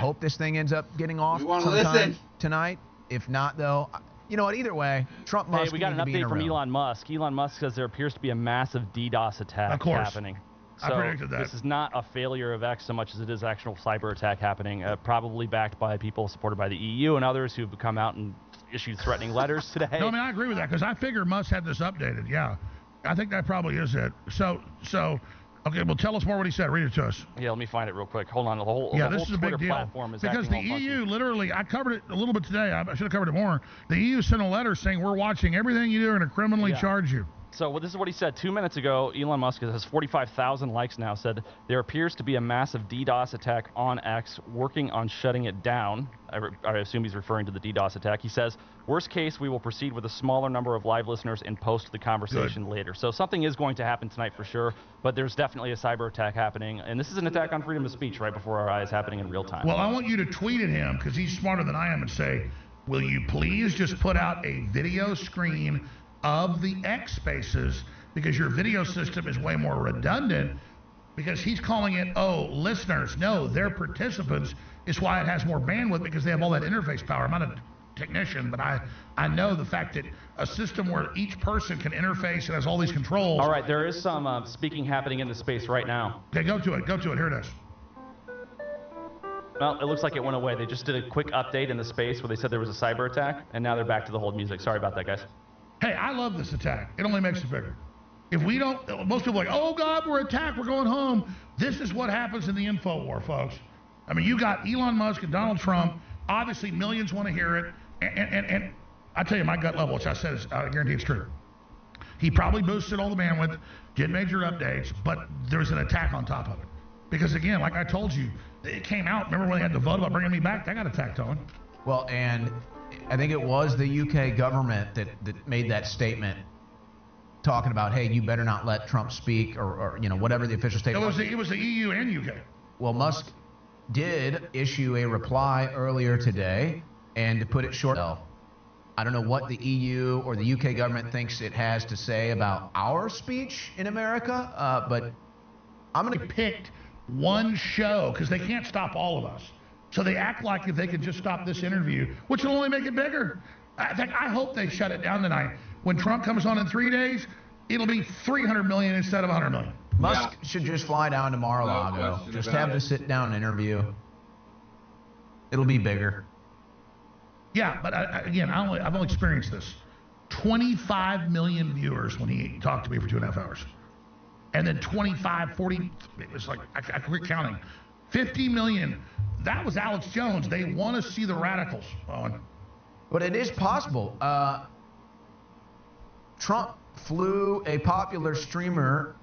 hope this thing ends up getting off sometime tonight. If not, though, you know what? Either way, Trump must. Hey, we got an update from Elon Musk. Elon Musk says there appears to be a massive DDoS attack happening. So I predicted that. This is not a failure of X so much as it is actual cyber attack happening, probably backed by people supported by the EU and others who've come out and issued threatening letters today. No, I mean, I agree with that because I figure Musk had this updated. Yeah, I think that probably is it. So, okay, well, tell us more what he said. Read it to us. Yeah, let me find it real quick. Hold on. The whole this is a Twitter big deal platform is because the EU literally. I covered it a little bit today. I should have covered it more. The EU sent a letter saying we're watching everything you do and going to criminally charge you. So this is what he said 2 minutes ago. Elon Musk has 45,000 likes now. Said there appears to be a massive DDoS attack on X, working on shutting it down. I assume he's referring to the DDoS attack. He says, worst case, we will proceed with a smaller number of live listeners and post the conversation later. So something is going to happen tonight for sure, but there's definitely a cyber attack happening. And this is an attack on freedom of speech right before our eyes, happening in real time. Well, I want you to tweet at him because he's smarter than I am and say, will you please just put out a video screen of the X spaces because your video system is way more redundant because he's calling it, listeners. No, they're participants. It's why it has more bandwidth because they have all that interface power. I'm not a technician, but I know the fact that a system where each person can interface and has all these controls. All right, there is some speaking happening in the space right now. Okay, go to it. Here it is. Well, it looks like it went away. They just did a quick update in the space where they said there was a cyber attack, and now they're back to the hold music. Sorry about that, guys. Hey, I love this attack. It only makes it bigger. If we don't, most people are like, oh God, we're attacked, we're going home. This is what happens in the info war, folks. I mean, you got Elon Musk and Donald Trump. Obviously, millions want to hear it. And I tell you, my gut level, which I said is, I guarantee it's true. He probably boosted all the bandwidth, did major updates, but there's an attack on top of it. Because again, like I told you, it came out. Remember when they had the vote about bringing me back? That got attacked on. Well, and I think it was the UK government that made that statement talking about, hey, you better not let Trump speak or whatever the official statement was. It was the EU and UK. Well, Musk did issue a reply earlier today, and to put it short, I don't know what the EU or the UK government thinks it has to say about our speech in America, but I'm going to pick one show because they can't stop all of us. So they act like if they could just stop this interview, which will only make it bigger. In fact, I hope they shut it down tonight. When Trump comes on in 3 days, it'll be 300 million instead of 100 million. Musk should just fly down to Mar-a-Lago, just have the sit-down interview. It'll be bigger. Yeah, but I've only experienced this. 25 million viewers when he talked to me for 2.5 hours. And then 25, 40, it was like, I quit counting. 50 million. That was Alex Jones. They want to see the radicals on. But it is possible. Trump flew a popular streamer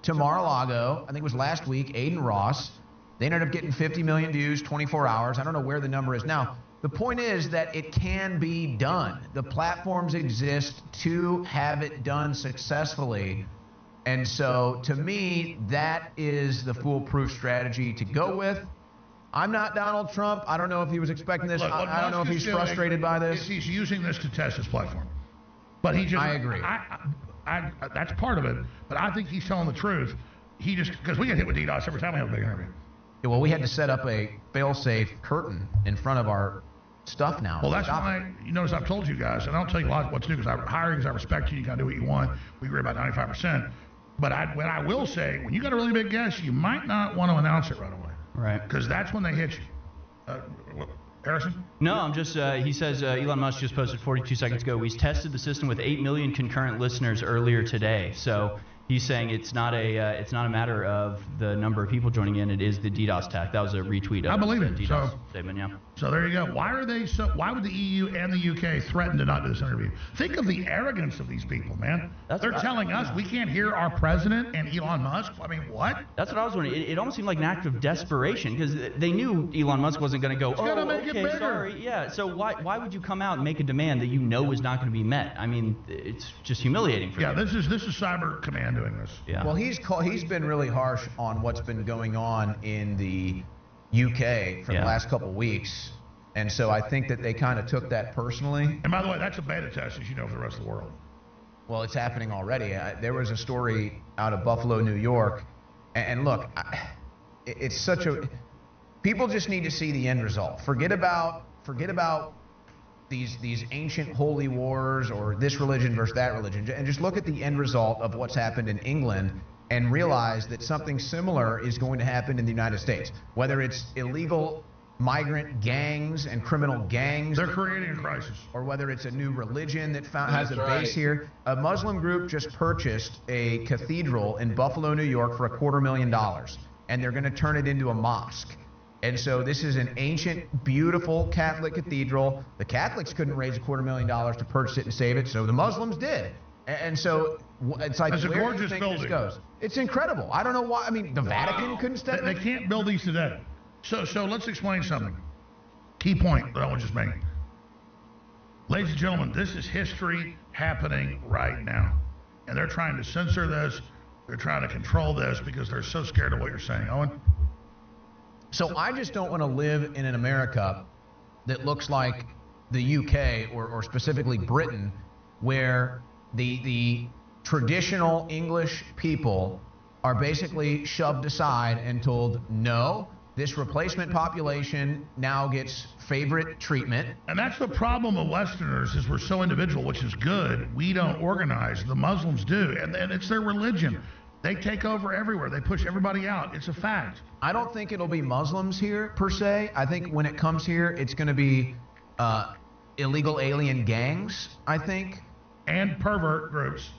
to Mar-a-Lago, I think it was last week, Aiden Ross. They ended up getting 50 million views, 24 hours. I don't know where the number is now. The point is that it can be done. The platforms exist to have it done successfully. And so, to me, that is the foolproof strategy to go with. I'm not Donald Trump. I don't know if he was expecting this. I don't know if he's frustrated by this. He's using this to test his platform. But he just... I agree. That's part of it. But I think he's telling the truth. He just... Because we get hit with DDoS every time we have a big interview. Yeah, well, we had to set up a fail-safe curtain in front of our stuff now. Well, that's why, you notice I've told you guys, and I'll tell you a lot what to do, because I'm hiring, because I respect you, you got to do what you want. We agree about 95%. But what I will say, when you got a really big guest, you might not want to announce it right away. Right. Because that's when they hit you. Harrison? No, I'm just, he says Elon Musk just posted 42 seconds ago, we tested the system with 8 million concurrent listeners earlier today. So he's saying it's not a matter of the number of people joining in, it is the DDoS attack. That was a retweet of I believe the it. DDoS statement, yeah. So there you go. Why would the EU and the UK threaten to not do this interview? Think of the arrogance of these people, man. They're telling us we can't hear our president and Elon Musk. I mean, what? That's what I was wondering. It almost seemed like an act of desperation because they knew Elon Musk wasn't going to go, okay, sorry. Yeah, so why would you come out and make a demand that you know is not going to be met? I mean, it's just humiliating for you. Yeah, this is Cyber Command doing this. Yeah. Well, he's been really harsh on what's been going on in the UK for the last couple of weeks. And so I think that they kind of took that personally. And by the way, that's a beta test, as you know, for the rest of the world. Well, it's happening already. There was a story out of Buffalo, New York. And look, it's such a... people just need to see the end result. Forget about these ancient holy wars or this religion versus that religion, and just look at the end result of what's happened in England and realize that something similar is going to happen in the United States. Whether it's illegal migrant gangs and criminal gangs, they're creating a crisis, or whether it's a new religion that has a base here. A Muslim group just purchased a cathedral in Buffalo, New York for $250,000, and they're going to turn it into a mosque. And so this is an ancient, beautiful Catholic cathedral. The Catholics couldn't raise $250,000 to purchase it and save it, so the Muslims did. And so it's like, it's a where do you gorgeous think building. this goes? It's incredible. I don't know why. I mean, the Vatican couldn't step in. They can't build these today. So let's explain something. Key point that I want to just make. Ladies and gentlemen, this is history happening right now. And they're trying to censor this. They're trying to control this because they're so scared of what you're saying. Owen? So I just don't want to live in an America that looks like the UK or specifically Britain, where the traditional English people are basically shoved aside and told, no, this replacement population now gets favorite treatment. And that's the problem of Westerners, is we're so individual, which is good. We don't organize. The Muslims do. And it's their religion. They take over everywhere. They push everybody out. It's a fact. I don't think it'll be Muslims here, per se. I think when it comes here, it's going to be illegal alien gangs, I think. And pervert groups.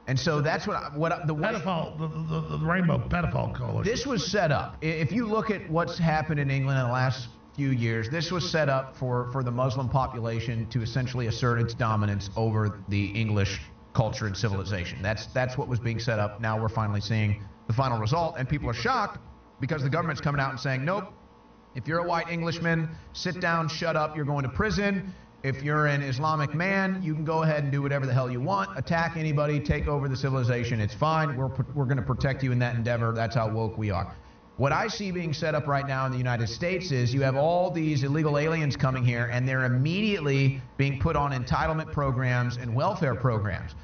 And so that's the pedophile, the Rainbow Pedophile Coalition. This was set up. If you look at what's happened in England in the last few years, this was set up for the Muslim population to essentially assert its dominance over the English culture and civilization. That's what was being set up. Now we're finally seeing the final result, and people are shocked because the government's coming out and saying, nope, if you're a white Englishman, sit down, shut up, you're going to prison. If you're an Islamic man, you can go ahead and do whatever the hell you want, attack anybody, take over the civilization. It's fine. We're going to protect you in that endeavor. That's how woke we are. What I see being set up right now in the United States is you have all these illegal aliens coming here, and they're immediately being put on entitlement programs and welfare programs.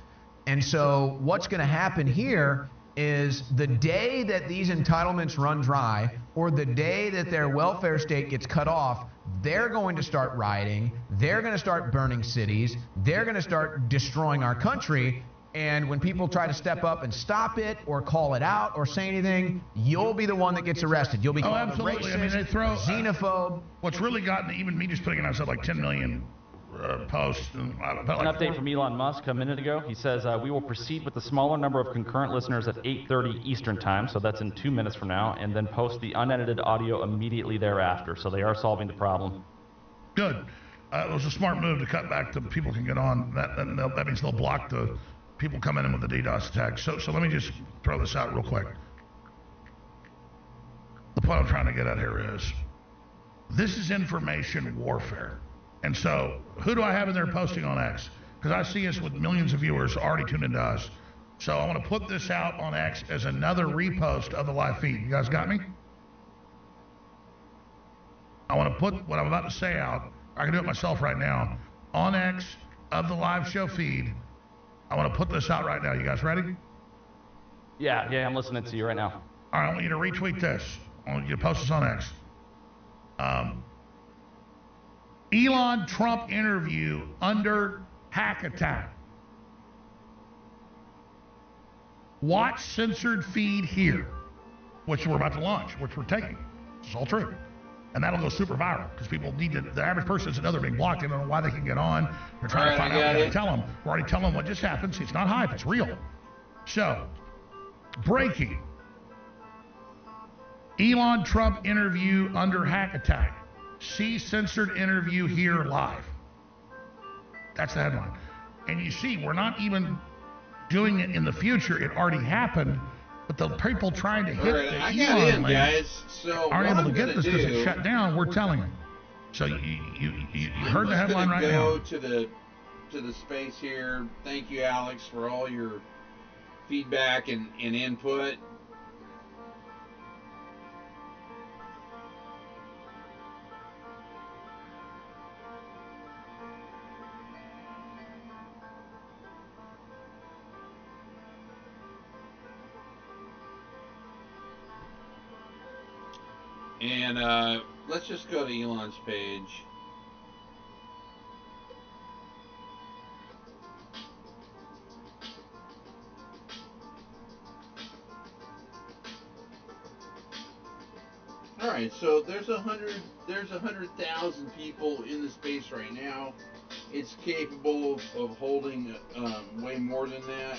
And so what's going to happen here is the day that these entitlements run dry, or the day that their welfare state gets cut off, they're going to start rioting, they're going to start burning cities, they're going to start destroying our country, and when people try to step up and stop it or call it out or say anything, you'll be the one that gets arrested. You'll be called a racist, I mean, they throw xenophobe. What's really gotten even me just putting it outside like 10 million posts. And An update from Elon Musk a minute ago. He says, we will proceed with the smaller number of concurrent listeners at 8:30 Eastern time, so that's in 2 minutes from now, and then post the unedited audio immediately thereafter. So they are solving the problem. Good. It was a smart move to cut back to people can get on. That means they'll block the people coming in with the DDoS attack. So let me just throw this out real quick. The point I'm trying to get at here is, this is information warfare. And so, who do I have in there posting on X? Because I see us with millions of viewers already tuned into us. So I want to put this out on X as another repost of the live feed. You guys got me? I want to put what I'm about to say out. I can do it myself right now. On X of the live show feed. I want to put this out right now. You guys ready? Yeah, I'm listening to you right now. All right, I want you to retweet this. I want you to post this on X. Elon Trump interview under hack attack. Watch censored feed here, which we're about to launch, which we're taking. It's all true. And that'll go super viral because people need to, the average person doesn't know they're being blocked. They don't know why they can get on. They're trying to find out. We're going to tell them. We're already telling them what just happened. See, it's not hype, it's real. So, breaking. Elon Trump interview under hack attack. See censored interview here live. That's the headline. And you see, we're not even doing it in the future. It already happened. But the people trying to hit the Elon link aren't able to get this because it's shut down. We're telling them. So you heard the headline right now. To the space here. Thank you, Alex, for all your feedback and input. And let's just go to Elon's page. All right, so there's 100,000 people in the space right now. It's capable of holding way more than that.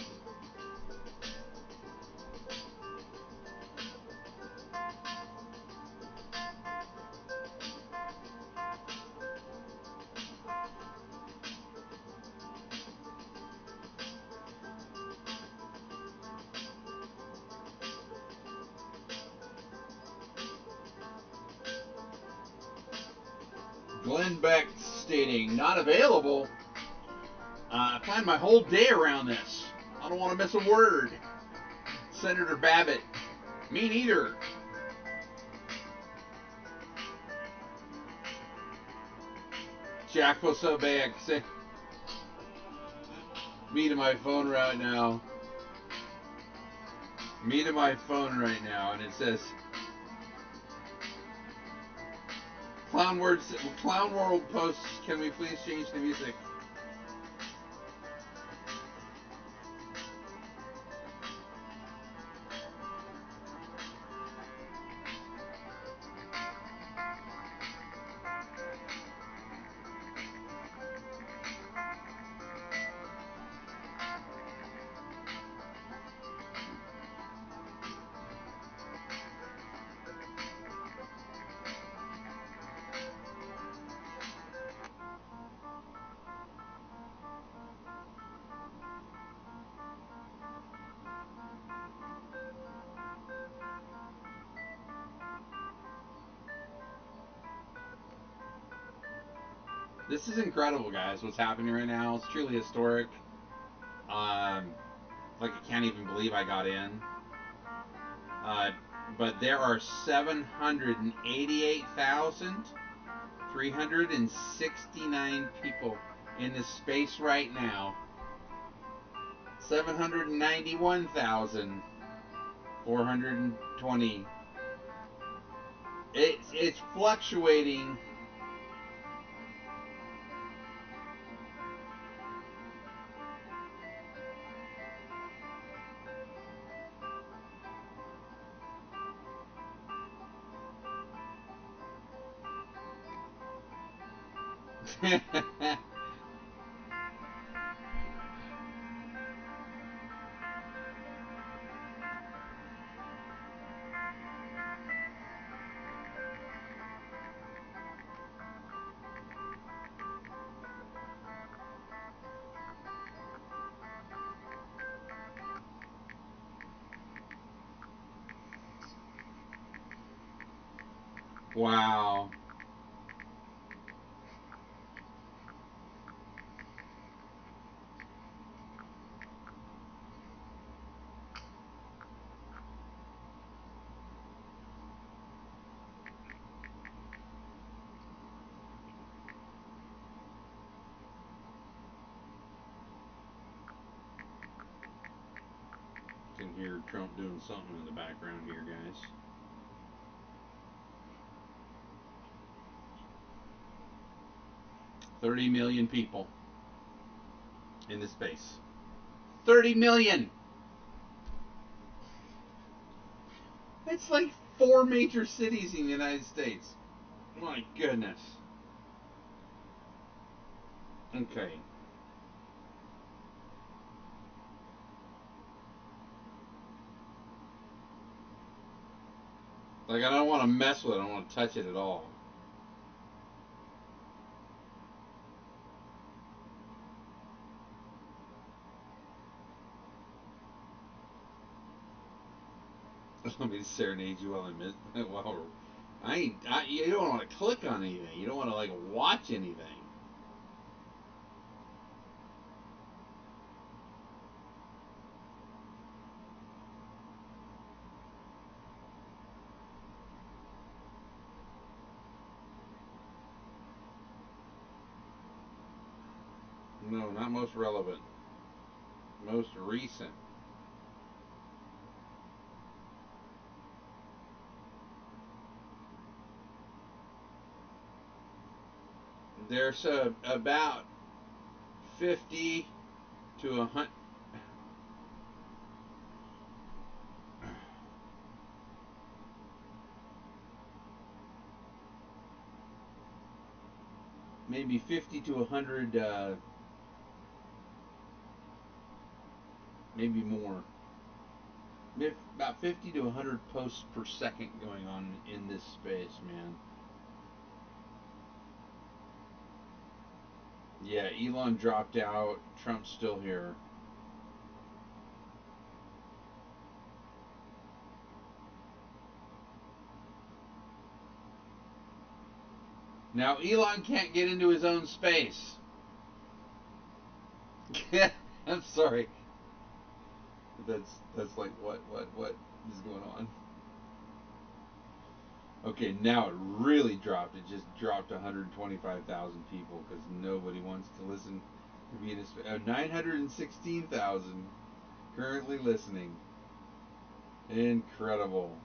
Glenn Beck stating, not available. I planned my whole day around this. I don't want to miss a word. Senator Babbitt, me neither. Jack Posobiec said, me to my phone right now. Me to my phone right now, and it says, Clown World posts, can we please change the music? This is incredible, guys, what's happening right now. It's truly historic. Like, I can't even believe I got in. But there are 788,369 people in this space right now. 791,420. It's fluctuating. Wow. You can hear Trump doing something in the background here, guys. $30 million people in this space. 30 million! It's like 4 major cities in the United States. My goodness. Okay. Like, I don't want to mess with it. I don't want to touch it at all. Let me serenade you while I miss. Well, you don't want to click on anything. You don't want to like watch anything. No, not most relevant. Most recent. There's about 50 to 100. Maybe 50 to 100, maybe more. About 50 to 100 posts per second going on in this space, man. Yeah, Elon dropped out. Trump's still here. Now Elon can't get into his own space. I'm sorry. That's like what is going on? Okay, now it really dropped. It just dropped 125,000 people because nobody wants to listen to be in a 916,000 currently listening. Incredible.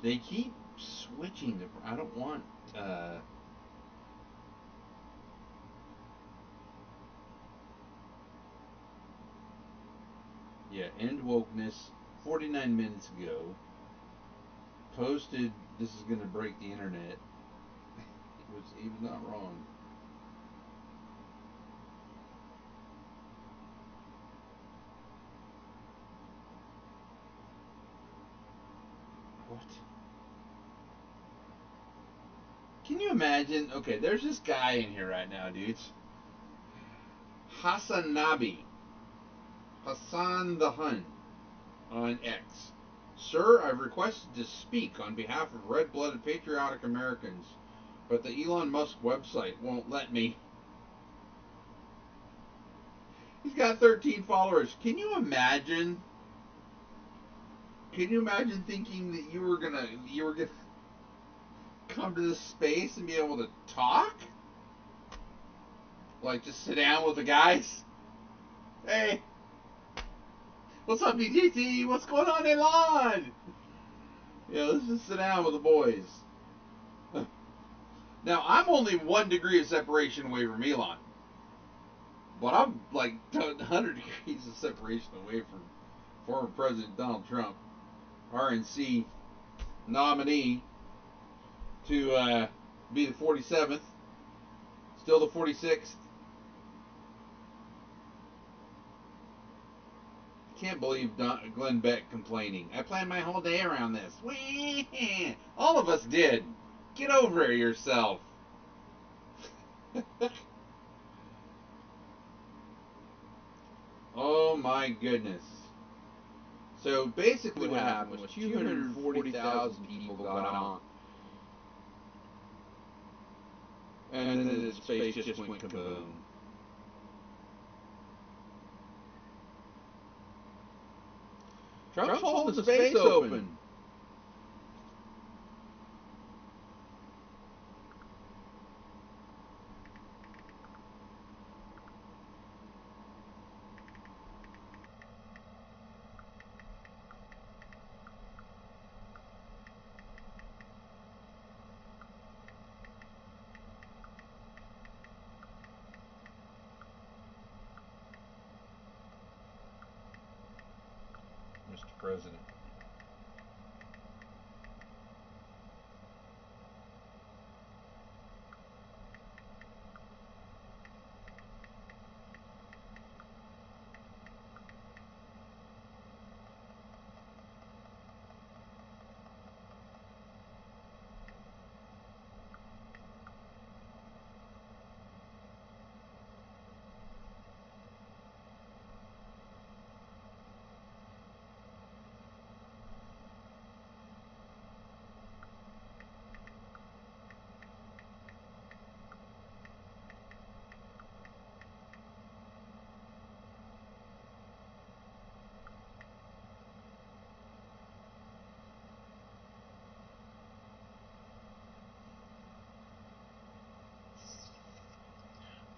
They keep switching the. I don't want. Yeah, end wokeness. 49 minutes ago. Posted. This is gonna break the internet. He was not wrong. What? Can you imagine? Okay, there's this guy in here right now, dudes. Hassan the Hun on X. Sir, I've requested to speak on behalf of red-blooded patriotic Americans, but the Elon Musk website won't let me. He's got 13 followers. Can you imagine? Can you imagine thinking that you were gonna come to this space and be able to talk? Like, just sit down with the guys? Hey, what's up, BJT? What's going on, Elon? Yeah, let's just sit down with the boys. Now, I'm only 1 degree of separation away from Elon. But I'm like 100 degrees of separation away from former President Donald Trump, RNC nominee to be the 47th, still the 46th. Can't believe Glenn Beck complaining. I planned my whole day around this. Whee! All of us did. Get over yourself. Oh my goodness. So basically what happened was 240,000 people got on. And then the space just went kaboom. Trump's holding the space open. Mr. President.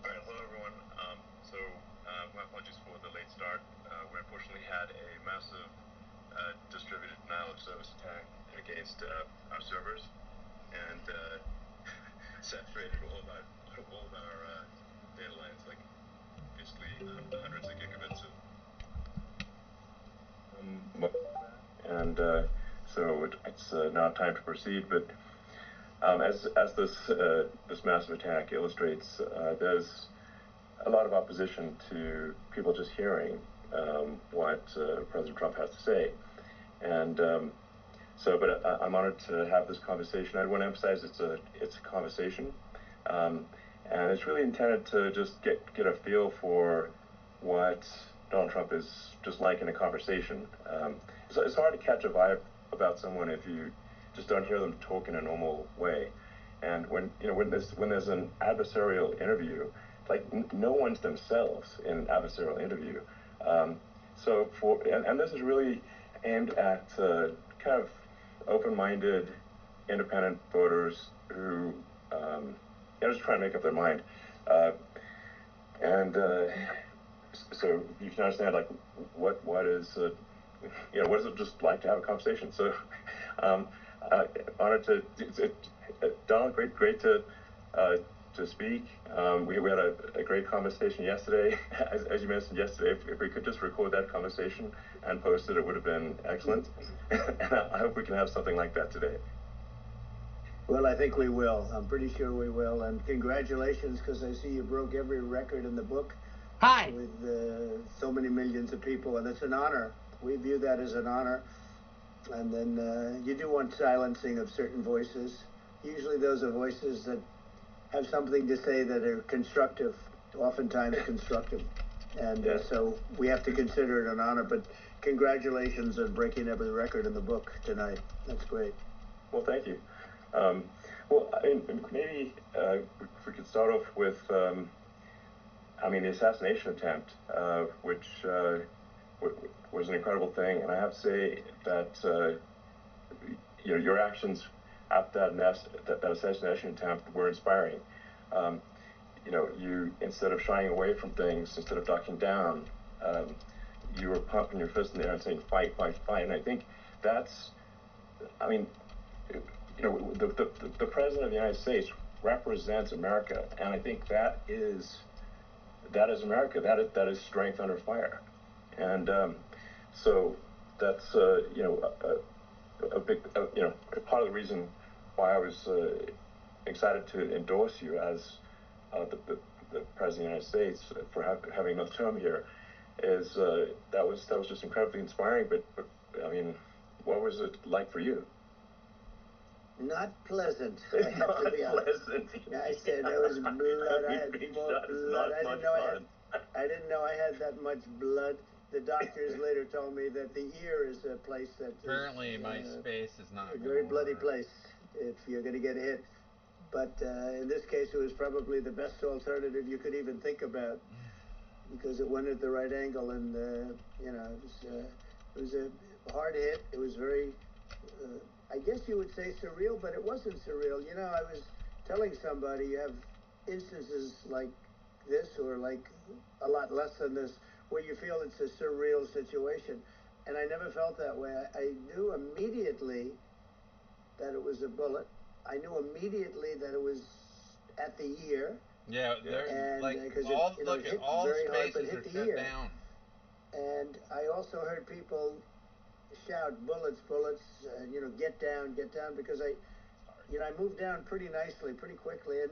Alright, hello everyone. So, my apologies for the late start. We unfortunately had a massive distributed denial of service attack against our servers, and saturated all of our data lines, like basically hundreds of gigabits of. So it's now time to proceed, but as this massive attack illustrates, there's a lot of opposition to people just hearing what President Trump has to say, and but I'm honored to have this conversation. I want to emphasize it's a conversation, and it's really intended to just get a feel for what Donald Trump is just like in a conversation. It's hard to catch a vibe about someone if you just don't hear them talk in a normal way. And when there's an adversarial interview, like no one's themselves in an adversarial interview. And this is really aimed at kind of open-minded, independent voters who just trying to make up their mind. So you can understand, like, what is what is it just like to have a conversation? So honored to Donald, great to speak. We had a great conversation yesterday. As you mentioned yesterday, if we could just record that conversation and post it, it would have been excellent. And I hope we can have something like that today. Well, I think we will. I'm pretty sure we will. And congratulations, because I see you broke every record in the book. Hi. With so many millions of people, and it's an honor. We view that as an honor. And then you do want silencing of certain voices. Usually those are voices that have something to say that are constructive, oftentimes constructive. And so we have to consider it an honor. But congratulations on breaking every record in the book tonight. That's great. Well, thank you. Maybe if we could start off with the assassination attempt, which was an incredible thing. And I have to say that your actions after that assassination attempt were inspiring. You, instead of shying away from things, instead of ducking down, you were pumping your fist in the air and saying, fight, fight, fight. And I think that's, the President of the United States represents America. And I think that is America. That is strength under fire. And so that's a big part of the reason why I was excited to endorse you as the President of the United States for having another term here is that was just incredibly inspiring. But what was it like for you? Not pleasant. I have to be honest. I said there was blood. I had more blood. I didn't know I had that much blood. The doctors later told me that the ear is a place that apparently my space is not a very bloody place if you're going to get hit. But in this case, it was probably the best alternative you could even think about, because it went at the right angle, and it was a hard hit. It was very, I guess you would say surreal, but it wasn't surreal. I was telling somebody, you have instances like this, or like a lot less than this, where you feel it's a surreal situation. And I never felt that way. I knew immediately that it was a bullet. I knew immediately that it was at the ear. Yeah, and like all spaces are shut down. And I also heard people shout, bullets, bullets, get down, because I moved down pretty nicely, pretty quickly, and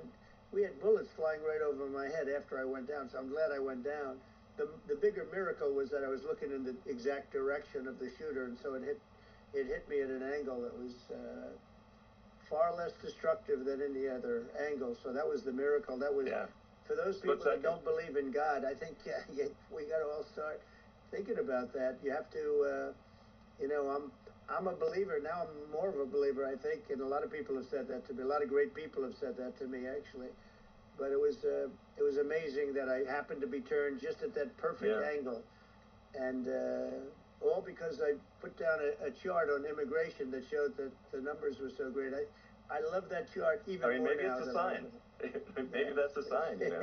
we had bullets flying right over my head after I went down, so I'm glad I went down. The bigger miracle was that I was looking in the exact direction of the shooter, and so it hit me at an angle that was far less destructive than any other angle. So that was the miracle. That was, for those people that don't believe in God, I think we got to all start thinking about that. You have to, I'm a believer now. I'm more of a believer, I think, and a lot of people have said that to me. A lot of great people have said that to me, actually. But it was amazing that I happened to be turned just at that perfect angle, and all because I put down a chart on immigration that showed that the numbers were so great. I love that chart even more now. Maybe it's a sign. maybe that's a sign, you know.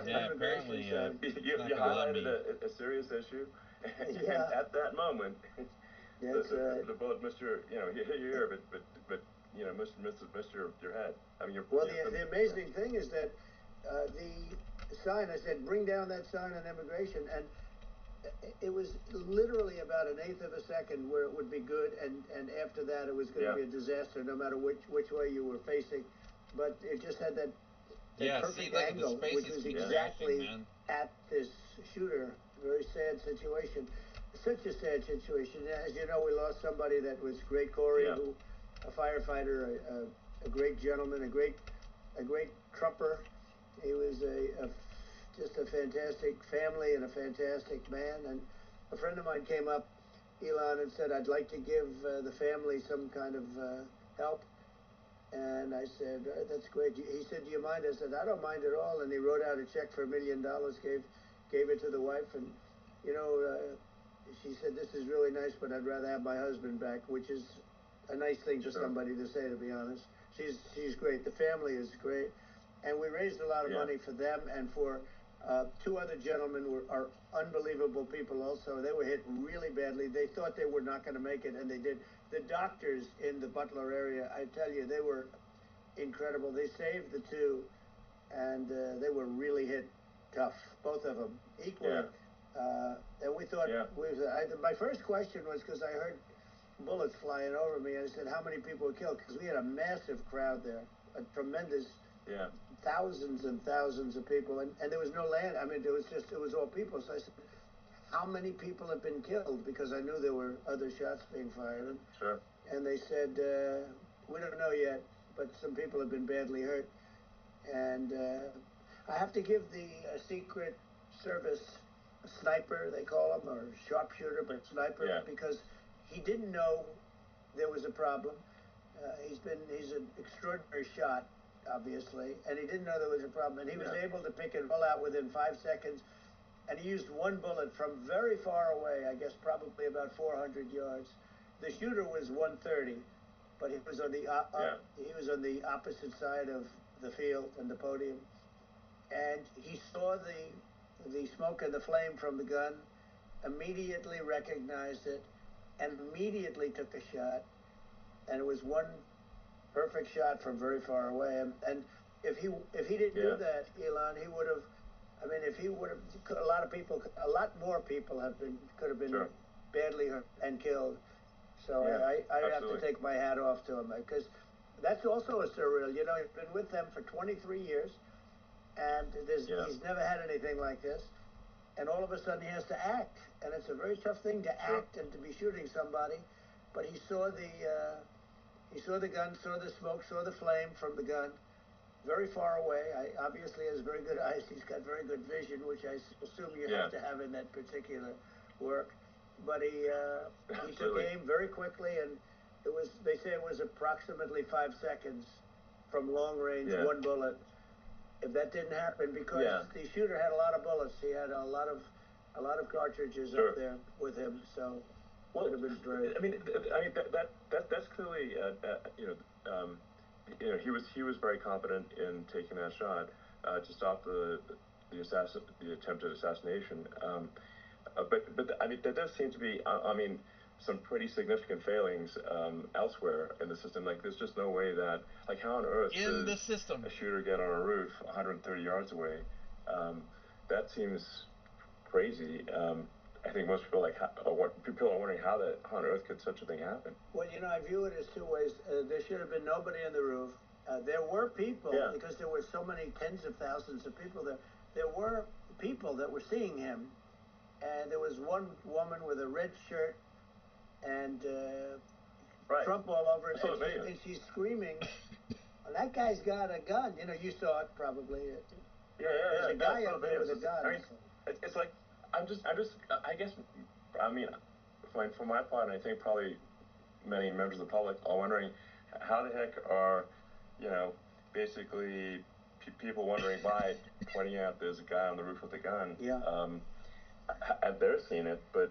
Yeah, apparently, you highlighted a serious issue, and at that moment, the bullet missed your, hit your ear, but missed your head. I mean, well, the amazing thing is that the sign, I said, bring down that sign on immigration, and it was literally about an eighth of a second where it would be good, and after that it was going to be a disaster, no matter which way you were facing. But it just had that perfect angle, which was exactly at this shooter. Very sad situation. Such a sad situation. As you know, we lost somebody that was great, Corey, who, a firefighter, a great gentleman, a great Trumper. He was just a fantastic family and a fantastic man. And a friend of mine came up, Elon, and said, I'd like to give the family some kind of help. And I said, that's great. He said, do you mind? I said, I don't mind at all. And he wrote out a check for $1 million, gave it to the wife. And, she said, this is really nice, but I'd rather have my husband back, which is a nice thing for somebody to say, to be honest. She's great. The family is great. And we raised a lot of money for them and for two other gentlemen who are unbelievable people also. They were hit really badly. They thought they were not going to make it, and they did. The doctors in the Butler area, I tell you, they were incredible. They saved the two, and they were really hit tough, both of them, equally. And we thought, my first question was, because I heard bullets flying over me, I said, how many people were killed? Because we had a massive crowd there, a tremendous thousands and thousands of people, and there was no land. I mean, it was all people. So I said, how many people have been killed? Because I knew there were other shots being fired. And they said, we don't know yet, but some people have been badly hurt. And I have to give the Secret Service sniper, they call him, or sharpshooter, but sniper, because he didn't know there was a problem. He's an extraordinary shot, obviously, and he didn't know there was a problem, and he was able to pick it all out within 5 seconds, and he used one bullet from very far away, I guess probably about 400 yards. The shooter was 130, but he was on the opposite side of the field and the podium, and he saw the smoke and the flame from the gun, immediately recognized it, and immediately took a shot, and it was one perfect shot from very far away. And if he didn't do that, Elon, he would have. I mean, if he would have, a lot more people could have been badly hurt and killed. So I have to take my hat off to him, because that's also a surreal. You know, he's been with them for 23 years, and he's never had anything like this. And all of a sudden he has to act, and it's a very tough thing to act and to be shooting somebody. But he saw the gun, saw the smoke, saw the flame from the gun, very far away. Obviously has very good eyes. He's got very good vision, which I assume you have to have in that particular work. But he took aim very quickly, and they say it was approximately 5 seconds from long range, one bullet. If that didn't happen, because the shooter had a lot of bullets, he had a lot of cartridges up there with him, so it would have been very. I mean, that's clearly, he was very competent in taking that shot to stop the attempted assassination. But I mean, there does seem to be, some pretty significant failings elsewhere in the system. Like, there's just no way that, like, how on earth does a shooter get on a roof 130 yards away? That seems crazy. I think most people people are wondering how on earth could such a thing happen. Well, I view it as two ways. There should have been nobody on the roof. There were people, because there were so many tens of thousands of people there. There were people that were seeing him, and there was one woman with a red shirt and Trump all over it, and she's screaming, that guy's got a gun. You saw it probably. There's a guy up there with a gun. I mean, it's like, I guess, for my part, and I think probably many members of the public are wondering, how the heck are, basically people wondering why, pointing out there's a guy on the roof with a gun. And they're seeing it, but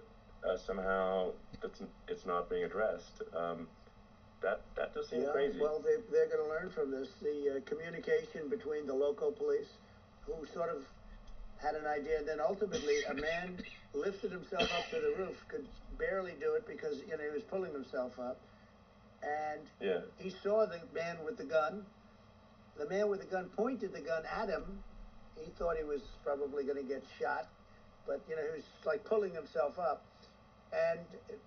somehow it's not being addressed. that does seem crazy. Well, they're going to learn from this. The communication between the local police, who sort of had an idea, and then ultimately a man lifted himself up to the roof, could barely do it because he was pulling himself up, and he saw the man with the gun. The man with the gun pointed the gun at him. He thought he was probably going to get shot, but he was like pulling himself up, and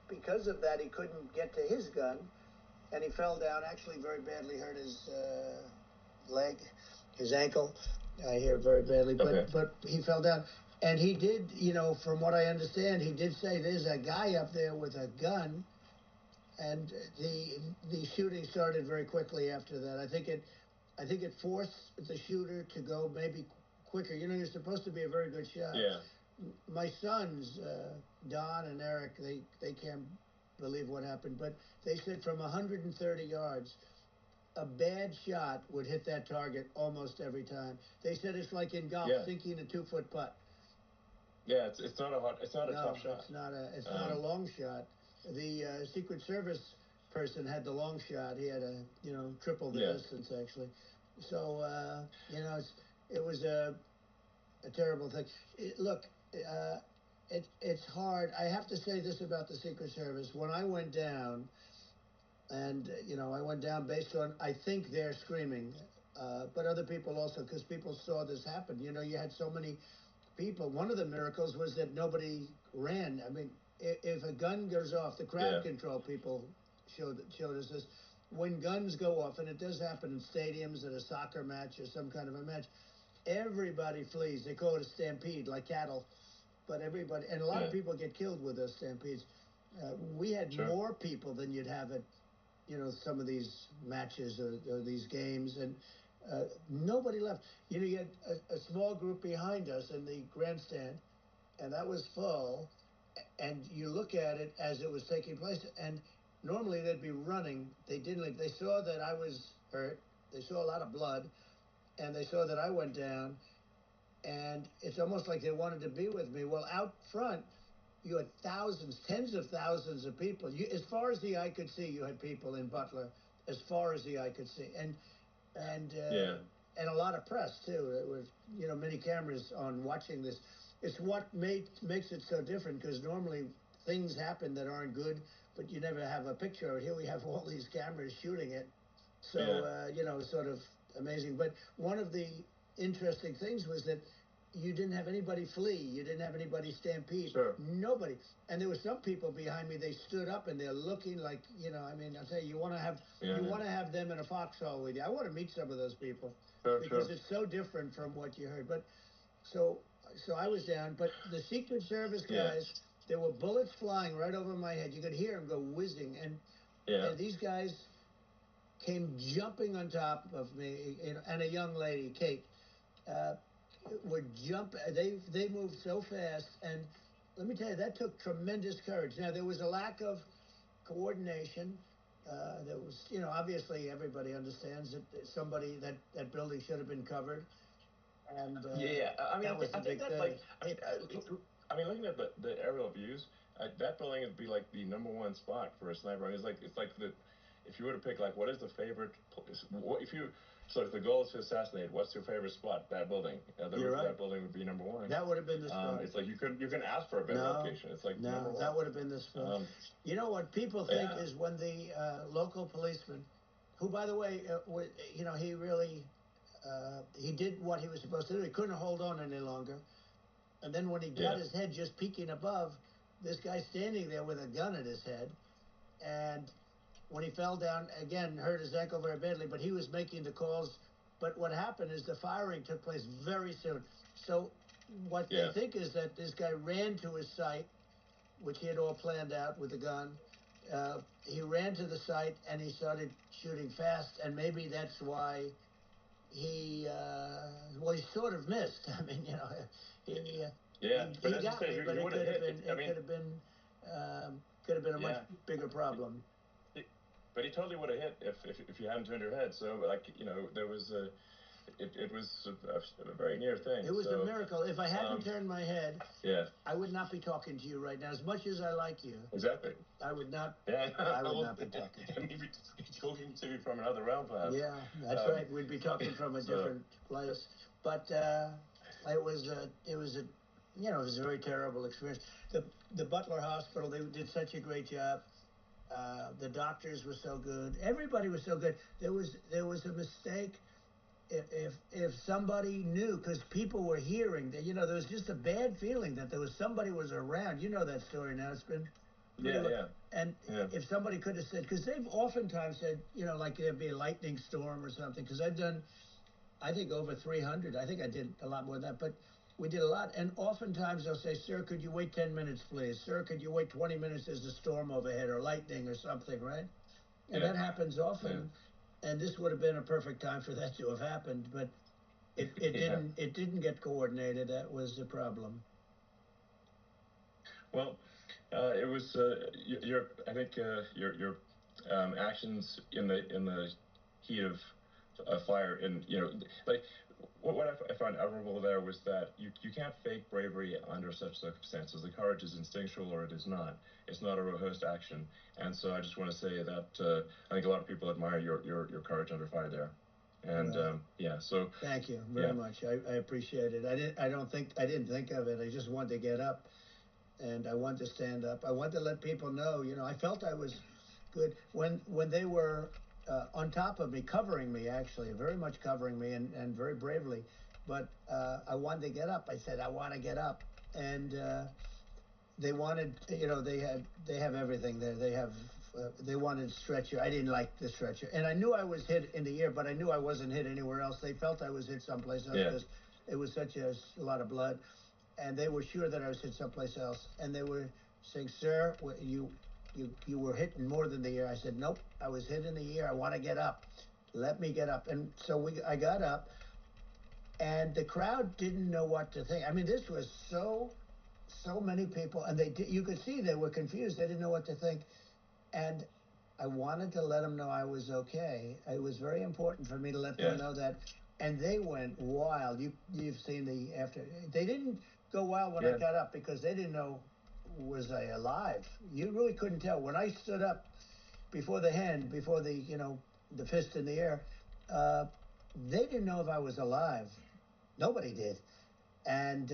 because of that he couldn't get to his gun, and he fell down, actually very badly hurt his leg, his ankle, I hear very badly, but he fell down. And he did, from what I understand, he did say there's a guy up there with a gun, and the shooting started very quickly after that. I think it forced the shooter to go maybe quicker. You're supposed to be a very good shot. Yeah. My sons, Don and Eric, they can't believe what happened, but they said from 130 yards, a bad shot would hit that target almost every time. They said it's like in golf, sinking a 2-foot putt. Yeah, it's not a tough shot. It's not a long shot. The Secret Service person had the long shot. He had triple the distance actually. So it was a terrible thing. It's hard. I have to say this about the Secret Service. When I went down, and I went down based on, I think, they're screaming, but other people also, because people saw this happen. You had so many people. One of the miracles was that nobody ran. I mean, if a gun goes off, the crowd control people showed us this. When guns go off, and it does happen in stadiums at a soccer match or some kind of a match, everybody flees. They call it a stampede, like cattle. But everybody, and a lot of people get killed with those stampedes. We had more people than you'd have at some of these matches or these games, and nobody left. You had a small group behind us in the grandstand, and that was full, and you look at it as it was taking place, and normally they'd be running. They didn't leave. They saw that I was hurt. They saw a lot of blood, and they saw that I went down, and it's almost like they wanted to be with me. Well, out front, you had thousands, tens of thousands of people. As far as the eye could see, you had people in Butler, as far as the eye could see, and a lot of press too. There was many cameras on watching this. It's what makes it so different, because normally things happen that aren't good, but you never have a picture of it. Here we have all these cameras shooting it, so sort of amazing. But one of the interesting things was that you didn't have anybody flee. You didn't have anybody stampede. Nobody. And there were some people behind me. They stood up and they're looking like, I mean, I'll tell you, you want to have them in a foxhole with you. I want to meet some of those people because it's so different from what you heard. But so I was down. But the Secret Service guys, there were bullets flying right over my head. You could hear them go whizzing, and these guys came jumping on top of me, and a young lady, Kate. Would jump. They moved so fast, and let me tell you, that took tremendous courage. Now there was a lack of coordination. There was, obviously everybody understands that that building should have been covered. And I mean, I think that's like, looking at the aerial views, that building would be like the #1 spot for a sniper. I mean, it's like if you were to pick, like, what is the favorite place, if the goal is to assassinate, what's your favorite spot? That building. The roof of that building would be #1. That would have been the spot. It's like you can ask for a better location. It's like #1. That would have been the spot. What people think is when the local policeman, who, by the way, he really, he did what he was supposed to do. He couldn't hold on any longer. And then when he got his head just peeking above, this guy standing there with a gun at his head, and when he fell down, again, hurt his ankle very badly, but he was making the calls. But what happened is the firing took place very soon. So what they think is that this guy ran to his site, which he had all planned out with the gun. He ran to the site, and he started shooting fast, and maybe that's why he sort of missed. I mean, he got me, but it could have been a much bigger problem. But he totally would have hit if you hadn't turned your head. So, there was it was a very near thing. It was so, a miracle. If I hadn't turned my head, I would not be talking to you right now. As much as I like you, exactly. I would not. Yeah, I would not be talking to you. Maybe talking to you from another realm, perhaps. Yeah, that's right. We'd be talking from a different place. But it was a you know, it was a very terrible experience. The Butler Hospital, they did such a great job. The doctors were so good. Everybody was so good. There was a mistake. If somebody knew, because people were hearing that, you know, there was just a bad feeling that there was somebody was around. You know that story now. It's been And if somebody could have said, because they've oftentimes said, you know, like there'd be a lightning storm or something. Because I've done, I think over 300. I think I did a lot more than that, but we did a lot. And oftentimes they'll say, "Sir, could you wait 10 minutes, please? Sir, could you wait 20 minutes? There's a storm overhead or lightning or something," right? And that happens often. And this would have been a perfect time for that to have happened, but it didn't get coordinated. That was the problem. Well, it was your I think your actions in the heat of fire, and you know, like what I found admirable there was that you can't fake bravery under such circumstances. The courage is instinctual or it is not. It's not a rehearsed action. And so I just want to say that I think a lot of people admire your courage under fire there. And so thank you very much. I appreciate it. I didn't think of it. I just wanted to get up, and I wanted to stand up. I wanted to let people know, you know, I felt I was good when they were on top of me, covering me, actually, very much covering me, and very bravely. But I wanted to get up. I said, I want to get up. And they wanted, you know, they have everything there. They wanted stretcher. I didn't like the stretcher. And I knew I was hit in the ear, but I knew I wasn't hit anywhere else. They felt I was hit someplace else because it was such a lot of blood. And they were sure that I was hit someplace else. And they were saying, "Sir, you were hit more than the ear." I said, "Nope, I was hit in the ear. I want to get up. Let me get up." And so I got up, and the crowd didn't know what to think. I mean, this was so many people, and you could see they were confused. They didn't know what to think. And I wanted to let them know I was okay. It was very important for me to let them know that. And they went wild. You've seen the after. They didn't go wild when I got up because they didn't know, was I alive? You really couldn't tell. When I stood up before the you know, the fist in the air, they didn't know if I was alive. Nobody did. And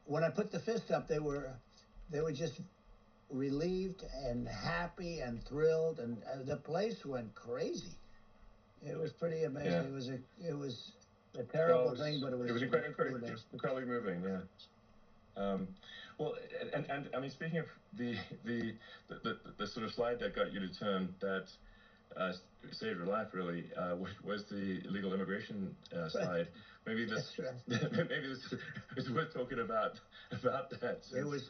when I put the fist up, they were just relieved and happy and thrilled, and the place went crazy. It was pretty amazing. It was a terrible thing, but it was incredibly moving. Yeah. Well, and I mean, speaking of the sort of slide that got you to turn that saved your life, really, was the illegal immigration slide. Maybe this maybe this is worth talking about that. It was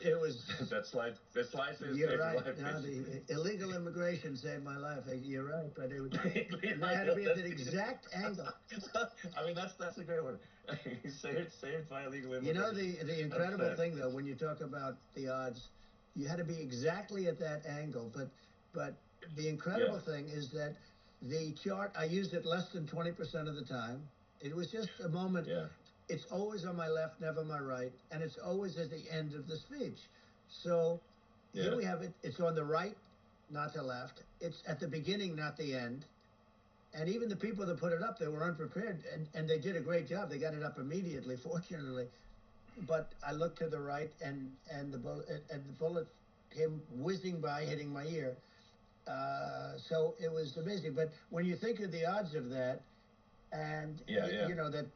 that slide saved your life. No, the illegal immigration saved my life. You're right, but it had to be at that exact angle. I mean, that's a great one. saved by illegal immigration. You know, the incredible thing though, when you talk about the odds, you had to be exactly at that angle, but the incredible thing is that the chart, I used it less than 20% of the time. It was just a moment. It's always on my left, never my right, and it's always at the end of the speech. So here we have it. It's on the right, not the left. It's at the beginning, not the end. And even the people that put it up, they were unprepared, and they did a great job. They got it up immediately, fortunately. But I looked to the right, and the bullet came whizzing by, hitting my ear. So it was amazing. But when you think of the odds of that, and you know that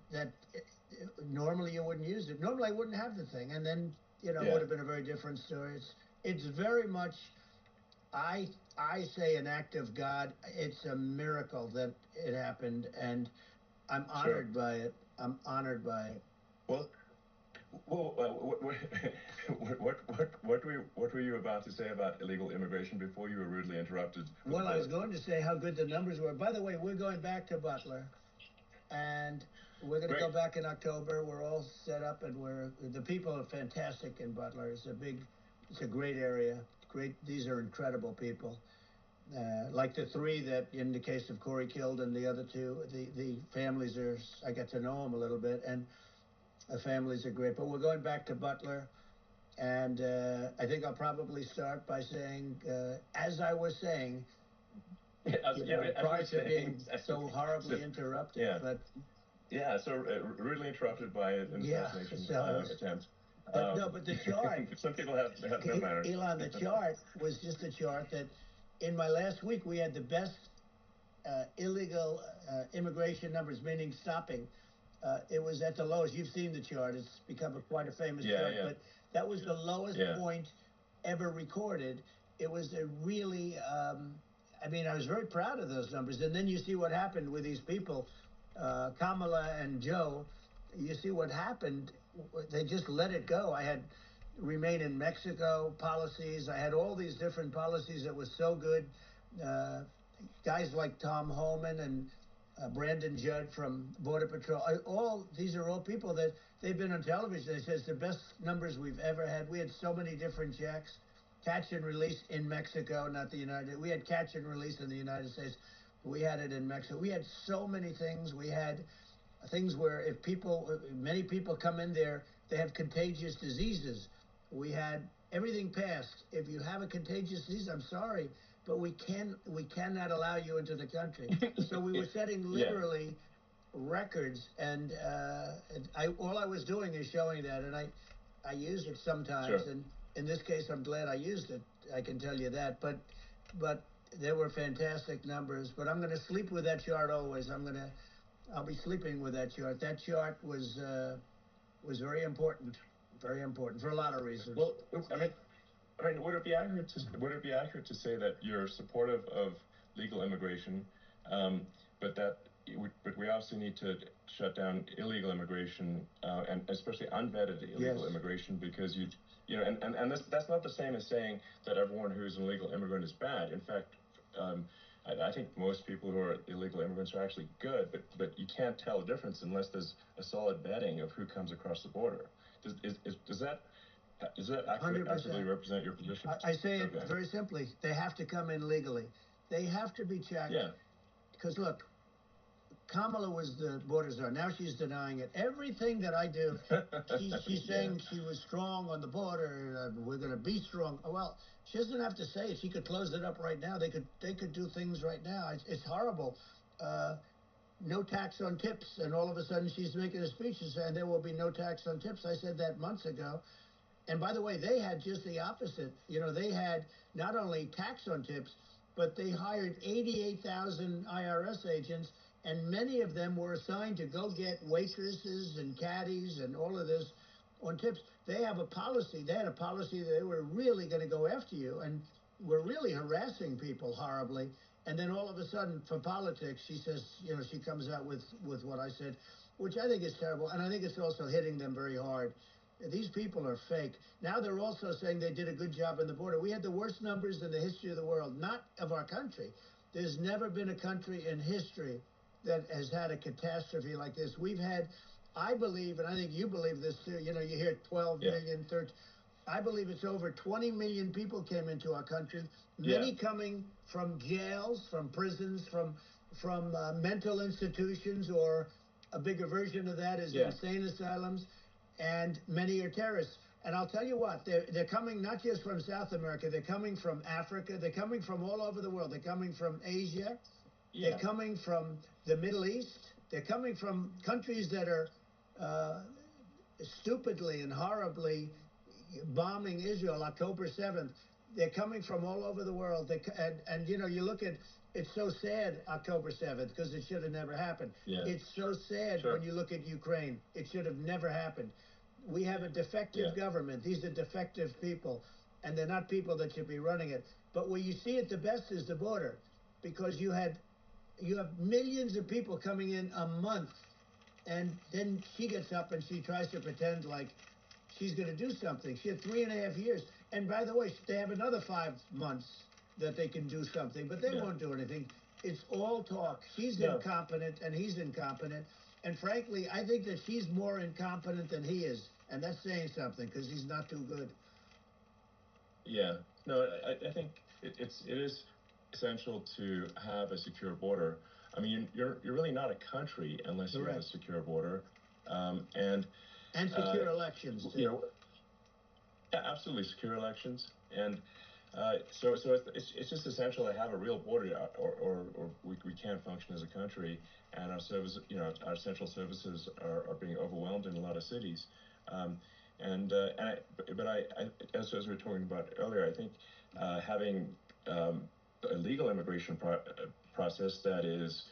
normally you wouldn't use it. Normally I wouldn't have the thing, and then you know it would have been a very different story. It's very much, I say, an act of God. It's a miracle that it happened, and I'm honored by it. I'm honored by it. Well, what were you about to say about illegal immigration before you were rudely interrupted? Well, I was going to say how good the numbers were. By the way, we're going back to Butler, and we're going to go back in October. We're all set up, and the people are fantastic in Butler. It's a great area. These are incredible people, like the three that, in the case of Corey killed, and the other two, the families are, I got to know them a little bit, and the families are great. But we're going back to Butler, and I think I'll probably start by saying, as I was saying, prior to being so horribly interrupted, yeah. but yeah, so rudely interrupted by an assassination attempt. But the chart. Some people have no manners. Elon, the chart was just a chart that, in my last week, we had the best illegal immigration numbers, meaning stopping. It was at the lowest. You've seen the chart. It's become quite a famous chart. Yeah. But that was the lowest point ever recorded. It was a really, I mean, I was very proud of those numbers. And then you see what happened with these people, Kamala and Joe. You see what happened. They just let it go. I had remain in Mexico policies. I had all these different policies that was so good. Guys like Tom Homan and Brandon Judd from Border Patrol. These are all people that they've been on television. They says the best numbers we've ever had. We had so many different checks, catch and release in Mexico, not the United. We had catch and release in the United States. We had it in Mexico. We had so many things. We had things where if many people come in there, they have contagious diseases. We had everything passed. If you have a contagious disease, I'm sorry, but we cannot allow you into the country. So we were setting literally records, and all I was doing is showing that, and I use it sometimes, Sure. and in this case, I'm glad I used it. I can tell you that, but there were fantastic numbers. But I'm going to sleep with that chart always. I'll be sleeping with that chart. That chart was very important for a lot of reasons. Well, I mean, would it be accurate to say that you're supportive of legal immigration, but we also need to shut down illegal immigration, and especially unvetted illegal immigration, because and that's not the same as saying that everyone who's an illegal immigrant is bad. In fact, I think most people who are illegal immigrants are actually good, but you can't tell the difference unless there's a solid vetting of who comes across the border. Does that accurately represent your position? I say it very simply. They have to come in legally. They have to be checked. Yeah. Because look, Kamala was the border czar. Now she's denying it. Everything that I do, she's saying she was strong on the border. We're going to be strong. Well, she doesn't have to say it. She could close it up right now. They could do things right now. It's horrible. No tax on tips, and all of a sudden she's making a speech and saying there will be no tax on tips. I said that months ago. And by the way, they had just the opposite. They had not only tax on tips, but they hired 88,000 IRS agents, and many of them were assigned to go get waitresses and caddies and all of this on tips. They have a policy. They had a policy that they were really going to go after you, and were really harassing people horribly. And then all of a sudden, for politics, she says, she comes out with what I said, which I think is terrible. And I think it's also hitting them very hard. These people are fake. Now they're also saying they did a good job on the border. We had the worst numbers in the history of the world, not of our country. There's never been a country in history that has had a catastrophe like this. We've had, I believe, and I think you believe this too, you hear 12 million, 13. I believe it's over 20 million people came into our country, many coming from jails, from prisons, from mental institutions, or a bigger version of that is insane asylums, and many are terrorists. And I'll tell you what, they're coming not just from South America, they're coming from Africa, they're coming from all over the world. They're coming from Asia, they're coming from the Middle East, they're coming from countries that are stupidly and horribly bombing Israel October 7th. They're coming from all over the world. And you look at, it's so sad, October 7th, because it should have never happened. It's so sad when you look at Ukraine. It should have never happened. We have a defective government. These are defective people, and they're not people that should be running it. But where you see it the best is the border, because you have millions of people coming in a month, and then she gets up and she tries to pretend like she's going to do something. She had 3.5 years. And by the way, they have another 5 months that they can do something, but they won't do anything. It's all talk. She's incompetent and he's incompetent. And frankly, I think that she's more incompetent than he is. And that's saying something, because he's not too good. Yeah. No, I think it is essential to have a secure border. I mean, you're really not a country unless you have a secure border, and secure elections too. You know, yeah, absolutely secure elections, and so it's just essential to have a real border, or we can't function as a country, and our service, our essential services are being overwhelmed in a lot of cities. But as we were talking about earlier, I think having a legal immigration process that is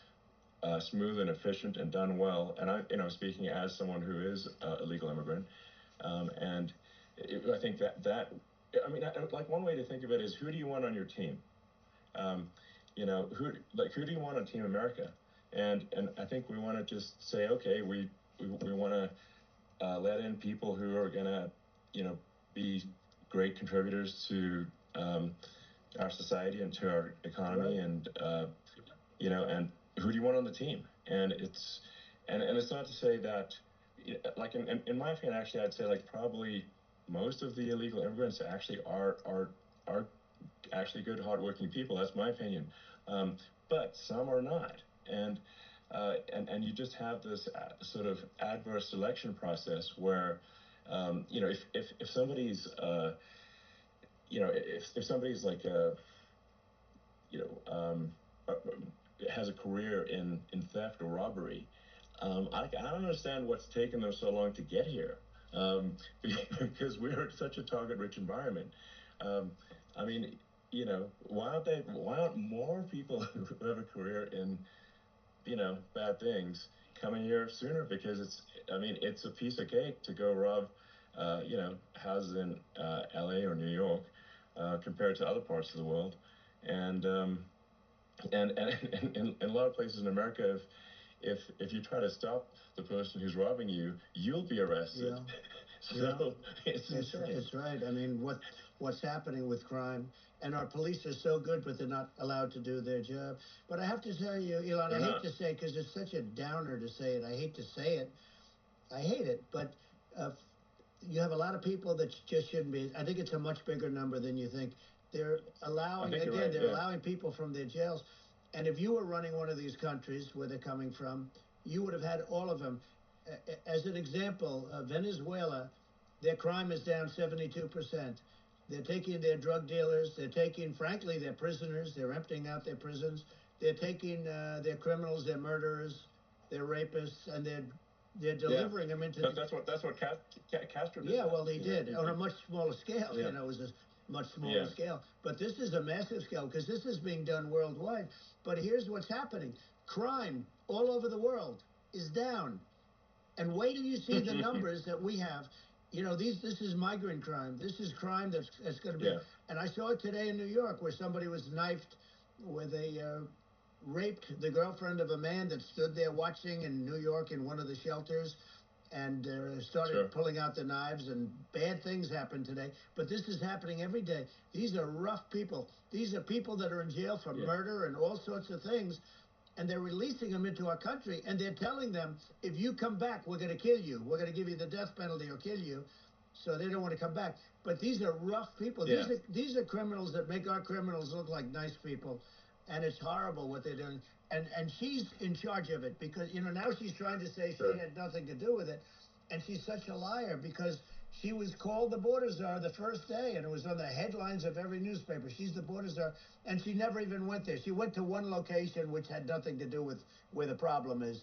smooth and efficient and done well, and speaking as someone who is a legal immigrant, I think like one way to think of it is, who do you want on your team? Who do you want on Team America? And I think we want to just say, okay, we want to let in people who are going to, be great contributors to our society and to our economy, and and who do you want on the team? And it's not to say that, like in my opinion, actually, I'd say like probably most of the illegal immigrants actually are actually good, hardworking people. That's my opinion. But some are not, and you just have this sort of adverse selection process where, if somebody's, if somebody's like has a career in theft or robbery, I don't understand what's taken them so long to get here, because we're such a target-rich environment. I mean, why aren't more people who have a career in, bad things coming here sooner? Because it's a piece of cake to go rob, houses in LA or New York, compared to other parts of the world. And in a lot of places in America, if you try to stop the person who's robbing you, you'll be arrested. So it's insane. It's right. I mean, what's happening with crime, and our police are so good, but they're not allowed to do their job. But I have to tell you, Elon, I hate to say, because it's such a downer to say it. I hate to say it. I hate it, but you have a lot of people that just shouldn't be. I think it's a much bigger number than you think. They're allowing, they're allowing people from their jails. And if you were running one of these countries where they're coming from, you would have had all of them. As an example, Venezuela, their crime is down 72%. They're taking their drug dealers. They're taking, frankly, their prisoners. They're emptying out their prisons. They're taking their criminals, their murderers, their rapists, and they're delivering them into. That's what Castro did. Yeah, well, he did on a much smaller scale. It was a much smaller scale. But this is a massive scale, because this is being done worldwide. But here's what's happening: crime all over the world is down. And wait till you see the numbers that we have. This is migrant crime. This is crime that's going to be. And I saw it today in New York, where somebody was knifed, where they raped the girlfriend of a man that stood there watching in New York in one of the shelters, and started pulling out the knives, and bad things happened today. But this is happening every day. These are rough people. These are people that are in jail for murder and all sorts of things. And they're releasing them into our country, and they're telling them, if you come back, we're going to kill you. We're going to give you the death penalty or kill you. So they don't want to come back. But these are rough people. These are criminals that make our criminals look like nice people. And it's horrible what they're doing. And she's in charge of it, because, now she's trying to say she had nothing to do with it. And she's such a liar, because she was called the border czar the first day, and it was on the headlines of every newspaper. She's the border czar, and she never even went there. She went to one location which had nothing to do with where the problem is.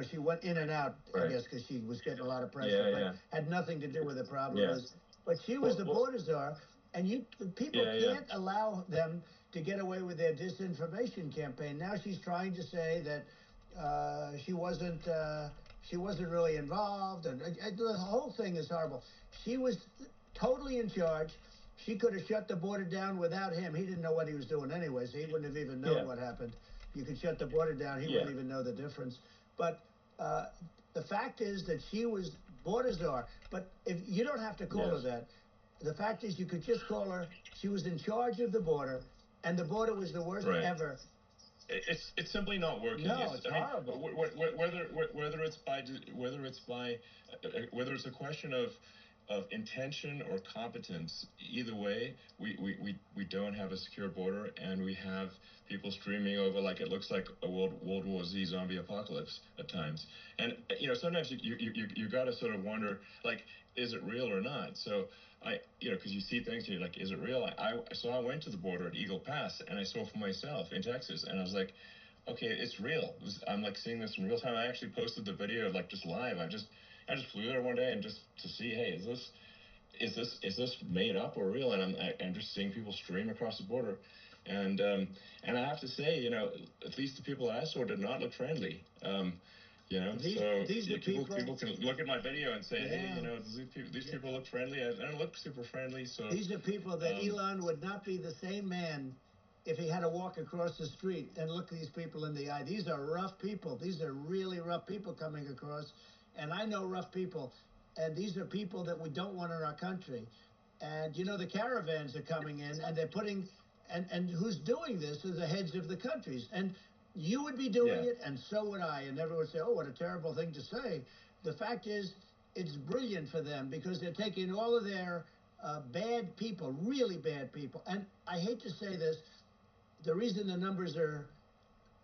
She went in and out, I guess, because she was getting a lot of pressure, but had nothing to do with the problem is. But she was the border czar, and people can't allow them to get away with their disinformation campaign. Now she's trying to say that she wasn't really involved, and the whole thing is horrible. She was totally in charge. She could have shut the border down without him. He didn't know what he was doing anyway, so he wouldn't have even known what happened. You could shut the border down. He wouldn't even know the difference. But the fact is that she was border czar. But if you don't have to call her that. The fact is, you could just call her. She was in charge of the border, and the border was the worst ever. It's simply not working. No, it's horrible. Whether it's a question of intention or competence. Either way, we don't have a secure border, and we have people streaming over like it looks like a World War Z zombie apocalypse at times. And sometimes you got to sort of wonder, like, is it real or not? So because you see things and you're like, is it real? So I went to the border at Eagle Pass, and I saw for myself in Texas, and I was like, okay, it's real. I'm like seeing this in real time. I actually posted the video like just live. I just flew there one day and just to see, hey, is this made up or real? And I'm just seeing people stream across the border, and I have to say, at least the people I saw did not look friendly. These people can look at my video and say, hey, these people look friendly. I don't look super friendly. So these are people that Elon would not be the same man if he had to walk across the street and look these people in the eye. These are rough people. These are really rough people coming across. And I know rough people. And these are people that we don't want in our country. And, the caravans are coming in, and they're putting, and who's doing this are the heads of the countries. And you would be doing it, and so would I. And everyone would say, oh, what a terrible thing to say. The fact is, it's brilliant for them because they're taking all of their bad people, really bad people. And I hate to say this, the reason the numbers are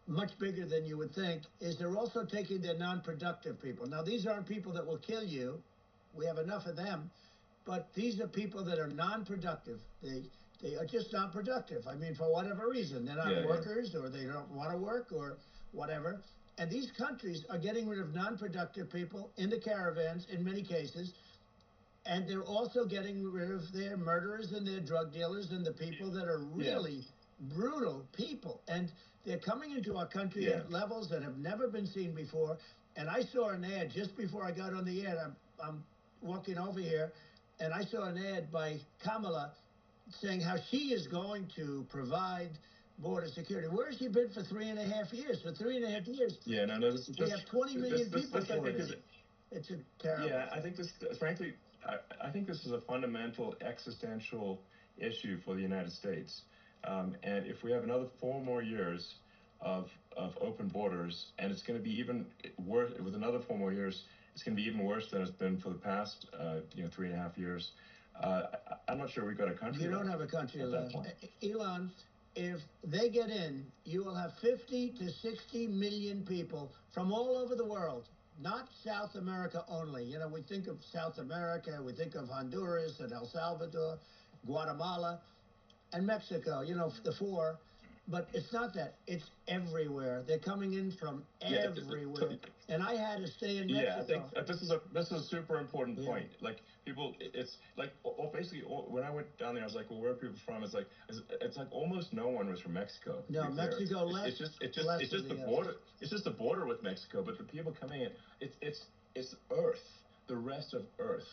much bigger than you would think is they're also taking their non-productive people. Now, these aren't people that will kill you. We have enough of them. But these are people that are non-productive. They are just not productive. I mean, for whatever reason. They're not workers, or they don't want to work, or whatever. And these countries are getting rid of non-productive people in the caravans in many cases. And they're also getting rid of their murderers and their drug dealers and the people that are really brutal people. And they're coming into our country at levels that have never been seen before. And I saw an ad just before I got on the air. I'm walking over here, and I saw an ad by Kamala saying how she is going to provide border security. Where has she been for 3.5 years? For 3.5 years, we have 20 million people pouring in. It's a terrible. Yeah, I think this, frankly, I think this is a fundamental existential issue for the United States. And if we have another 4 more years of open borders, and it's going to be even worse with another 4 more years, it's going to be even worse than it's been for the past 3.5 years. I'm not sure we've got a country. You don't have a country left. Elon, if they get in, you will have 50 to 60 million people from all over the world, not South America only. We think of South America, we think of Honduras and El Salvador, Guatemala, and Mexico, the 4. But it's not that. It's everywhere. They're coming in from everywhere. And I had to stay in Mexico. Yeah, I think this is a super important point. Like, people, it's like, basically, when I went down there, I was like, well, where are people from? It's like almost no one was from Mexico. No, Mexico less. It's just the border. It's just the border with Mexico. But the people coming in, it's Earth, the rest of Earth,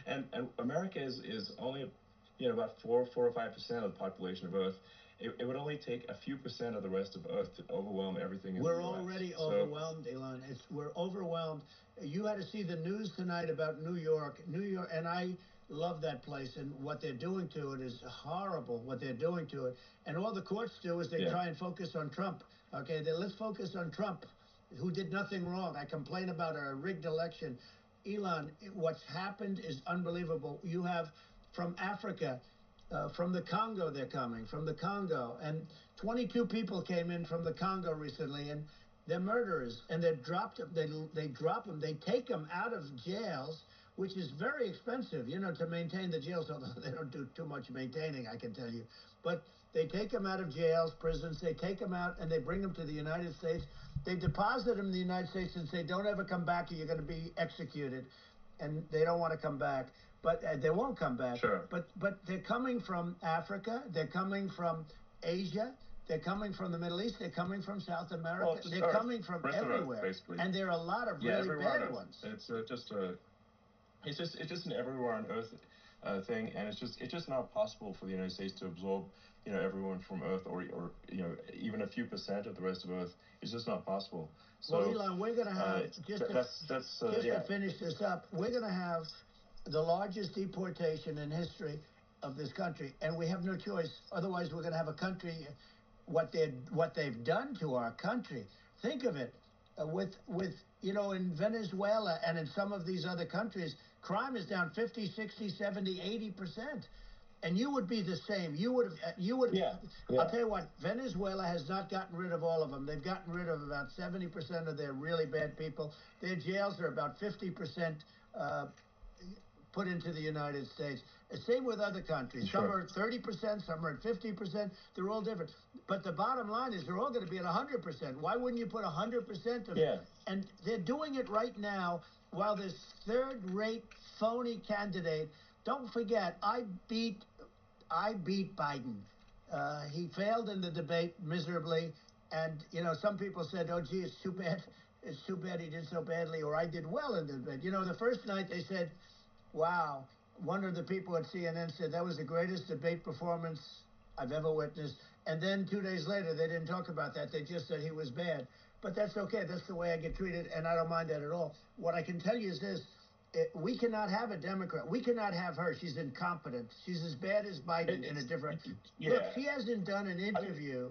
and America is only about 4 or 5% of the population of Earth. It would only take a few percent of the rest of Earth to overwhelm everything in the US. We're already overwhelmed, Elon. We're overwhelmed. You had to see the news tonight about New York, and I love that place, and what they're doing to it is horrible, what they're doing to it. And all the courts do is they try and focus on Trump. Okay, let's focus on Trump, who did nothing wrong. I complain about a rigged election. Elon, what's happened is unbelievable. You have from Africa, from the Congo, they're coming, from the Congo. And 22 people came in from the Congo recently, and they're murderers. And they drop them. They take them out of jails, which is very expensive, to maintain the jails, although they don't do too much maintaining, I can tell you. But they take them out of jails, prisons. They take them out, and they bring them to the United States. They deposit them in the United States and say, don't ever come back or you're going to be executed. And they don't want to come back. But they won't come back. Sure. But they're coming from Africa. They're coming from Asia. They're coming from the Middle East. They're coming from South America. They're coming from everywhere. Earth, and there are a lot of really bad ones. It's just an everywhere on Earth thing, and it's just not possible for the United States to absorb everyone from Earth or even a few percent of the rest of Earth. It's just not possible. So, well, Elon, we're going to have to finish this up. We're going to have the largest deportation in history of this country, and we have no choice. Otherwise, we're going to have a country. What they've done to our country. Think of it, with in Venezuela and in some of these other countries, Crime is down 50, 60, 70, 80%. And you would be the same. You would have. Yeah. I'll tell you what. Venezuela has not gotten rid of all of them. They've gotten rid of about 70% of their really bad people. Their jails are about 50% put into the United States. Same with other countries. Some are 30%, some are at 50%. They're all different. But the bottom line is they're all going to be at 100%. Why wouldn't you put 100% of? Yeah. And they're doing it right now while this third-rate phony candidate. Don't forget, I beat Biden. He failed in the debate miserably, and some people said, "Oh, gee, it's too bad. It's too bad he did so badly," or "I did well in the debate." The first night they said, "Wow." One of the people at CNN said that was the greatest debate performance I've ever witnessed. And then 2 days later, they didn't talk about that. They just said he was bad. But that's okay. That's the way I get treated, and I don't mind that at all. What I can tell you is this. We cannot have a Democrat. We cannot have her. She's incompetent. She's as bad as Biden in a different. Yeah. Look, she hasn't done an interview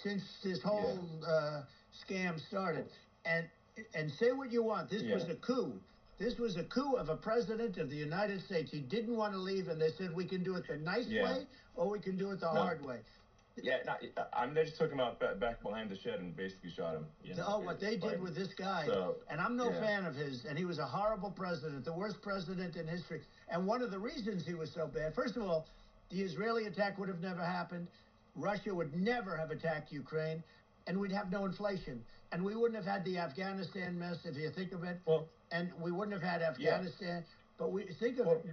since this whole scam started. And say what you want. This was a coup. This was a coup of a president of the United States. He didn't want to leave, and they said we can do it the nice way or we can do it the hard way. Yeah, they just took him out back behind the shed and basically shot him. What they did with this guy, and I'm no fan of his, and he was a horrible president, the worst president in history. And one of the reasons he was so bad, first of all, the Israeli attack would have never happened. Russia would never have attacked Ukraine, and we'd have no inflation. And we wouldn't have had the Afghanistan mess, if you think of it. Well, and we wouldn't have had Afghanistan. But think of it.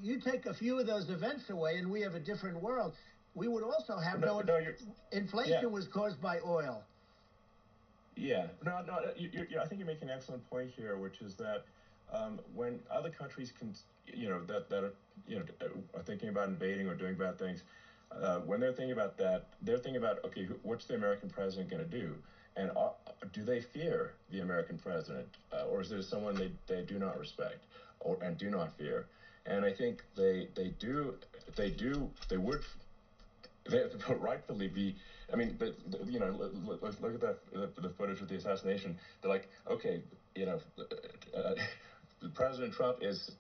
You take a few of those events away, and we have a different world. We would also have inflation was caused by oil. Yeah, I think you're making an excellent point here, which is that when other countries can, that are thinking about invading or doing bad things, when they're thinking about that, they're thinking about, okay, what's the American president going to do, and do they fear the American president, or is there someone they do not respect and do not fear? And I think they would. They rightfully be. I mean, look at the footage of the assassination. They're like, okay, President Trump is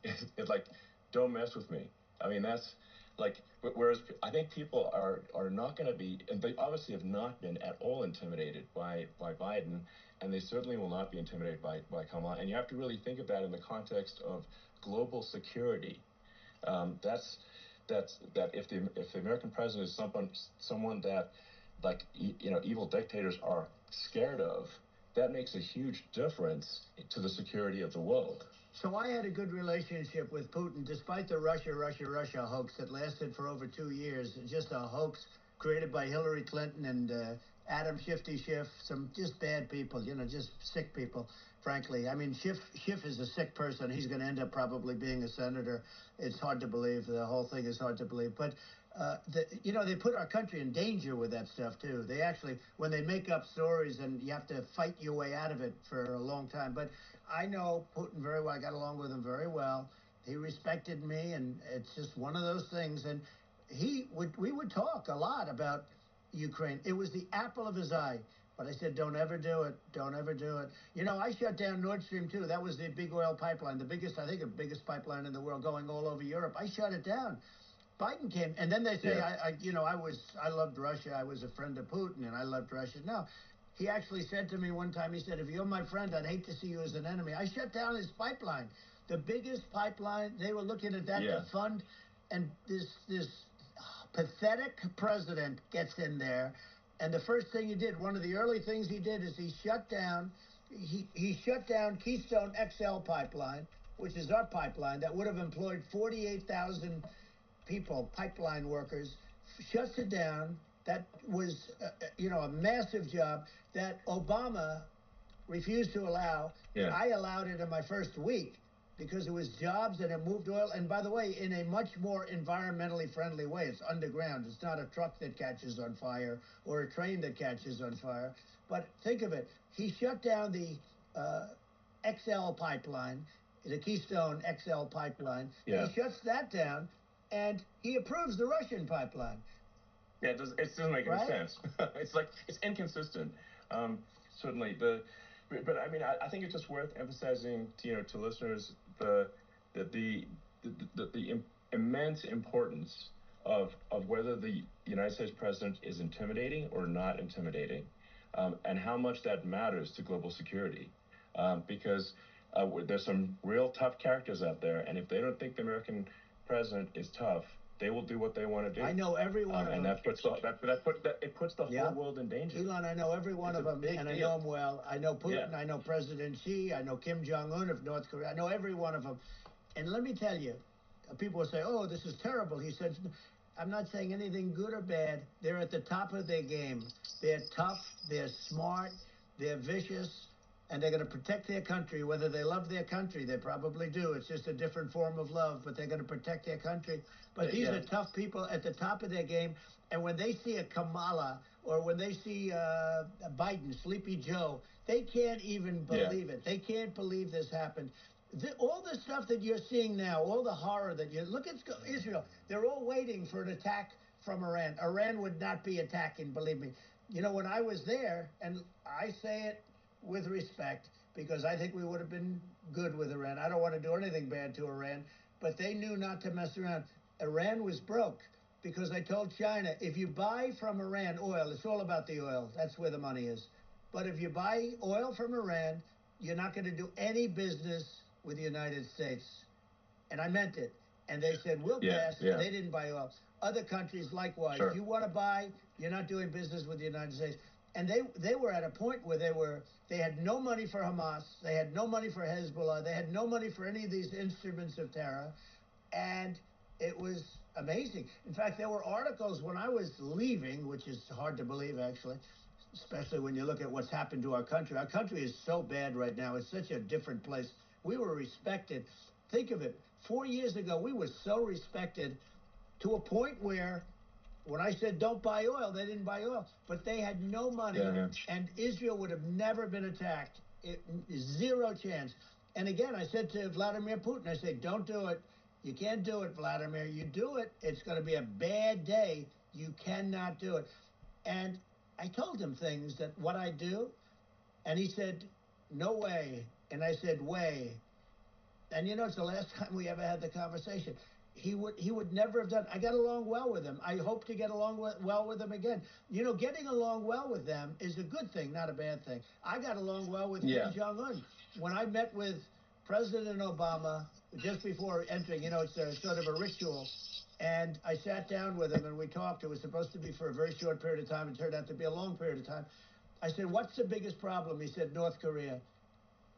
like, don't mess with me. I mean, that's like, whereas I think people are not going to be, and they obviously have not been at all intimidated by Biden, and they certainly will not be intimidated by Kamala. And you have to really think of that in the context of global security. That if the American president is someone that, like, evil dictators are scared of, that makes a huge difference to the security of the world. So I had a good relationship with Putin, despite the Russia hoax that lasted for over 2 years. Just a hoax created by Hillary Clinton and Adam Schiff, some just bad people, just sick people, frankly. I mean, Schiff is a sick person. He's going to end up probably being a senator. It's hard to believe. The whole thing is hard to believe. But, they put our country in danger with that stuff, too. They actually, when they make up stories, and you have to fight your way out of it for a long time. But I know Putin very well. I got along with him very well. He respected me, and it's just one of those things. And we would talk a lot about Ukraine. It was the apple of his eye. But I said, don't ever do it. Don't ever do it. I shut down Nord Stream 2. That was the big oil pipeline, the biggest pipeline in the world going all over Europe. I shut it down. Biden came, and then they say, I loved Russia. I was a friend of Putin, and I loved Russia. No, he actually said to me one time, he said, if you're my friend, I'd hate to see you as an enemy. I shut down his pipeline, the biggest pipeline. They were looking at that to fund, and this pathetic president gets in there, and the first thing he did, one of the early things he did, is he shut down Keystone XL pipeline, which is our pipeline that would have employed 48,000 people, pipeline workers. Shuts it down. That was, a massive job that Obama refused to allow. I allowed it in my first week because it was jobs and it moved oil. And by the way, in a much more environmentally friendly way. It's underground. It's not a truck that catches on fire or a train that catches on fire. But think of it. He shut down the XL pipeline, the Keystone XL pipeline. He shuts that down, and he approves the Russian pipeline. Yeah, it doesn't make any sense. It's inconsistent. Certainly, but I mean, I think it's just worth emphasizing to listeners that the immense importance of whether the United States president is intimidating or not intimidating, and how much that matters to global security, because there's some real tough characters out there, and if they don't think the American president is tough, they will do what they want to do. I know every one of them. And that puts it puts the whole world in danger. Elon, I know every one of them, and I know them well. I know Putin, I know President Xi, I know Kim Jong-un of North Korea. I know every one of them. And let me tell you, people will say, oh, this is terrible. He said, I'm not saying anything good or bad. They're at the top of their game. They're tough, they're smart, they're vicious, and they're going to protect their country. Whether they love their country, they probably do. It's just a different form of love, but they're going to protect their country. But these are tough people at the top of their game. And when they see a Kamala or when they see Biden, Sleepy Joe, they can't even believe it. They can't believe this happened. All the stuff that you're seeing now, all the horror that you look at Israel, they're all waiting for an attack from Iran. Iran would not be attacking, believe me. You know, when I was there, and I say it with respect, because I think we would have been good with Iran. I don't want to do anything bad to Iran, but they knew not to mess around. Iran was broke because I told China, if you buy from Iran oil, it's all about the oil. That's where the money is. But if you buy oil from Iran, you're not going to do any business with the United States. And I meant it. And they said, we'll pass. And they didn't buy oil. Other countries, likewise. If you want to buy, you're not doing business with the United States. And they were at a point where they had no money for Hamas. They had no money for Hezbollah. They had no money for any of these instruments of terror. And it was amazing. In fact, there were articles when I was leaving, which is hard to believe, actually, especially when you look at what's happened to our country. Our country is so bad right now. It's such a different place. We were respected. Think of it. 4 years ago, we were so respected to a point where when I said don't buy oil, they didn't buy oil. But they had no money, and Israel would have never been attacked. Zero chance. And again, I said to Vladimir Putin, I said, don't do it. You can't do it, Vladimir. You do it, it's going to be a bad day. You cannot do it. And I told him things that what I do, and he said, no way. And I said, way. And you know, it's the last time we ever had the conversation. He would never have done. I got along well with him. I hope to get along well with him again. You know, getting along well with them is a good thing, not a bad thing. I got along well with Kim Jong-un. When I met with President Obama just before entering, you know, it's a sort of a ritual. And I sat down with him and we talked. It was supposed to be for a very short period of time. It turned out to be a long period of time. I said, what's the biggest problem? He said, North Korea.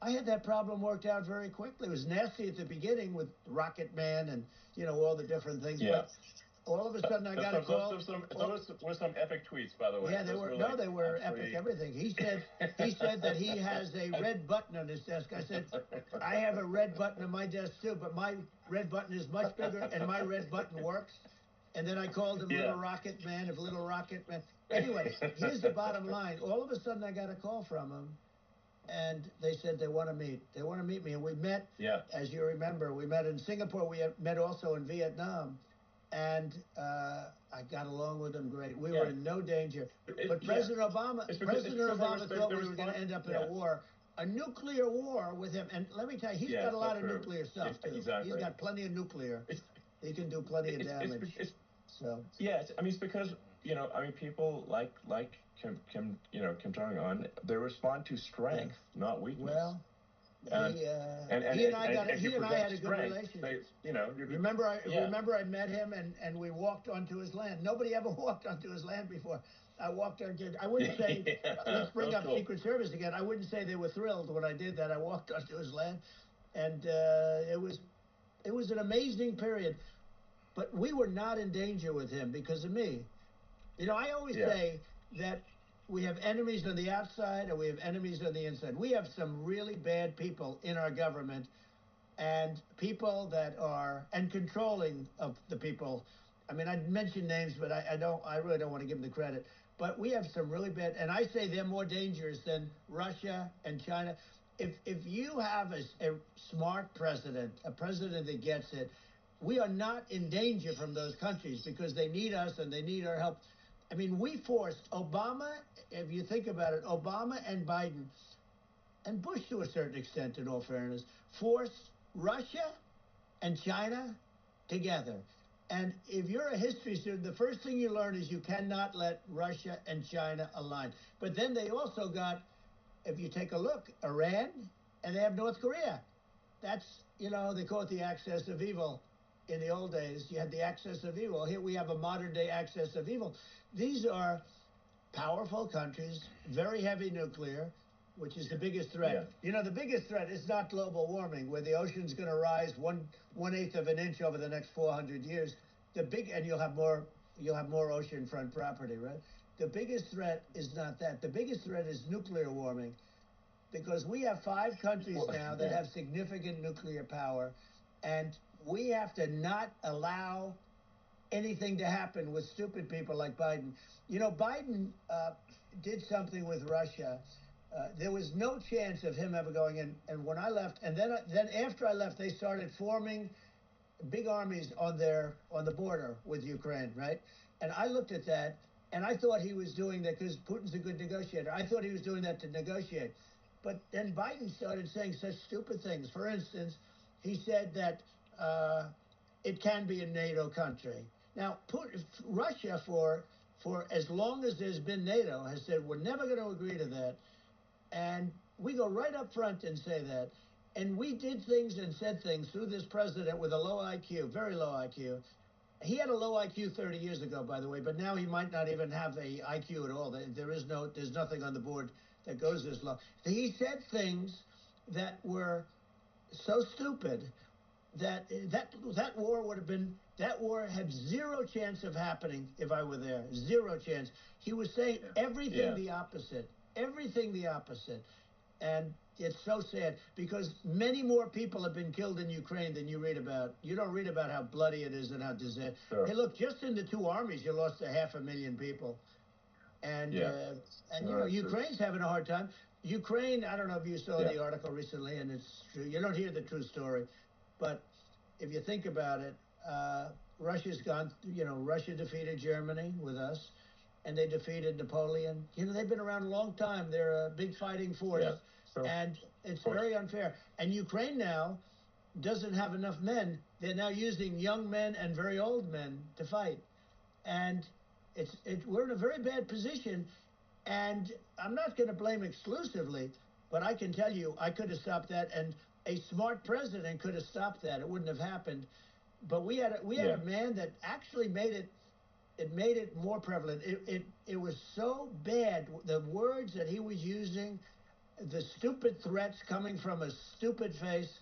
I had that problem worked out very quickly. It was nasty at the beginning with Rocket Man and, you know, all the different things. But all of a sudden I got a call. Those were some epic tweets, by the way. Yeah, they were epic everything. He said that he has a red button on his desk. I said, I have a red button on my desk too, but my red button is much bigger and my red button works. And then I called him Little Rocket Man of Little Rocket Man. Anyway, here's the bottom line. All of a sudden I got a call from him. And they said they want to meet. They want to meet me. And we met, as you remember, we met in Singapore. We met also in Vietnam. And I got along with them great. We were in no danger. But President Obama thought we were going to end up in a war, a nuclear war with him. And let me tell you, he's got a lot of nuclear stuff, too. He's got plenty of nuclear. He can do plenty of damage. I mean, it's because, you know, I mean, people like Kim Jong-un, they respond to strength, not weakness. Well, he and I had a good relationship. Remember I met him and we walked onto his land. Nobody ever walked onto his land before. I walked onto. I wouldn't say. Let's bring up Secret Service again. I wouldn't say they were thrilled when I did that. I walked onto his land, and it was an amazing period. But we were not in danger with him because of me. You know, I always say that we have enemies on the outside and we have enemies on the inside. We have some really bad people in our government and people that are, and controlling of the people. I mean, I'd mention names, but I really don't want to give them the credit. But we have some really bad, and I say they're more dangerous than Russia and China. If you have a smart president, a president that gets it, we are not in danger from those countries because they need us and they need our help. I mean, we forced Obama, if you think about it, Obama and Biden, and Bush to a certain extent, in all fairness, forced Russia and China together. And if you're a history student, the first thing you learn is you cannot let Russia and China align. But then they also got, if you take a look, Iran, and they have North Korea. That's, you know, they call it the axis of evil. In the old days, you had the axis of evil. Here we have a modern day axis of evil. These are powerful countries, very heavy nuclear, which is the biggest threat. Yeah. You know, the biggest threat is not global warming, where the ocean's going to rise 1/8 of an inch over the next 400 years. And you'll have more oceanfront property, right? The biggest threat is not that. The biggest threat is nuclear warming, because we have 5 countries now that have significant nuclear power, and we have to not allow anything to happen with stupid people like Biden. You know, Biden did something with Russia. There was no chance of him ever going in. And when I left, and then after I left, they started forming big armies on the border with Ukraine, right? And I looked at that, and I thought he was doing that because Putin's a good negotiator. I thought he was doing that to negotiate. But then Biden started saying such stupid things. For instance, he said that it can be a NATO country. Now, Russia, for as long as there's been NATO, has said we're never going to agree to that. And we go right up front and say that. And we did things and said things through this president with a low IQ, very low IQ. He had a low IQ 30 years ago, by the way, but now he might not even have a IQ at all. There's nothing on the board that goes this low. He said things that were so stupid that war had zero chance of happening if I were there. Zero chance. He was saying everything the opposite. Everything the opposite. And it's so sad because many more people have been killed in Ukraine than you read about. You don't read about how bloody it is and how disastrous. Sure. Hey, look, just in the 2 armies, you lost 500,000 people. And, you know, Ukraine's having a hard time. Ukraine, I don't know if you saw the article recently, and it's true. You don't hear the true story. But if you think about it, Russia's gone, you know, Russia defeated Germany with us, and they defeated Napoleon. You know, they've been around a long time. They're a big fighting force. Yeah. Sure. And it's very unfair. And Ukraine now doesn't have enough men. They're now using young men and very old men to fight. And we're in a very bad position. And I'm not going to blame exclusively, but I can tell you I could have stopped that. And a smart president could have stopped that. It wouldn't have happened. But we had a man that actually made it more prevalent. It was so bad. The words that he was using, the stupid threats coming from a stupid face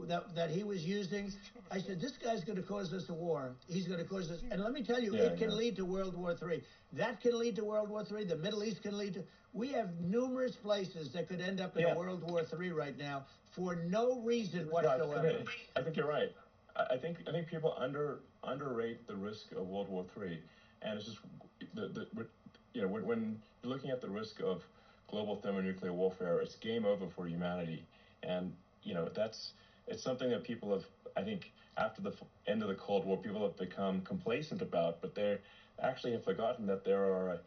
that he was using. I said, this guy's going to cause us a war. He's going to cause us. And let me tell you, it can lead to World War III. That can lead to World War III. The Middle East can lead to. We have numerous places that could end up in a World War III right now for no reason whatsoever. I think you're right. I think people underrate the risk of World War III, and it's just when you're looking at the risk of global thermonuclear warfare, it's game over for humanity, and it's something that people have, I think, after the end of the Cold War, people have become complacent about, but they actually have forgotten that there are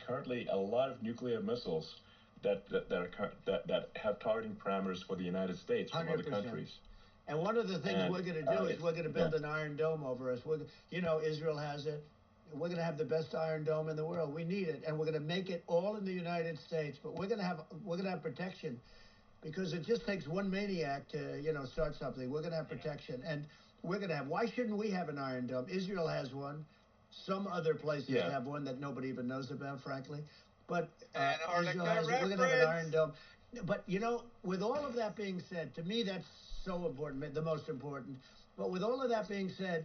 currently a lot of nuclear missiles that have targeting parameters for the United States from 100%. Other countries. And one of the things we're going to do is we're going to build an Iron Dome over us. Israel has it. We're going to have the best Iron Dome in the world. We need it, and we're going to make it all in the United States. But we're going to have protection, because it just takes one maniac to start something. We're going to have protection, and we're going to have. Why shouldn't we have an Iron Dome? Israel has one. Some other places have one that nobody even knows about, frankly. But Israel has it. We're going to have an Iron Dome. But with all of that being said, to me that's so important, the most important. But with all of that being said,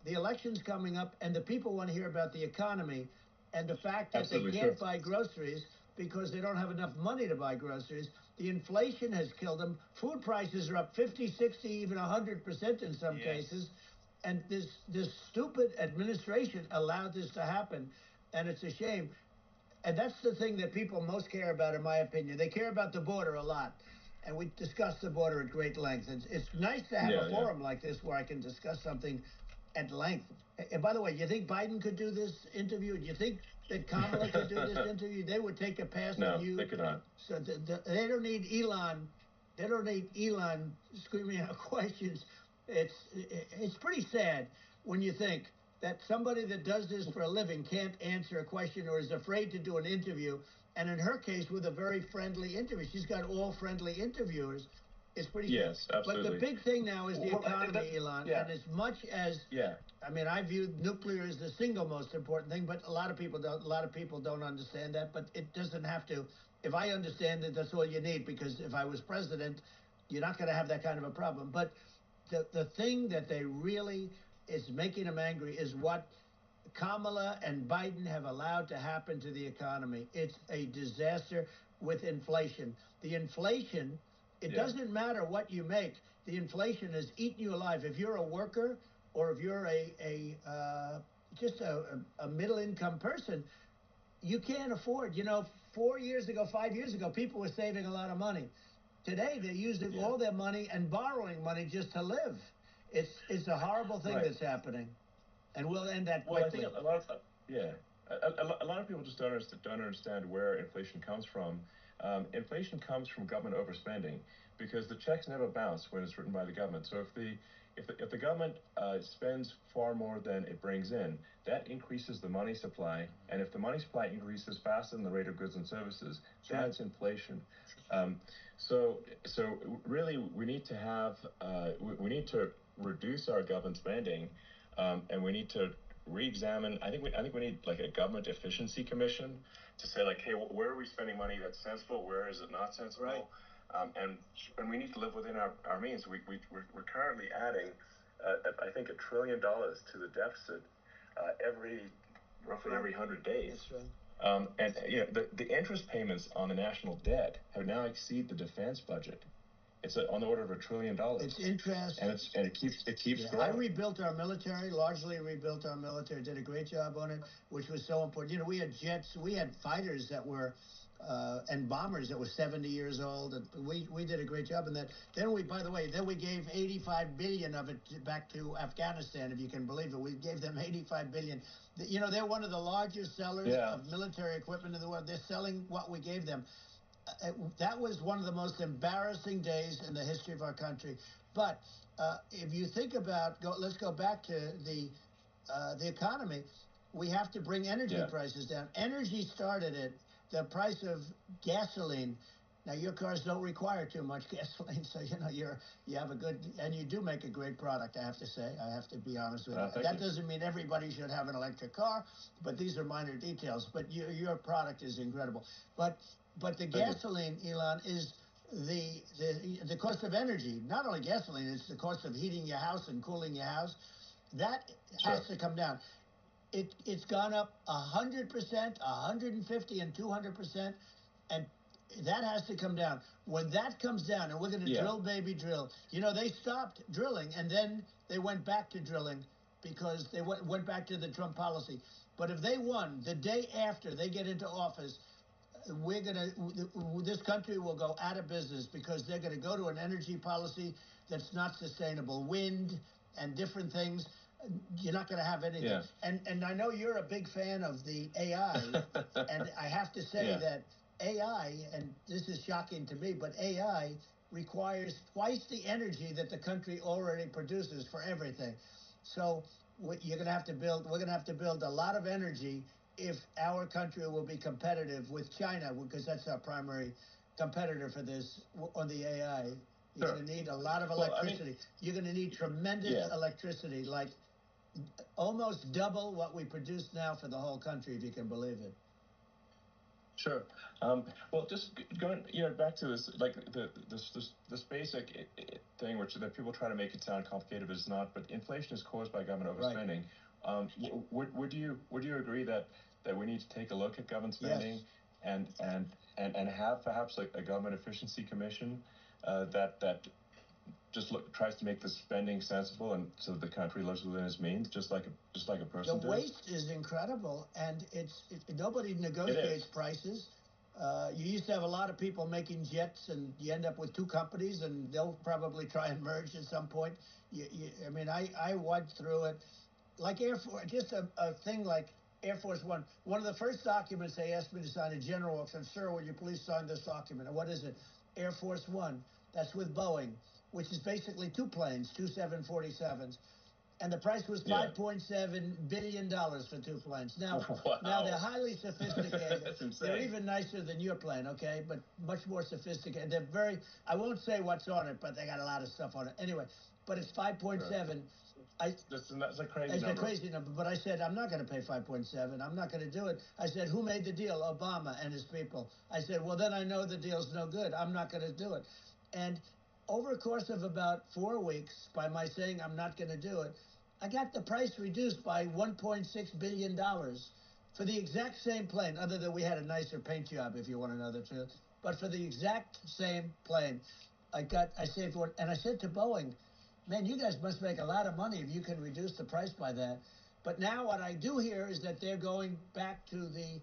the election's coming up, and the people want to hear about the economy and the fact that they can't buy groceries because they don't have enough money to buy groceries. The inflation has killed them. Food prices are up 50, 60, even 100% in some cases. And this stupid administration allowed this to happen, and it's a shame. And that's the thing that people most care about, in my opinion. They care about the border a lot. And we discussed the border at great length. It's nice to have a forum like this where I can discuss something at length. And by the way, you think Biden could do this interview? Do you think that Kamala could do this interview? They would take a pass on you. No, they could not. So they don't need Elon. They don't need Elon screaming out questions. it's pretty sad when you think that somebody that does this for a living can't answer a question or is afraid to do an interview. And in her case, with a very friendly interview, she's got all friendly interviewers. It's pretty Yes, sad. But absolutely. the big thing now is the Well, economy, Elon. yeah. And as much as I mean, I view nuclear as the single most important thing, but a lot of people don't. A lot of people don't understand that. But it doesn't have to. If I understand it, that's all you need. Because if I was president, you're not going to have that kind of a problem. But the thing that they really is making them angry is what Kamala and Biden have allowed to happen to the economy. It's a disaster with inflation. The inflation, it doesn't matter what you make. The inflation has eaten you alive. If you're a worker or if you're just a middle income person, you can't afford. 4 years ago, 5 years ago, people were saving a lot of money. Today, they're using all their money and borrowing money just to live. It's a horrible thing that's happening, and we'll end that quickly. Well, I think a lot of a lot of people just don't understand where inflation comes from. Inflation comes from government overspending because the checks never bounce when it's written by the government. So if the government spends far more than it brings in, that increases the money supply, and if the money supply increases faster than the rate of goods and services, that's inflation. So really, we need to have we need to reduce our government spending, and we need to re-examine. I think we need like a government efficiency commission to say like, hey, where are we spending money that's sensible? Where is it not sensible? Right. And we need to live within our means. We're currently adding, I think, $1 trillion to the deficit roughly every 100 days. That's right. And the interest payments on the national debt have now exceeded the defense budget. It's on the order of $1 trillion. It's interest, and it keeps growing. I rebuilt our military, largely rebuilt our military. Did a great job on it, which was so important. We had jets, we had fighters that were. And bombers that were 70 years old, and we did a great job in that. Then we gave 85 billion of it back to Afghanistan, if you can believe it. We gave them 85 billion. They're one of the largest sellers of military equipment in the world. They're selling what we gave them. That was one of the most embarrassing days in the history of our country. But if you think about, let's go back to the economy. We have to bring energy prices down. Energy started it. The price of gasoline. Now your cars don't require too much gasoline, so you have a good, and you do make a great product. I have to say, I have to be honest with you. That doesn't mean everybody should have an electric car, but these are minor details. But your product is incredible. But the gasoline, Elon, is the cost of energy. Not only gasoline, it's the cost of heating your house and cooling your house. That has to come down. It's gone up 100%, 150, and 200%, and that has to come down. When that comes down, and we're going to drill, baby, drill. They stopped drilling, and then they went back to drilling because they went back to the Trump policy. But if they won the day after they get into office, this country will go out of business because they're going to go to an energy policy that's not sustainable. Wind and different things. You're not going to have anything. Yeah. And I know you're a big fan of the AI, and I have to say that AI, and this is shocking to me, but AI requires twice the energy that the country already produces for everything. So you're going to have to build. We're going to have to build a lot of energy if our country will be competitive with China, because that's our primary competitor for this on the AI. You're going to need a lot of electricity. You're going to need tremendous electricity, like almost double what we produce now for the whole country, if you can believe it. Sure. Well, just going back to this, like this basic thing, that people try to make it sound complicated, but it's not. But inflation is caused by government overspending. Right. Would you agree that we need to take a look at government spending and have perhaps like a government efficiency commission that just tries to make the spending sensible, and so the country lives within its means, just like a person. The waste is incredible, and nobody negotiates prices. You used to have a lot of people making jets, and you end up with two companies, and they'll probably try and merge at some point. I went through it, like Air Force, just a thing like Air Force One. One of the first documents they asked me to sign, a general said, "Sir, will you please sign this document?" And what is it? Air Force One. That's with Boeing. which is basically 2 planes, 2 747s. And the price was $5.7 billion for 2 planes. Now, now they're highly sophisticated. That's insane. They're even nicer than your plane, okay? But much more sophisticated. They're very, I won't say what's on it, but they got a lot of stuff on it. Anyway, but it's 5.7. That's a crazy it's number. a crazy number, but I said, I'm not going to pay 5.7. I'm not going to do it. I said, who made the deal? Obama and his people. I said, well, then I know the deal's no good. I'm not going to do it. And over a course of about 4 weeks, by my saying I'm not going to do it, I got the price reduced by $1.6 billion for the exact same plane, other than we had a nicer paint job, if you want to know the truth. But for the exact same plane, I saved one. And I said to Boeing, man, you guys must make a lot of money if you can reduce the price by that. But now what I do hear is that they're going back to the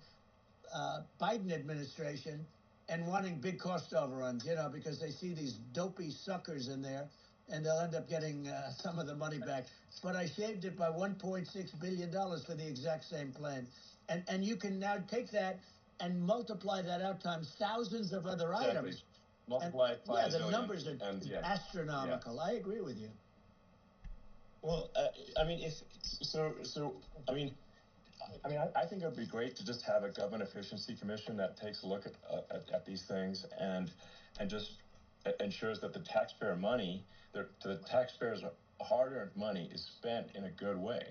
Biden administration and wanting big cost overruns, you know, because they see these dopey suckers in there, and they'll end up getting some of the money back. But I shaved it by $1.6 billion for the exact same plane. And you can now take that and multiply that out times thousands of other items. Multiply it by the numbers are astronomical. Yeah. I agree with you. Well, I mean, I think it would be great to just have a government efficiency commission that takes a look at these things and just ensures that the taxpayer money, the taxpayers' hard-earned money, is spent in a good way.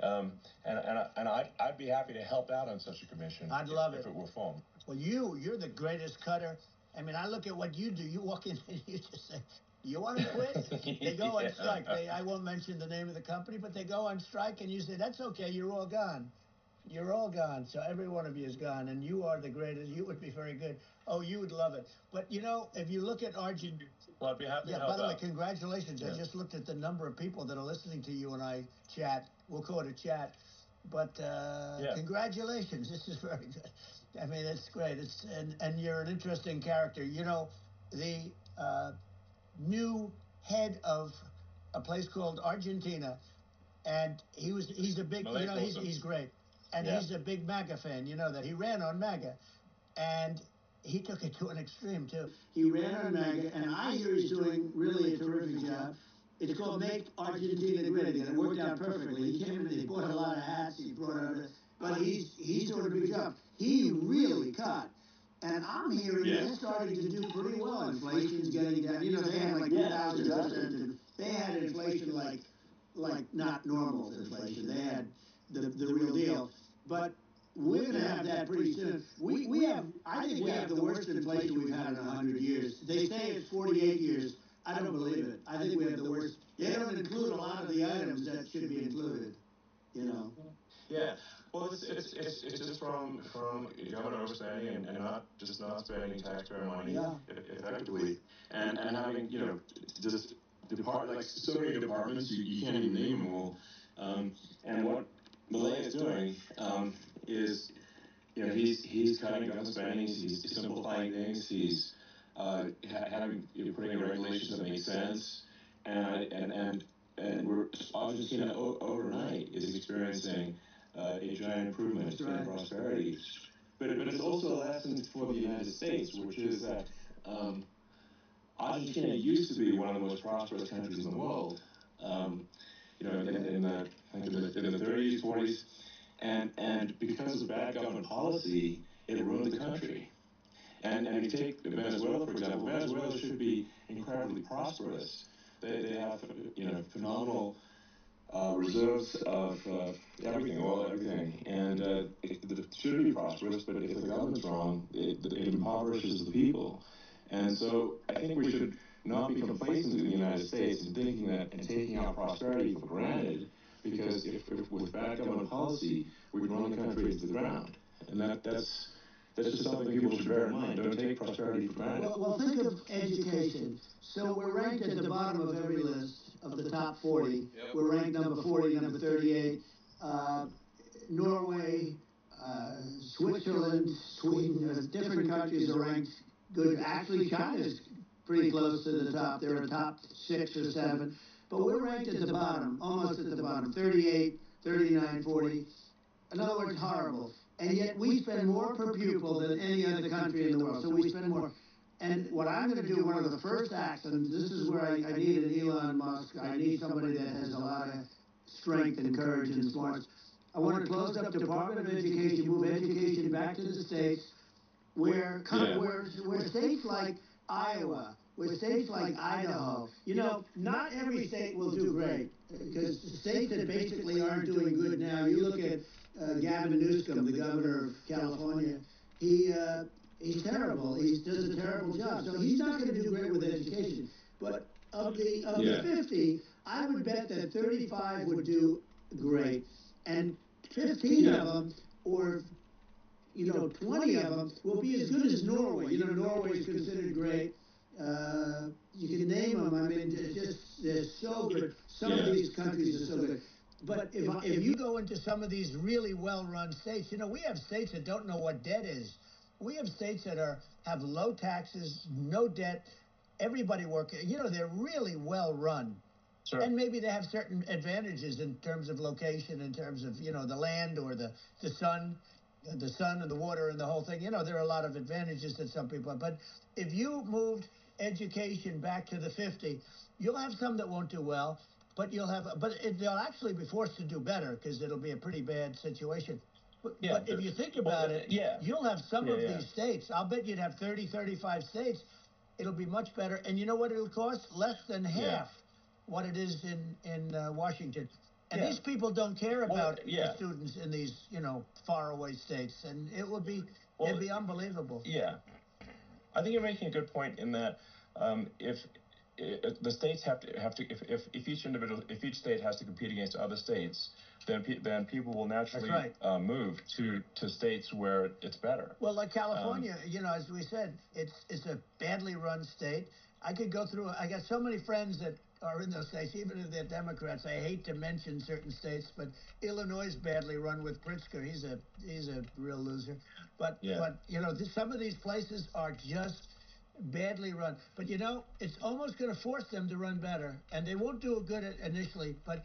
And I'd be happy to help out on such a commission. I'd love if it were formed. Well, you're the greatest cutter. I mean, I look at what you do. You walk in and you just say, you want to quit? They go on strike. I won't mention the name of the company, but they go on strike, and you say, that's okay, you're all gone. You're all gone. So every one of you is gone, and you are the greatest. You would be very good. Oh, you would love it. But, you know, if you look at Argentina. Well, I'd be happy to help by the way, out. congratulations. Yeah. I just looked at the number of people that are listening to you and I chat. We'll call it a chat. But congratulations. This is very good. I mean, it's great. And you're an interesting character. You know, the new head of a place called Argentina, and he's a big, you know, he's great. And he's a big MAGA fan, you know that. He ran on MAGA. And he took it to an extreme, too. He ran on MAGA, and I hear he's doing really a terrific job. It's called Make Argentina Great Again. It worked out perfectly. He came in, he bought a lot of hats, he brought out, but he's doing a big job. He really cut. And I'm hearing they're starting to do pretty well. Inflation's getting down. You know, they had like 2,000%, and they had inflation like not normal inflation. They had the real deal. But we're going to have that pretty soon. I think we have the worst inflation we've had in 100 years. They say it's 48 years. I don't believe it. I think we have the worst. They don't include a lot of the items that should be included, you know. Yeah. Well, it's just from government overspending and not spending taxpayer money effectively, and having, you know, just so many departments you can't even name them all. And what Milei is doing is, you know, he's cutting government spending, he's simplifying things, he's putting in regulations that make sense, and we're Argentina overnight is experiencing a giant improvement in prosperity. But it's also a lesson for the United States, which is that Argentina used to be one of the most prosperous countries in the world. You know, in the 30s, 40s, and because of bad government policy, it ruined the country. And you take Venezuela, for example. Venezuela should be incredibly prosperous. They have, you know, phenomenal reserves of everything, oil, everything, and it should be prosperous. But if the government's wrong, it impoverishes the people. And so I think we should not be complacent in the United States in thinking that and taking our prosperity for granted, because if with bad government policy, we'd run the country into the ground. And that's just something people should bear in mind. Don't take prosperity for granted. Well, think of education. So we're ranked at the bottom of every list of the top 40. Yep. We're ranked number 40, number 38. Norway, Switzerland, Sweden, different countries are ranked good. Actually, China's pretty close to the top. They're a top 6 or 7. But we're ranked at the bottom, almost at the bottom, 38, 39, 40. In other words, horrible. And yet we spend more per pupil than any other country in the world. So we spend more. And what I'm going to do, one of the first acts, and this is where I need an Elon Musk, I need somebody that has a lot of strength and courage and smarts. I want to close up Department of Education, move education back to the states, where states like Iowa, where states like Idaho, not every state will do great, because states that basically aren't doing good now, you look at Gavin Newsom, the governor of California, he's terrible. He does a terrible job. So he's not going to do great with education. But of the 50, I would bet that 35 would do great. And 15 of them, or 20 of them, will be as good as Norway. Norway is considered great. You can name them. I mean, they're so good. Some of these countries are so good. But if you go into some of these really well-run states, we have states that don't know what debt is. We have states that have low taxes, no debt, everybody working. They're really well-run. Sure. And maybe they have certain advantages in terms of location, in terms of, the land or the sun and the water and the whole thing. There are a lot of advantages that some people have. But if you moved education back to the 50, you'll have some that won't do well, but they'll actually be forced to do better because it'll be a pretty bad situation. But if you think about it, you'll have some of these states. I'll bet you'd have 30, 35 states. It'll be much better. And you know what it'll cost? Less than half what it is in Washington. And these people don't care about the students in these, faraway states. And it'd be unbelievable. Yeah. I think you're making a good point in that if the states have to if each state has to compete against other states, then people will naturally move to states where it's better. Well, like California, as we said, it's a badly run state. I could go through. I got so many friends that are in those states, even if they're Democrats. I hate to mention certain states, but Illinois is badly run with Pritzker. He's a real loser. But some of these places are just badly run. But it's almost going to force them to run better, and they won't do it good initially. But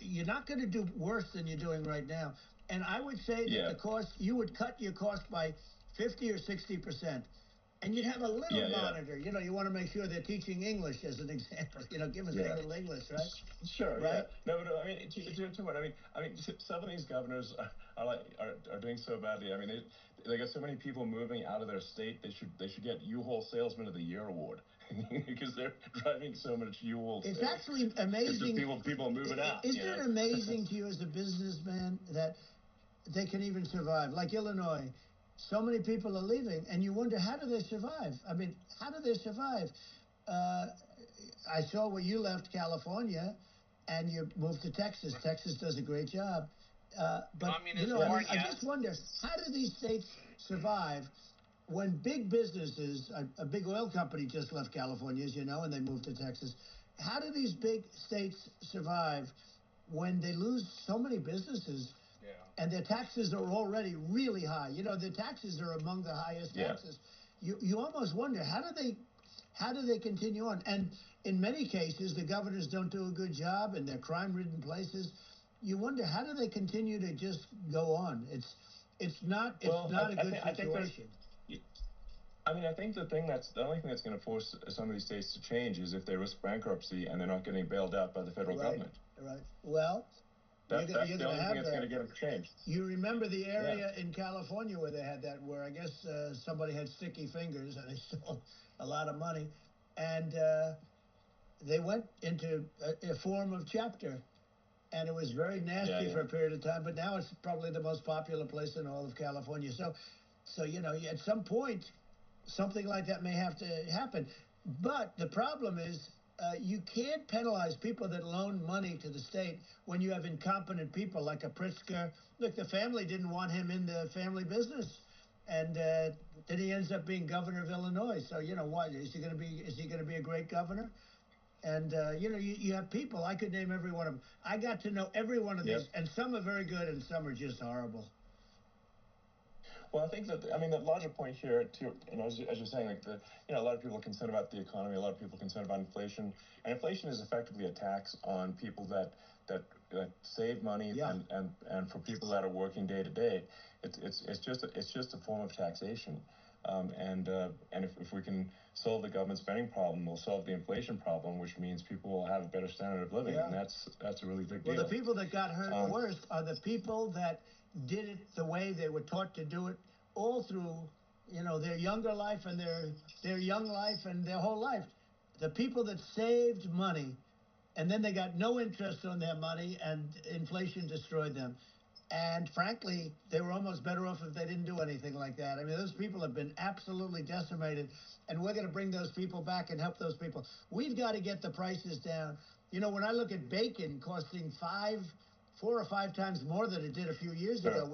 you're not going to do worse than you're doing right now. And I would say that the cost, you would cut your cost by 50 or 60%. And you'd have a little monitor. You want to make sure they're teaching English, as an example. Give us a little English, right? Sure. Right? Yeah. No, but I mean, too much. I mean, some of these governors are doing so badly. I mean, they got so many people moving out of their state. They should get U-Haul Salesman of the Year award because they're driving so much U-Haul. It's actually amazing. People moving out. Isn't it amazing to you as a businessman that they can even survive? Like Illinois. So many people are leaving, and you wonder, how do they survive? I mean, how do they survive? I saw where you left California, and you moved to Texas. Texas does a great job. But, I just wonder, how do these states survive when big businesses, a big oil company just left California, as you know, and they moved to Texas. How do these big states survive when they lose so many businesses? And their taxes are already really high. Their taxes are among the highest taxes. You almost wonder, how do they continue on? And in many cases, the governors don't do a good job, and they're crime-ridden places. You wonder, how do they continue to just go on? It's not a good situation. I think the only thing that's going to force some of these states to change is if they risk bankruptcy and they're not getting bailed out by the federal government. Right. Well, that's the only thing that's going to get them to change. You remember the area in California where they had that, where I guess somebody had sticky fingers and they stole a lot of money, and they went into a form of chapter, and it was very nasty for a period of time. But now it's probably the most popular place in all of California. So at some point, something like that may have to happen. But the problem is, you can't penalize people that loan money to the state when you have incompetent people like a Pritzker. Look, the family didn't want him in the family business, and then he ends up being governor of Illinois. So what is he going to be? Is he going to be a great governor? And you have people. I could name every one of them. I got to know every one of these, and some are very good, and some are just horrible. Well, I think that the larger point here, too, as you're saying, like a lot of people are concerned about the economy, a lot of people are concerned about inflation, and inflation is effectively a tax on people that save money, and for people that are working day to day, it's just a form of taxation. And if we can solve the government spending problem, we'll solve the inflation problem, which means people will have a better standard of living, and that's a really big deal. Well, the people that got hurt worst are the people that did it the way they were taught to do it all through, their younger life and their young life and their whole life. The people that saved money, and then they got no interest on their money, and inflation destroyed them. And frankly, they were almost better off if they didn't do anything like that. I mean, those people have been absolutely decimated, and we're going to bring those people back and help those people. We've got to get the prices down. When I look at bacon costing 4 or 5 times more than it did a few years ago,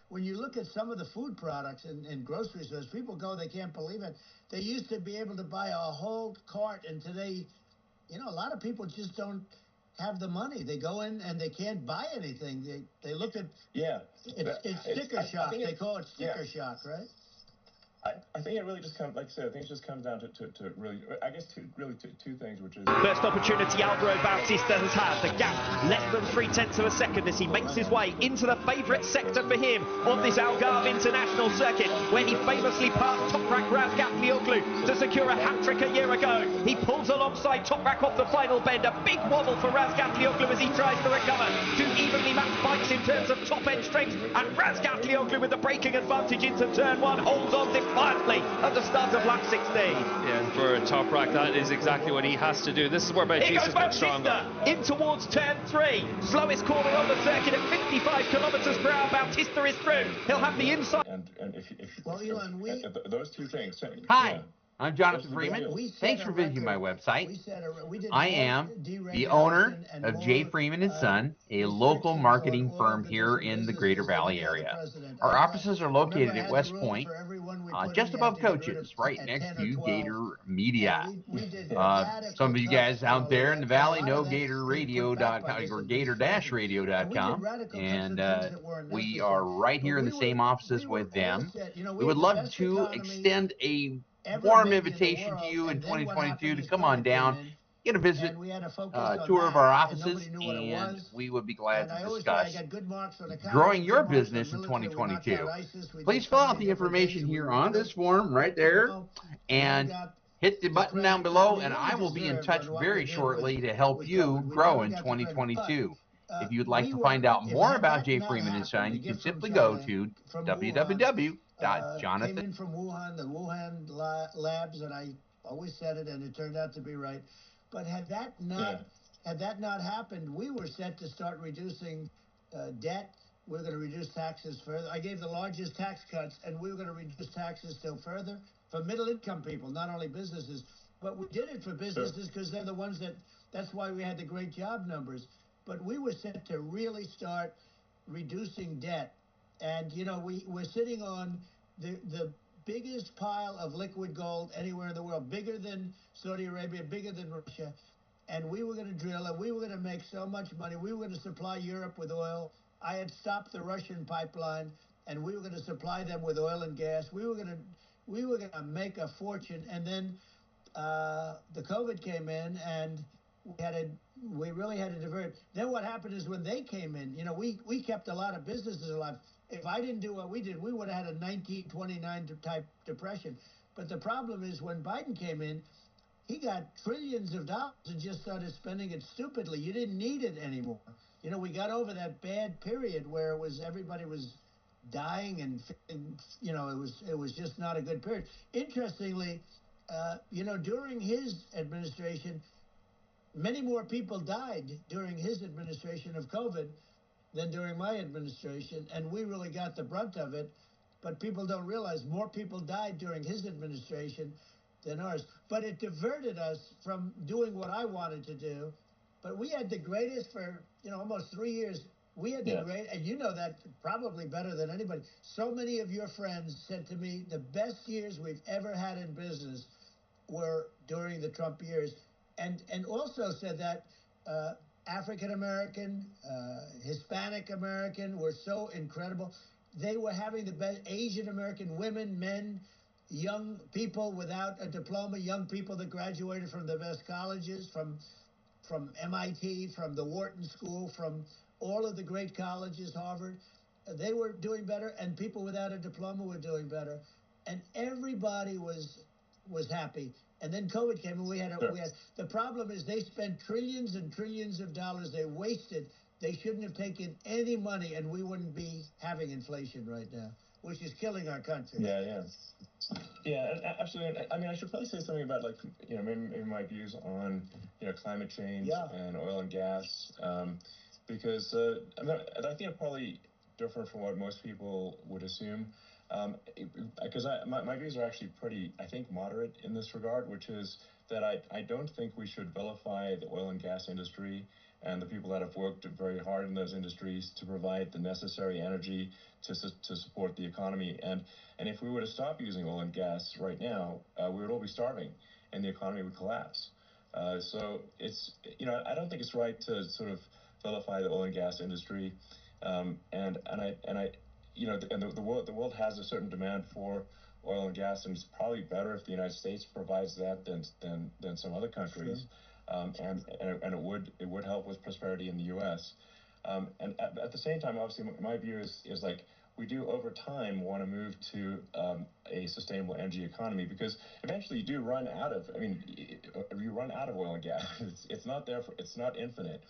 when you look at some of the food products in grocery stores, people go, they can't believe it. They used to be able to buy a whole cart, and today, a lot of people just don't have the money. They go in and they can't buy anything. They look at it's sticker shock. They call it sticker shock, right? I think it really just comes, like I said, I think it just comes down to really, I guess, two things, which is... First opportunity Alvaro Bautista has had. The gap less than 0.3 of a second as he makes his way into the favourite sector for him on this Algarve International Circuit, where he famously passed Toprak Razgatlioglu to secure a hat-trick a year ago. He pulls alongside Toprak off the final bend. A big wobble for Razgatlioglu as he tries to recover. 2 evenly matched bikes in terms of top-end strength, and Razgatlioglu with the braking advantage into turn 1 holds on defiantly at the start of lap 16. Yeah, and for Toprak, that is exactly what he has to do. This is where Bautista's been stronger. In towards turn 3. Slowest corner on the circuit at 55 kilometres per hour. Bautista is through. He'll have the inside. And if Elon, those two things. Hi. I'm Jonathan Freeman. Thanks for visiting my website. I am the owner of J. Freeman & Son, a local marketing firm here in the Greater Valley area. Our offices are located at West Point, just above Coaches, right next to Gator Media. Some of you guys out there in the valley know GatorRadio.com or Gator-Radio.com, and we are right here in the same offices with them. We would love to extend a warm invitation to you in 2022 to come on down, get a visit, tour of our offices, and we would be glad to discuss growing your business in 2022. Please fill out the information here on this form right there and hit the button down below, and I will be in touch very shortly to help you grow in 2022. If you'd like to find out more about J. Freeman & Son, you can simply go to www.jonathan. Came in from Wuhan, the Wuhan labs, and I always said it, and it turned out to be right. But had that not happened, we were set to start reducing debt. We were going to reduce taxes further. I gave the largest tax cuts, and we were going to reduce taxes still further for middle-income people, not only businesses. But we did it for businesses because they're the ones that's why we had the great job numbers. But we were set to really start reducing debt. And, we're sitting on the biggest pile of liquid gold anywhere in the world, bigger than Saudi Arabia, bigger than Russia. And we were going to drill, and we were going to make so much money. We were going to supply Europe with oil. I had stopped the Russian pipeline, and we were going to supply them with oil and gas. We were going to make a fortune. And then the COVID came in, and we really had to divert. Then what happened is when they came in, we kept a lot of businesses alive. If I didn't do what we did, we would have had a 1929 type depression. But the problem is when Biden came in, he got trillions of dollars and just started spending it stupidly. You didn't need it anymore. We got over that bad period where everybody was dying and it was just not a good period. Interestingly, during his administration, many more people died during his administration of COVID than during my administration, and we really got the brunt of it. But people don't realize more people died during his administration than ours. But it diverted us from doing what I wanted to do. But we had the greatest for almost 3 years. We had the great, and you know that probably better than anybody. So many of your friends said to me, the best years we've ever had in business were during the Trump years, and also said that African American, Hispanic American were so incredible. They were having the best. Asian American women, men, young people without a diploma, young people that graduated from the best colleges, from MIT, from the Wharton School, from all of the great colleges, Harvard. They were doing better, and people without a diploma were doing better. and everybody was happy. And then COVID came, and we had the problem is they spent trillions and trillions of dollars. They wasted. They shouldn't have taken any money, and we wouldn't be having inflation right now, which is killing our country. Yeah, absolutely. I mean, I should probably say something about, like, you know, maybe my views on, you know, climate change and oil and gas, because I mean, I think I'm probably different from what most people would assume, because my views are actually pretty, I think, moderate in this regard, which is that I don't think we should vilify the oil and gas industry and the people that have worked very hard in those industries to provide the necessary energy to support the economy. And if we were to stop using oil and gas right now, we would all be starving, and the economy would collapse. So it's, you know, I don't think it's right to sort of vilify the oil and gas industry. And I, you know, and the world has a certain demand for oil and gas, and it's probably better if the United States provides that than some other countries. Sure. And it would help with prosperity in the U.S. And at the same time, obviously, my view is like, we do over time want to move to a sustainable energy economy, because eventually you do run out of. I mean, you run out of oil and gas. It's not there. It's not infinite.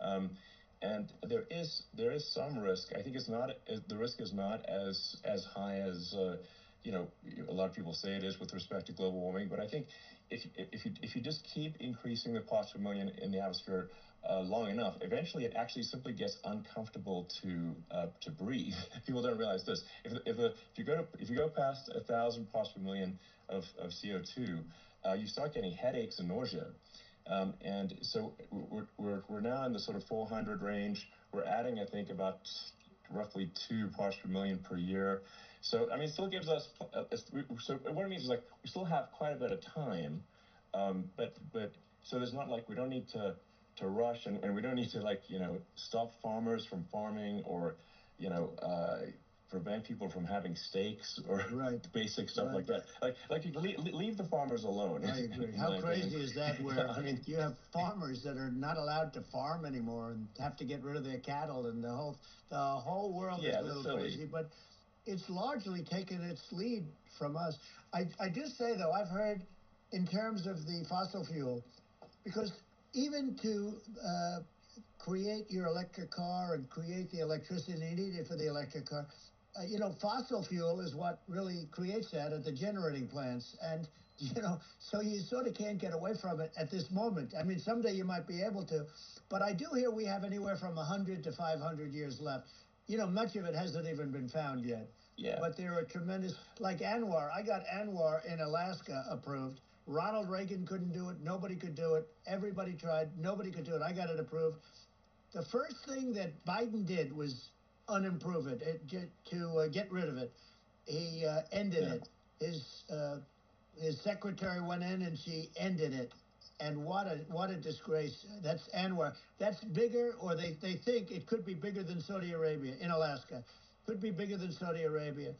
And there is some risk. I think the risk is not as high as you know, a lot of people say it is with respect to global warming. But I think if you just keep increasing the parts per million in the atmosphere long enough, eventually it actually simply gets uncomfortable to breathe. People don't realize this. If you go past 1,000 parts per million of CO2, you start getting headaches and nausea. And so we're now in the sort of 400 range. We're adding, I think, about roughly 2 parts per million per year. So I mean, it still gives us. So what it means is, like, we still have quite a bit of time, but so there's not, like, we don't need to rush, and we don't need to, like, you know, stop farmers from farming, or, you know, prevent people from having steaks, or basic stuff like that. Like you leave the farmers alone. I agree. How crazy is that? Where I mean, you have farmers that are not allowed to farm anymore and have to get rid of their cattle, and the whole world is a little crazy. But it's largely taken its lead from us. I do say, though, I've heard in terms of the fossil fuel, because even to create your electric car and create the electricity needed for the electric car, you know, fossil fuel is what really creates that at the generating plants. And, you know, so you sort of can't get away from it at this moment. I mean, someday you might be able to. But I do hear we have anywhere from 100 to 500 years left. You know, much of it hasn't even been found yet. Yeah. But there are tremendous, like ANWR. I got ANWR in Alaska approved. Ronald Reagan couldn't do it. Nobody could do it. Everybody tried. Nobody could do it. I got it approved. The first thing that Biden did was unimprove it, to get rid of it. He ended it. His secretary went in and she ended it. And what a disgrace. That's ANWR. That's bigger, or they think it could be bigger than Saudi Arabia in Alaska. Could be bigger than Saudi Arabia.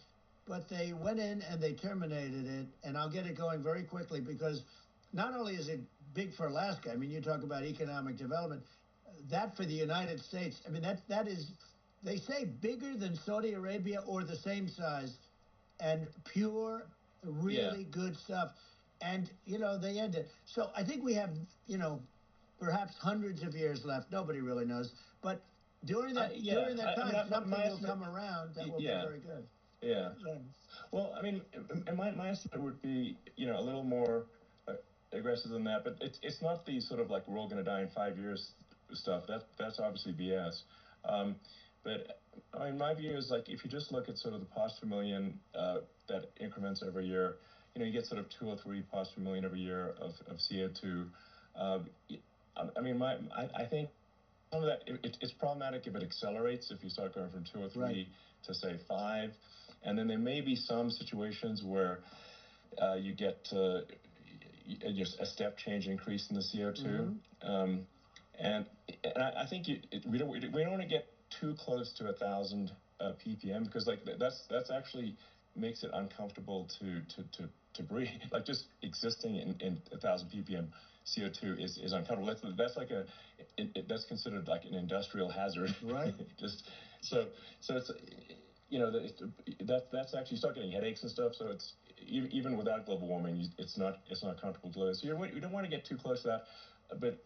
But they went in and they terminated it. And I'll get it going very quickly, because not only is it big for Alaska, I mean, you talk about economic development, that for the United States, I mean, that is, they say, bigger than Saudi Arabia or the same size, and pure, really good stuff. And, you know, they end it. So I think we have, you know, perhaps hundreds of years left. Nobody really knows. But during that time, something will come around that will be very good. Yeah. Well, I mean, my estimate would be, you know, a little more aggressive than that. But it's not the sort of, like, we're all going to die in 5 years stuff. That's obviously BS. But I mean, my view is, like, if you just look at sort of the parts per million that increments every year, you know, you get sort of 2 or 3 parts per million every year of CO2. I mean, I think some of that it's problematic if it accelerates, if you start going from 2 or 3 to, say, 5, and then there may be some situations where you get just a step change increase in the CO2. And I think we don't want to get too close to 1,000 ppm, because, like, that's actually makes it uncomfortable to breathe. Like, just existing in 1,000 ppm CO2 is uncomfortable. That's like that's considered like an industrial hazard. Right. Just so it's you know, that's actually, you start getting headaches and stuff. So it's even without global warming, it's not comfortable to live. So you don't want to get too close to that. But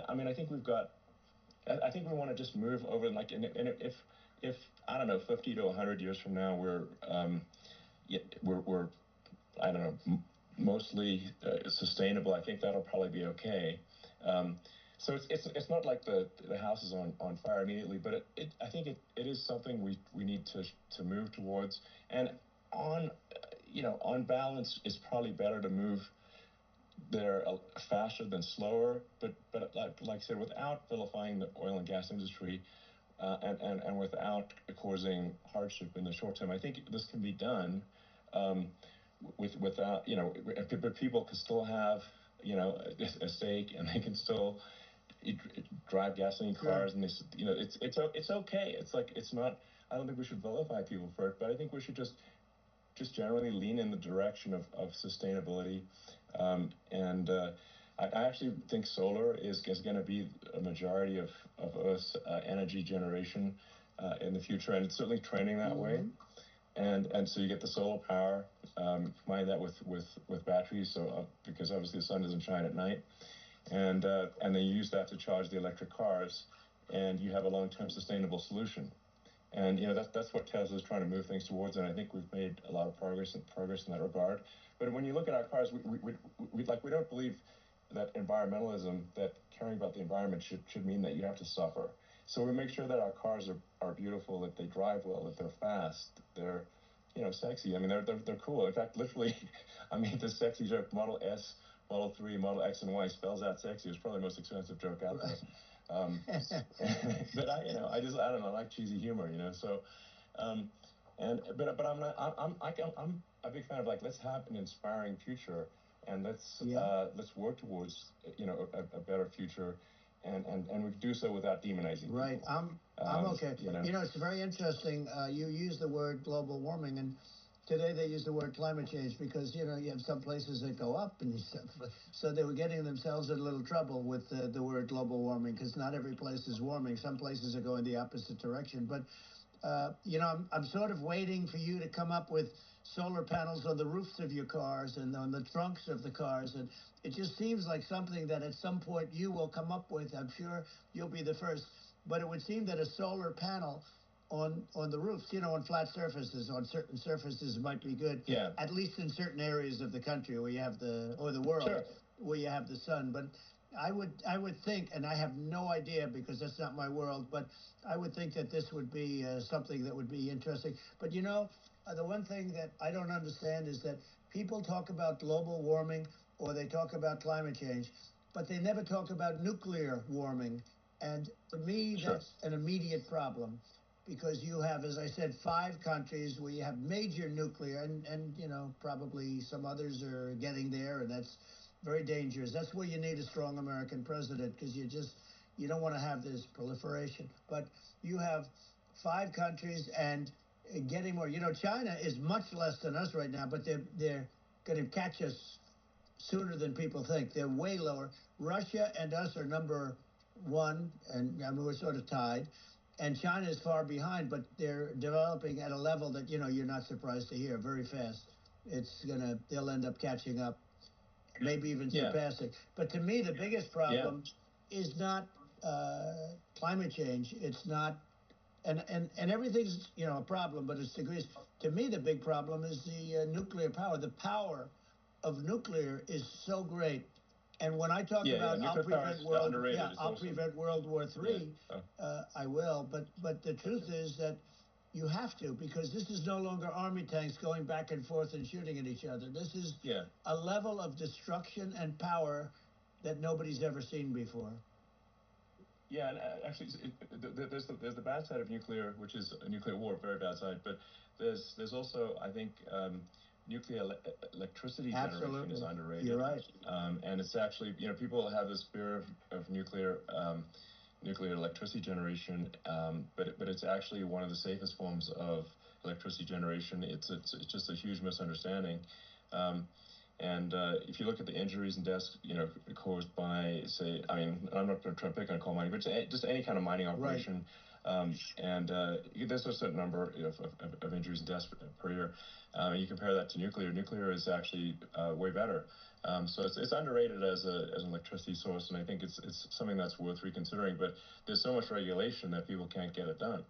I mean, I think we've got. I think we want to just move over, like, and if I don't know, 50 to 100 years from now, we're I don't know, mostly sustainable. I think that'll probably be okay. So it's not like the house is on fire immediately, but I think it is something we need to move towards. And on balance, it's probably better to move there faster than slower. But like I said, without vilifying the oil and gas industry, and without causing hardship in the short term, I think this can be done. Without, but people can still have, a stake, and they can still drive gasoline cars, and it's okay. It's like, it's not. I don't think we should vilify people for it, but I think we should just generally lean in the direction of sustainability, and I actually think solar is going to be a majority of Earth's energy generation in the future, and it's certainly trending that way. And so you get the solar power, combine that with batteries, so because obviously the sun doesn't shine at night, and then you use that to charge the electric cars, and you have a long-term sustainable solution. And that's what Tesla's trying to move things towards, and I think we've made a lot of progress in that regard. But when you look at our cars, we don't believe that environmentalism, that caring about the environment should mean that you have to suffer. So we make sure that our cars are beautiful, that they drive well, that they're fast, they're sexy. I mean, they're cool. In fact, literally, I mean, the sexy joke, Model S, Model 3, Model X, and Y spells out sexy. It's probably the most expensive joke out there. But I don't know, I like cheesy humor, So, but I'm a big fan of, like, let's have an inspiring future, and let's work towards a better future. And we do so without demonizing people. Right. I'm okay. It's very interesting. You use the word global warming, and today they use the word climate change because, you have some places that go up, and so they were getting themselves in a little trouble with the word global warming, because not every place is warming. Some places are going the opposite direction. But, I'm sort of waiting for you to come up with solar panels on the roofs of your cars and on the trunks of the cars. And it just seems like something that at some point you will come up with. I'm sure you'll be the first. But it would seem that a solar panel on the roofs, on flat surfaces, on certain surfaces might be good. Yeah. At least in certain areas of the country where you have the world, sure, where you have the sun. But I would think, and I have no idea because that's not my world, but I would think that this would be something that would be interesting. But the one thing that I don't understand is that people talk about global warming or they talk about climate change, but they never talk about nuclear warming. And to me, Sure. that's an immediate problem, because you have, as I said, 5 countries where you have major nuclear, and probably some others are getting there, and that's very dangerous. That's where you need a strong American president, because you don't want to have this proliferation. But you have 5 countries and getting more. China is much less than us right now, but they're going to catch us sooner than people think. They're way lower. Russia and us are number 1, and I mean, we're sort of tied. And China is far behind, but they're developing at a level that, you're not surprised to hear, very fast. They'll end up catching up, maybe even surpassing. But to me, the biggest problem is not climate change. It's not, and everything's, a problem, but it's degrees. To me, the big problem is the nuclear power. The power of nuclear is so great. And when I talk about I'll prevent World War III, I will. But the truth is that you have to, because this is no longer army tanks going back and forth and shooting at each other. This is a level of destruction and power that nobody's ever seen before. Yeah, and actually, there's the bad side of nuclear, which is a nuclear war, very bad side. But there's also, I think, nuclear electricity generation is underrated. You're right. And it's actually, people have this fear of nuclear electricity generation, but it's actually one of the safest forms of electricity generation. It's just a huge misunderstanding. And if you look at the injuries and deaths, caused by, say, I mean, I'm not going to try to pick on coal mining, but just any kind of mining operation, And there's a certain number of injuries and deaths per year. You compare that to nuclear. Nuclear is actually way better. So it's underrated as an electricity source, and I think it's something that's worth reconsidering. But there's so much regulation that people can't get it done.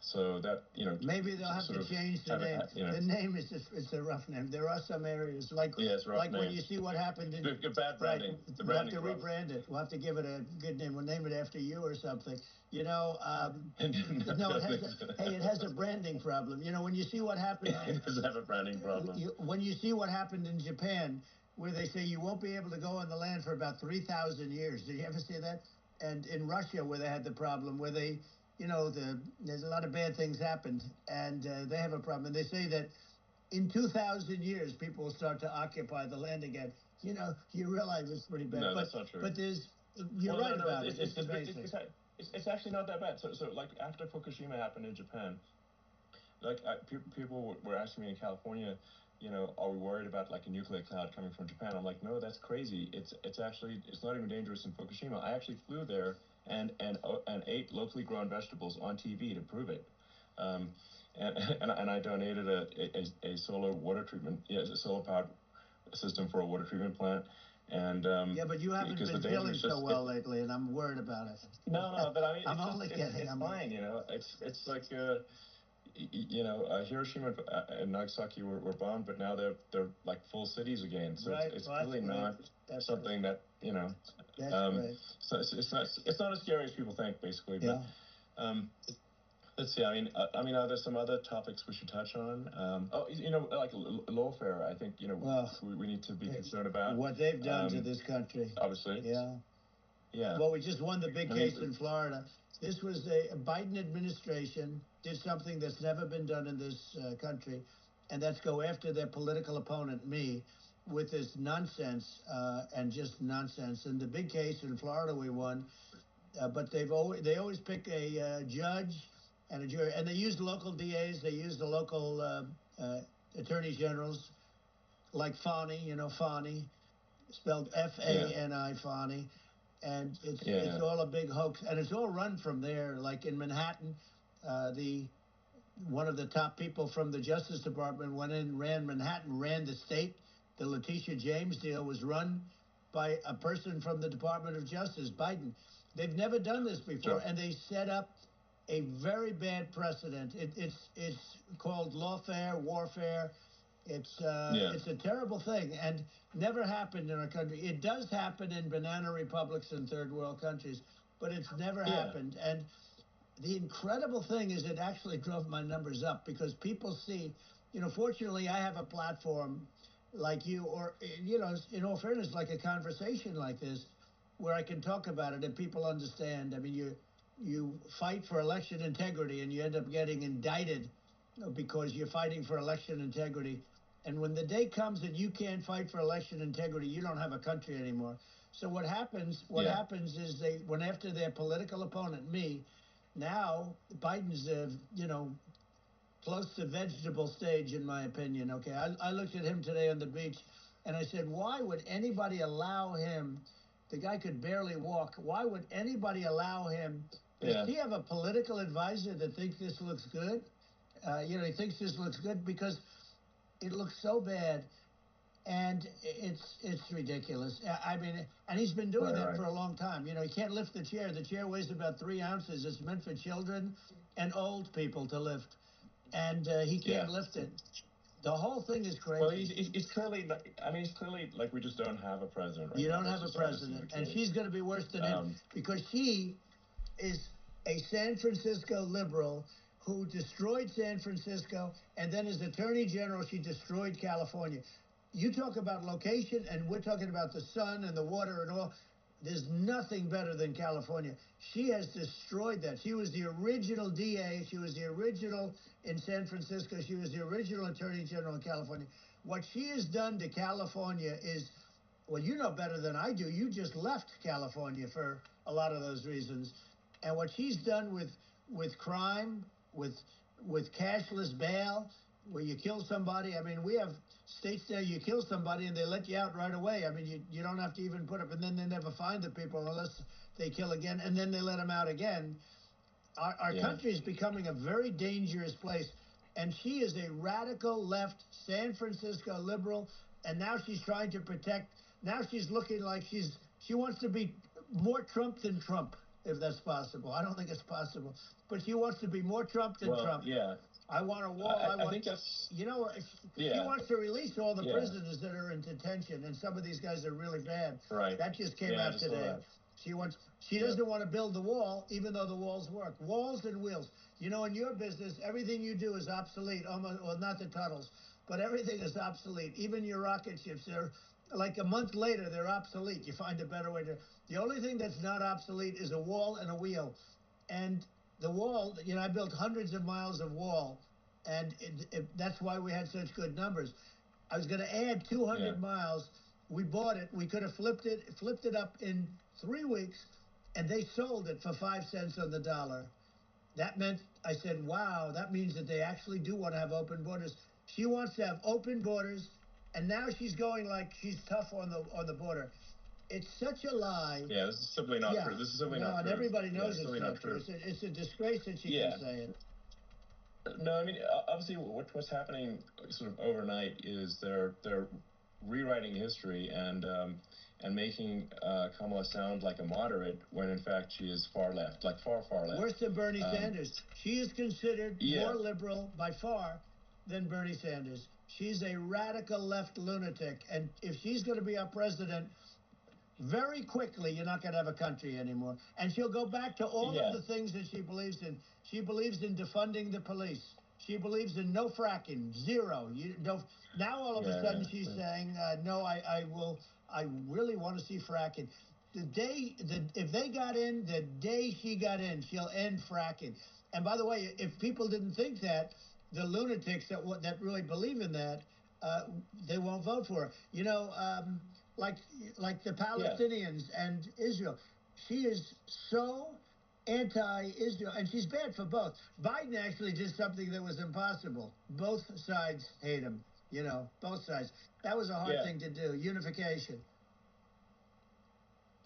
So that, maybe they'll have to change the name. The name is just, it's a rough name. There are some areas like when you see what happened in bad branding. Right, we'll have to rebrand it. We'll have to give it a good name. We'll name it after you or something. No, it has a branding problem. When you see what happened, it does have a branding problem. When you see what happened in Japan, where they say you won't be able to go on the land for about 3,000 years. Did you ever see that? And in Russia, where they had the problem, where they there's a lot of bad things happened, and they have a problem. And they say that in 2,000 years, people will start to occupy the land again. You realize it's pretty bad. No, that's not true. But you're right about it. It's actually not that bad. So like after Fukushima happened in Japan, like people were asking me in California, are we worried about like a nuclear cloud coming from Japan? I'm like, no, that's crazy. It's not even dangerous in Fukushima. I actually flew there and ate locally grown vegetables on TV to prove it. And I donated a solar water treatment, a solar powered system for a water treatment plant. And but you haven't been feeling so well lately, and I'm worried about it. No, but I mean, I'm only kidding. It's fine, It's like Hiroshima and Nagasaki were bombed, but now they're like full cities again. So right. it's really not something that That's great. So it's not as scary as people think, basically. Yeah. But let's see. I mean, are there some other topics we should touch on? Like lawfare. I think we need to be concerned about what they've done to this country. Obviously. Yeah. Yeah. Well, we just won the big case in Florida. This was a Biden administration did something that's never been done in this country, and that's go after their political opponent, me, with this nonsense and just nonsense. And the big case in Florida we won, but they always pick a judge and a jury, and they use local DAs, they use the local attorney generals, like Fani, Fani, spelled F-A-N-I, Fani. And it's all a big hoax, and it's all run from there. Like in Manhattan, one of the top people from the Justice Department went in, ran Manhattan, ran the state. The Letitia James deal was run by a person from the Department of Justice, Biden. They've never done this before, and they set up a very bad precedent. It's called lawfare, warfare. It's a terrible thing, and never happened in our country. It does happen in banana republics and third world countries, but it's never happened. And the incredible thing is it actually drove my numbers up because people see, fortunately I have a platform like you, or, in all fairness, like a conversation like this where I can talk about it and people understand. I mean, you fight for election integrity and you end up getting indicted because you're fighting for election integrity. And when the day comes that you can't fight for election integrity, you don't have a country anymore. So what happens is they went after their political opponent, me. Now Biden's, close to vegetable stage, in my opinion. Okay, I looked at him today on the beach, and I said, why would anybody allow him? The guy could barely walk. Why would anybody allow him? Does he have a political advisor that thinks this looks good? He thinks this looks good because it looks so bad, and it's ridiculous. I mean, and he's been doing that for a long time. He can't lift the chair. The chair weighs about 3 ounces. It's meant for children and old people to lift, and he can't lift it. The whole thing is crazy. Well, he's clearly. He's clearly like we just don't have a president. Right you now. don't have a president, and she's going to be worse than him because she is a San Francisco liberal who destroyed San Francisco, and then as Attorney General, she destroyed California. You talk about location, and we're talking about the sun and the water and all. There's nothing better than California. She has destroyed that. She was the original DA. She was the original in San Francisco. She was the original Attorney General in California. What she has done to California is, well, you know better than I do. You just left California for a lot of those reasons. And what she's done with crime, with cashless bail, where you kill somebody. I mean, we have states there you kill somebody and they let you out right away. I mean, you don't have to even put up, and then they never find the people unless they kill again, and then they let them out again. Our country is becoming a very dangerous place. And she is a radical left San Francisco liberal. And now she's trying to protect. Now she's looking like she wants to be more Trump than Trump, if that's possible. I don't think it's possible. But she wants to be more Trump than Trump. Yeah. I want a wall. I think that's... She wants to release all the prisoners that are in detention. And some of these guys are really bad. Right. That just came out today. She doesn't want to build the wall, even though the walls work. Walls and wheels. You know, in your business, everything you do is obsolete. Almost, well, not the tunnels, but everything is obsolete. Even your rocket ships, they're like a month later, they're obsolete. You find a better way to. The only thing that's not obsolete is a wall and a wheel. And the wall, you know, I built hundreds of miles of wall, and that's why we had such good numbers. I was going to add 200 miles. We bought it. We could have flipped it up in 3 weeks, and they sold it for 5 cents on the dollar. That meant, I said, wow, that means that they actually do want to have open borders. She wants to have open borders, and now she's going like she's tough on the border. It's such a lie. Yeah, this is simply not true. This is simply not true. And everybody knows it's not true. It's a disgrace that she can say it. No, I mean, obviously, what's happening sort of overnight is they're rewriting history and making Kamala sound like a moderate when in fact she is far left, like far left. Worse than Bernie Sanders. She is considered more liberal by far than Bernie Sanders. She's a radical left lunatic, and if she's going to be our president, very quickly you're not going to have a country anymore. And she'll go back to all of the things that she believes in. She believes in defunding the police. She believes in no fracking, zero. Now all of a sudden she's saying, no, I really want to see fracking. If they got in, the day she got in, she'll end fracking. And by the way, if people didn't think that, the lunatics that really believe in that, they won't vote for her. You know, like the Palestinians and Israel. She is so anti-Israel, and she's bad for both. Biden actually did something that was impossible. Both sides hate him, you know, both sides. That was a hard thing to do, unification.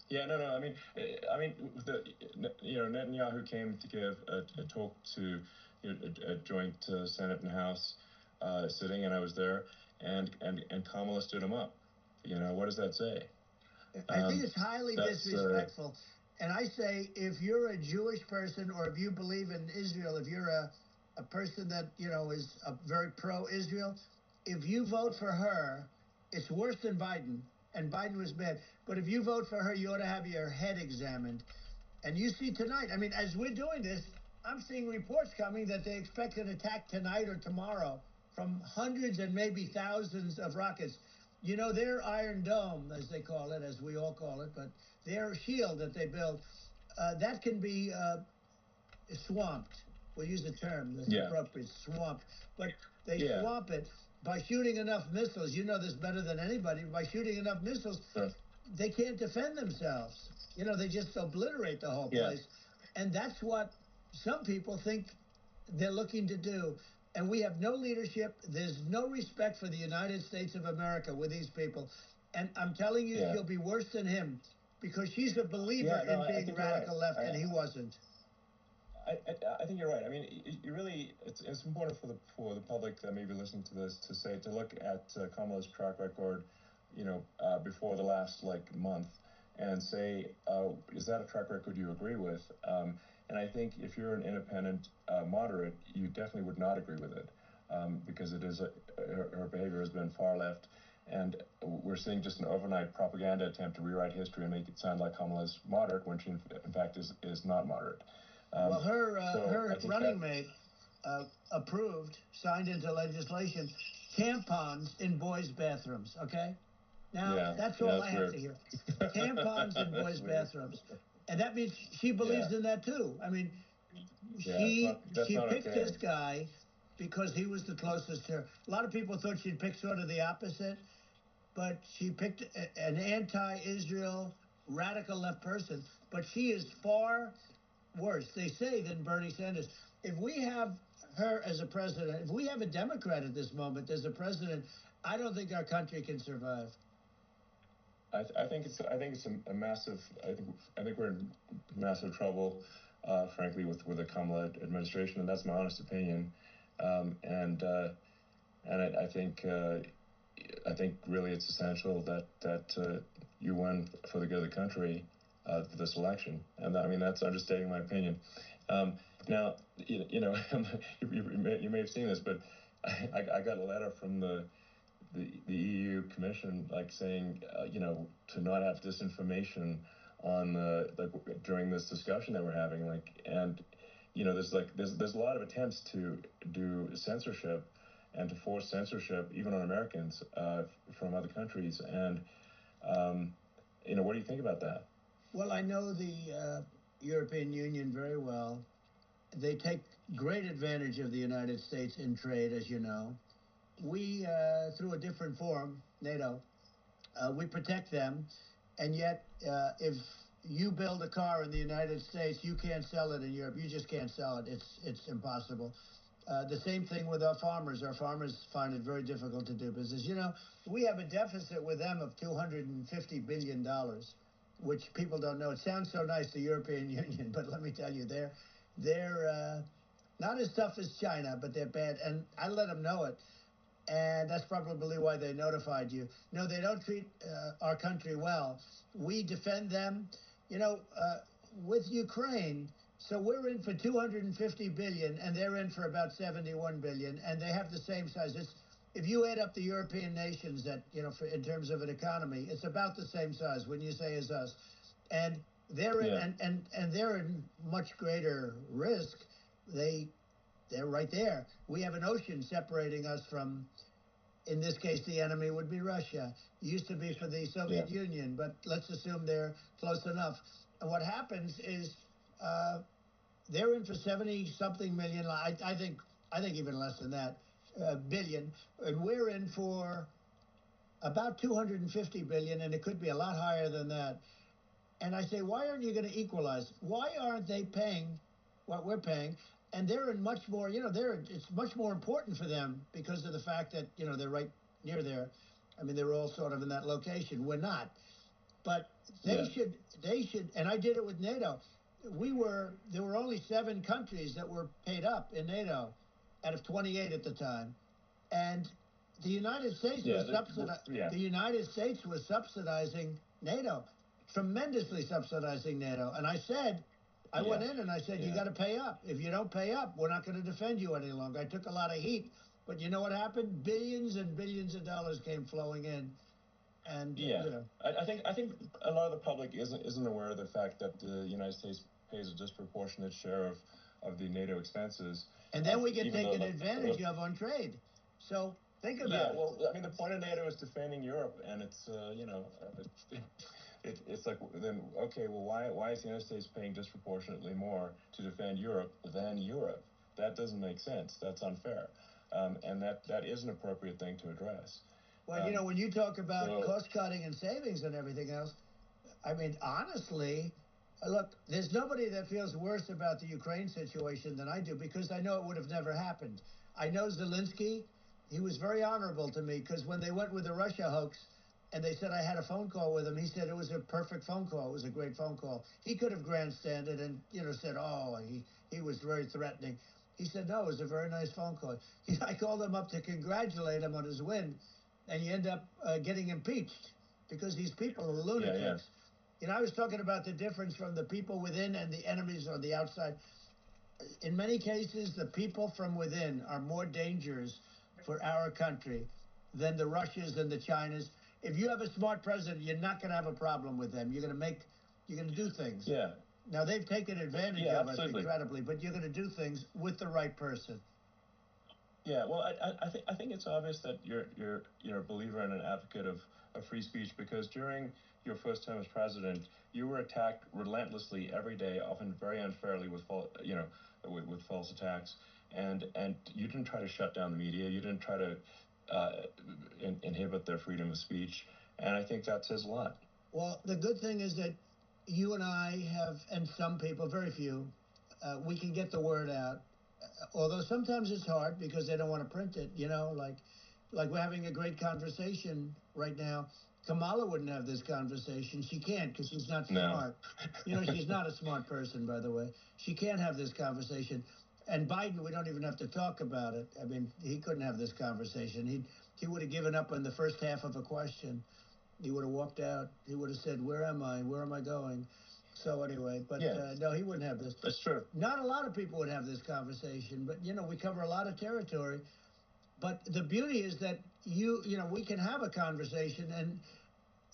Yeah, no. I mean, Netanyahu came to give a talk to a joint Senate and House sitting, and I was there, and Kamala stood him up. You know, what does that say? I think it's highly disrespectful. And I say, if you're a Jewish person or if you believe in Israel, if you're a person that, you know, is very pro-Israel, if you vote for her, it's worse than Biden. And Biden was bad. But if you vote for her, you ought to have your head examined. And you see tonight, I mean, as we're doing this, I'm seeing reports coming that they expect an attack tonight or tomorrow from hundreds and maybe thousands of rockets. You know, their Iron Dome, as they call it, as we all call it, but their shield that they build, that can be swamped. We'll use the term that's appropriate, swamped. But they swamp it by shooting enough missiles. You know this better than anybody. By shooting enough missiles, they can't defend themselves. You know, they just obliterate the whole place. And that's what some people think they're looking to do. And we have no leadership. There's no respect for the United States of America with these people. And I'm telling you, she'll be worse than him because she's a believer in being radical left, and he wasn't. I think you're right. I mean, it's important for the public that may be listening to this to look at Kamala's track record, you know, before the last month, and say, is that a track record you agree with? And I think if you're an independent moderate, you definitely would not agree with it, because it is her behavior has been far left, and we're seeing just an overnight propaganda attempt to rewrite history and make it sound like Kamala's moderate when she in fact is not moderate. Well, her running mate signed into legislation, tampons in boys' bathrooms. Okay, now that's all I have to hear. Tampons in boys' bathrooms. And that means she believes in that too. I mean, she picked this guy because he was the closest to her. A lot of people thought she'd pick sort of the opposite, but she picked an anti-Israel, radical left person. But she is far worse, they say, than Bernie Sanders. If we have her as a president, if we have a Democrat at this moment as a president, I don't think our country can survive. I think it's a massive. I think we're in massive trouble. frankly, with the Kamala administration, and that's my honest opinion. And I think really it's essential that you win for the good of the country for this election, and I mean that's understating my opinion. Now, you know, you may have seen this, but I got a letter from the EU Commission, like saying, you know, to not have disinformation on during this discussion that we're having, like, and you know, there's a lot of attempts to do censorship and to force censorship even on Americans from other countries, and you know, what do you think about that? Well, I know the European Union very well. They take great advantage of the United States in trade, as you know. We, through a different forum, NATO, we protect them, and yet if you build a car in the United States, you can't sell it in Europe. You just can't sell it. It's impossible. The same thing with our farmers. Our farmers find it very difficult to do business. You know, we have a deficit with them of $250 billion, which people don't know. It sounds so nice, the European Union, but let me tell you, they're not as tough as China, but they're bad, and I let them know it. And that's probably why they notified you. No, they don't treat our country well. We defend them, you know, with Ukraine. So we're in for 250 billion, and they're in for about 71 billion, and they have the same size. If you add up the European nations that, you know, in terms of an economy, it's about the same size, wouldn't you say, as us? And they're in, and they're in much greater risk. They're right there. We have an ocean separating us from, in this case, the enemy would be Russia. It used to be for the Soviet Union, but let's assume they're close enough. And what happens is they're in for 70-something million. I think even less than that, billion, and we're in for about 250 billion, and it could be a lot higher than that. And I say, why aren't you going to equalize? Why aren't they paying what we're paying? And they're in much more, you know, it's much more important for them because of the fact that, you know, they're right near there. I mean, they're all sort of in that location. We're not. But they should, and I did it with NATO. There were only 7 countries that were paid up in NATO out of 28 at the time. And the United States the United States was subsidizing NATO, tremendously subsidizing NATO. And I said, I went in and I said, you got to pay up. If you don't pay up, we're not going to defend you any longer. I took a lot of heat, but you know what happened? Billions and billions of dollars came flowing in. And you know. I think a lot of the public isn't aware of the fact that the United States pays a disproportionate share of the NATO expenses. And then we get taken advantage of on trade. So think about it. Yeah, well, I mean, the point of NATO is defending Europe, and it's you know, it's like, then okay, well, why is the United States paying disproportionately more to defend Europe than Europe? That doesn't make sense. That's unfair, and that is an appropriate thing to address. Well, you know, when you talk about cost cutting and savings and everything else, I mean, honestly, look, there's nobody that feels worse about the Ukraine situation than I do, because I know it would have never happened. I know Zelensky. He was very honorable to me, because when they went with the Russia hoax and they said I had a phone call with him, he said it was a perfect phone call. It was a great phone call. He could have grandstanded and, you know, said, oh, he was very threatening. He said, no, it was a very nice phone call. I called him up to congratulate him on his win, and you end up getting impeached because these people are lunatics. You know, I was talking about the difference from the people within and the enemies on the outside. In many cases, the people from within are more dangerous for our country than the Russians and the Chinas. If you have a smart president, you're not going to have a problem with them. You're going to do things. Yeah. Now, they've taken advantage of us incredibly, but you're going to do things with the right person. Yeah, well, I think it's obvious that you're a believer and an advocate of free speech, because during your first term as president, you were attacked relentlessly every day, often very unfairly with false attacks, and you didn't try to shut down the media. You didn't try to inhibit their freedom of speech, and I think that says a lot. Well, the good thing is that you and I have, and some people, very few, we can get the word out. Although sometimes it's hard because they don't want to print it, you know, like we're having a great conversation right now. Kamala wouldn't have this conversation. She can't because she's not smart. You know, she's not a smart person, by the way. She can't have this conversation. And Biden, we don't even have to talk about it. I mean, he couldn't have this conversation. He would have given up on the first half of a question. He would have walked out. He would have said, "Where am I? Where am I going?" So anyway, but no, he wouldn't have this. That's true. Not a lot of people would have this conversation, but you know, we cover a lot of territory. But the beauty is that you know, we can have a conversation, and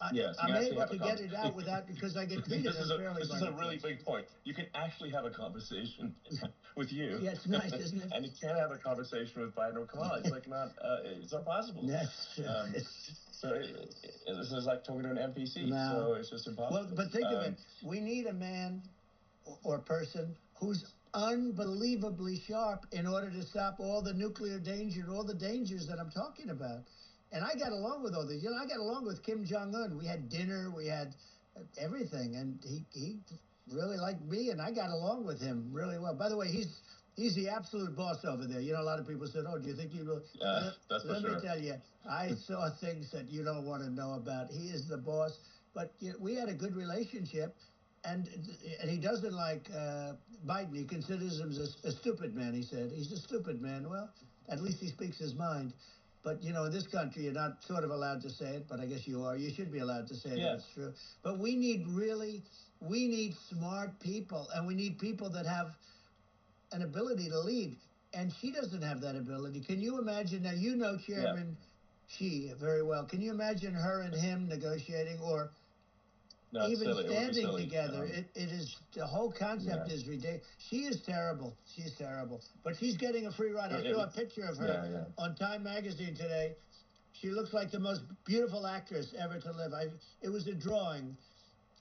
I'm able to get it out without, because I get treated unfairly. This is a really big point. You can actually have a conversation with you. Yeah, it's nice, isn't it? And you can't have a conversation with Biden or Kamala. It's like it's not possible. That's so this is like talking to an NPC. No. So it's just impossible. Well, but think of it. We need a man or person who's unbelievably sharp in order to stop all the nuclear danger and all the dangers that I'm talking about. And I got along with all these. You know, I got along with Kim Jong-un. We had dinner. We had everything. And he really liked me, and I got along with him really well. By the way, he's the absolute boss over there. You know, a lot of people said, "Oh, do you think he will?" That's for Let sure. me tell you, I saw things that you don't want to know about. He is the boss. But you know, we had a good relationship. And he doesn't like Biden. He considers him a stupid man, he said. He's a stupid man. Well, at least he speaks his mind. But, you know, in this country, you're not sort of allowed to say it, but I guess you are. You should be allowed to say it if it's true. But we need smart people, and we need people that have an ability to lead. And she doesn't have that ability. Can you imagine? Now, you know Chairman Xi very well. Can you imagine her and him negotiating, or even standing together? It is, the whole concept is ridiculous. She is terrible. She's terrible. But she's getting a free ride. I saw a picture of her on Time magazine today. She looks like the most beautiful actress ever to live. It was a drawing.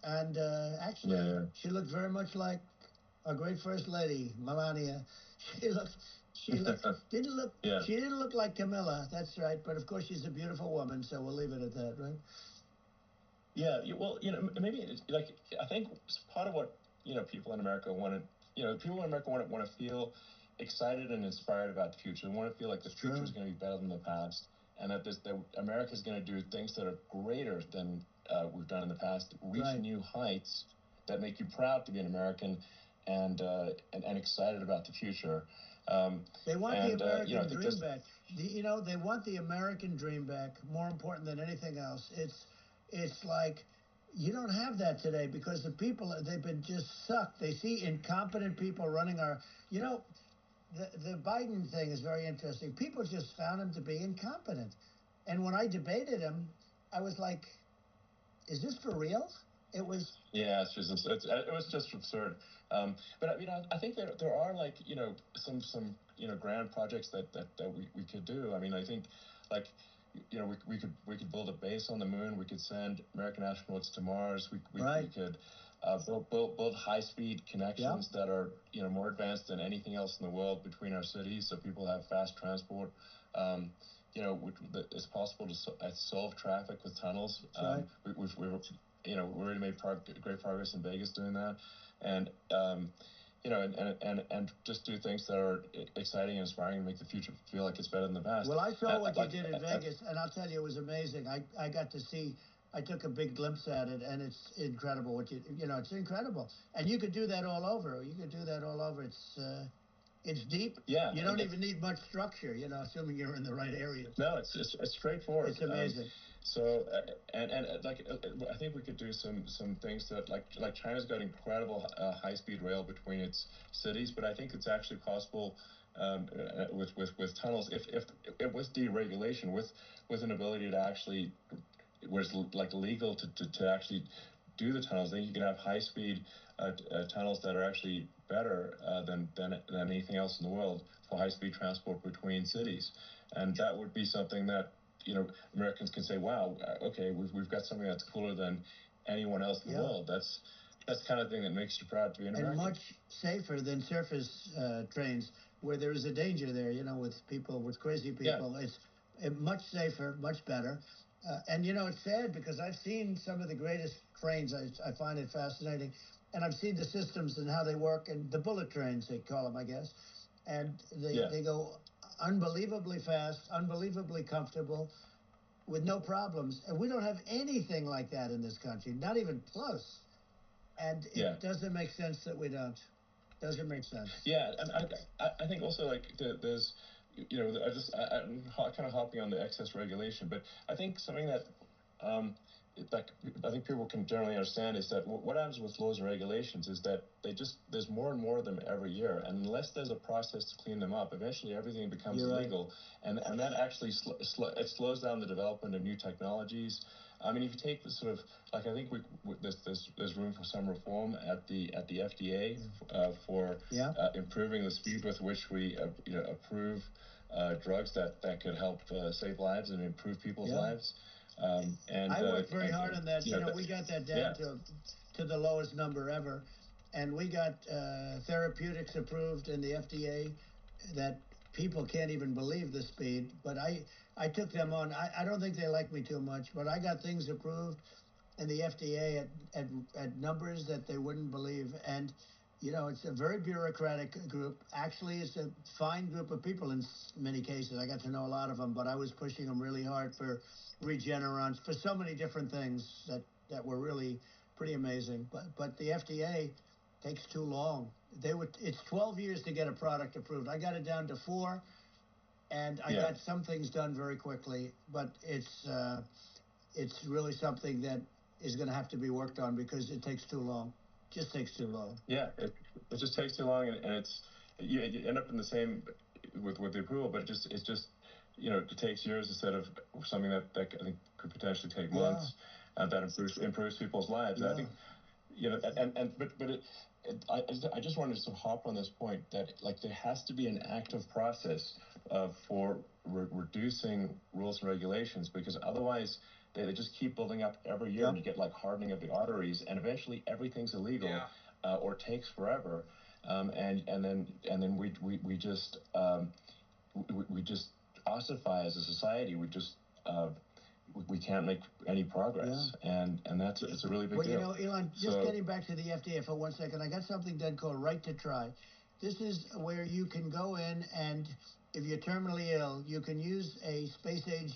And actually, she looked very much like our great First Lady, Melania. She didn't look like Camilla. That's right. But of course, she's a beautiful woman, so we'll leave it at that, right? Yeah, well, you know, maybe it's like, I think part of what, you know, people in America want to feel excited and inspired about the future. They want to feel like the future is going to be better than the past, and that America is going to do things that are greater than we've done in the past, reach new heights that make you proud to be an American, and excited about the future. They want the American dream back. They want the American dream back, more important than anything else. It's like, you don't have that today because the people, they've been just sucked. They see incompetent people running our, you know, the Biden thing is very interesting. People just found him to be incompetent. And when I debated him, I was like, is this for real? It was. Yeah, it was just absurd. But I mean, I think there are, like, you know, some you know, grand projects that we could do. I mean, I think, like, you know, we could build a base on the moon. We could send American astronauts to Mars. We could build high-speed connections that are, you know, more advanced than anything else in the world between our cities, so people have fast transport. You know, it's possible to solve traffic with tunnels. We've already made great progress in Vegas doing that, and you know, and just do things that are exciting and inspiring and make the future feel like it's better than the past. Well, I saw what you did in Vegas, and I'll tell you, it was amazing. I got to see. I took a big glimpse at it, and it's incredible. It's incredible, and you could do that all over. You could do that all over. It's deep. Yeah. You don't even need much structure, you know, assuming you're in the right area. No, it's straightforward. It's amazing. So and like, I think we could do some things that, like China's got incredible high-speed rail between its cities, but I think it's actually possible with tunnels, if with deregulation, with an ability to actually, where it's like legal to actually do the tunnels. Then you can have high-speed tunnels that are actually better than anything else in the world for high-speed transport between cities, and that would be something that, you know, Americans can say, wow, okay, we've got something that's cooler than anyone else in the world. That's the kind of thing that makes you proud to be an American. And much safer than surface trains, where there is a danger there, you know, with crazy people. It's much safer, much better. And, you know, it's sad because I've seen some of the greatest trains. I find it fascinating. And I've seen the systems and how they work, and the bullet trains, they call them, I guess. And they go unbelievably fast, unbelievably comfortable. with no problems. And we don't have anything like that in this country, not even close. And it doesn't make sense that we don't. Doesn't make sense. Yeah, and I think also like there's, I'm kind of hopping on the excess regulation, but I think something that like I think people can generally understand is that what happens with laws and regulations is that there's more and more of them every year, and unless there's a process to clean them up, eventually everything becomes illegal, and that actually it slows down the development of new technologies. I mean, if you take the sort of like I think there's room for some reform at the FDA for improving the speed with which we approve drugs that could help save lives and improve people's lives. And I worked very hard on that. We got that down to the lowest number ever, and we got therapeutics approved in the FDA that people can't even believe the speed. But I took them on. I don't think they like me too much, but I got things approved in the FDA at numbers that they wouldn't believe. And it's a very bureaucratic group. Actually, it's a fine group of people in many cases. I got to know a lot of them, but I was pushing them really hard for Regeneron, for so many different things that were really pretty amazing. But the FDA takes too long. It's 12 years to get a product approved. I got it down to 4, and I got some things done very quickly. But it's really something that is going to have to be worked on because it takes too long. Just takes too long. Yeah, it just takes too long, and you end up in the same with the approval, but it's just it takes years instead of something that I think could potentially take months, and that improves people's lives. I think I just wanted to sort of hop on this point that like there has to be an active process for reducing rules and regulations, because otherwise they just keep building up every year, and you get like hardening of the arteries, and eventually everything's illegal or takes forever, and then we just ossify as a society. We can't make any progress, and it's a really big deal. Elon, just getting back to the FDA for 1 second, I got something done called Right to Try. This is where you can go in, and if you're terminally ill, you can use a space-age,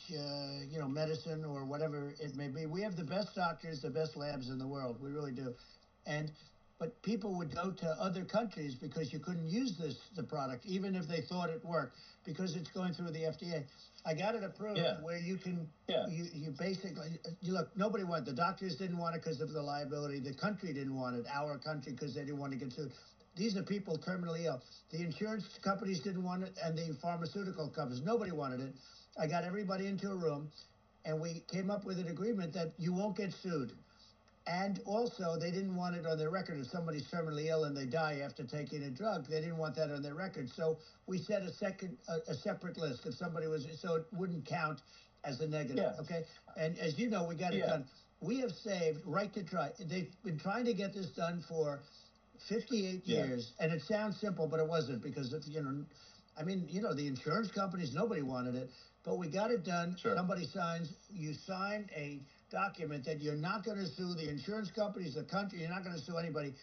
medicine or whatever it may be. We have the best doctors, the best labs in the world. We really do. But people would go to other countries because you couldn't use the product, even if they thought it worked, because it's going through the FDA. I got it approved where you can, you basically, look, nobody wanted, the doctors didn't want it because of the liability. The country didn't want it, our country, because they didn't want to get sued. These are people terminally ill. The insurance companies didn't want it, and the pharmaceutical companies, nobody wanted it. I got everybody into a room, and we came up with an agreement that you won't get sued. And also, they didn't want it on their record. If somebody's terminally ill and they die after taking a drug, they didn't want that on their record. So we set a separate list if somebody was, so it wouldn't count as a negative. Okay. And as you know, we got it done. We have saved Right to Try. They've been trying to get this done for 58 years, and it sounds simple, but it wasn't, because of, the insurance companies, nobody wanted it, but we got it done. Somebody signs, you sign a document that you're not going to sue the insurance companies, the country, you're not going to sue anybody,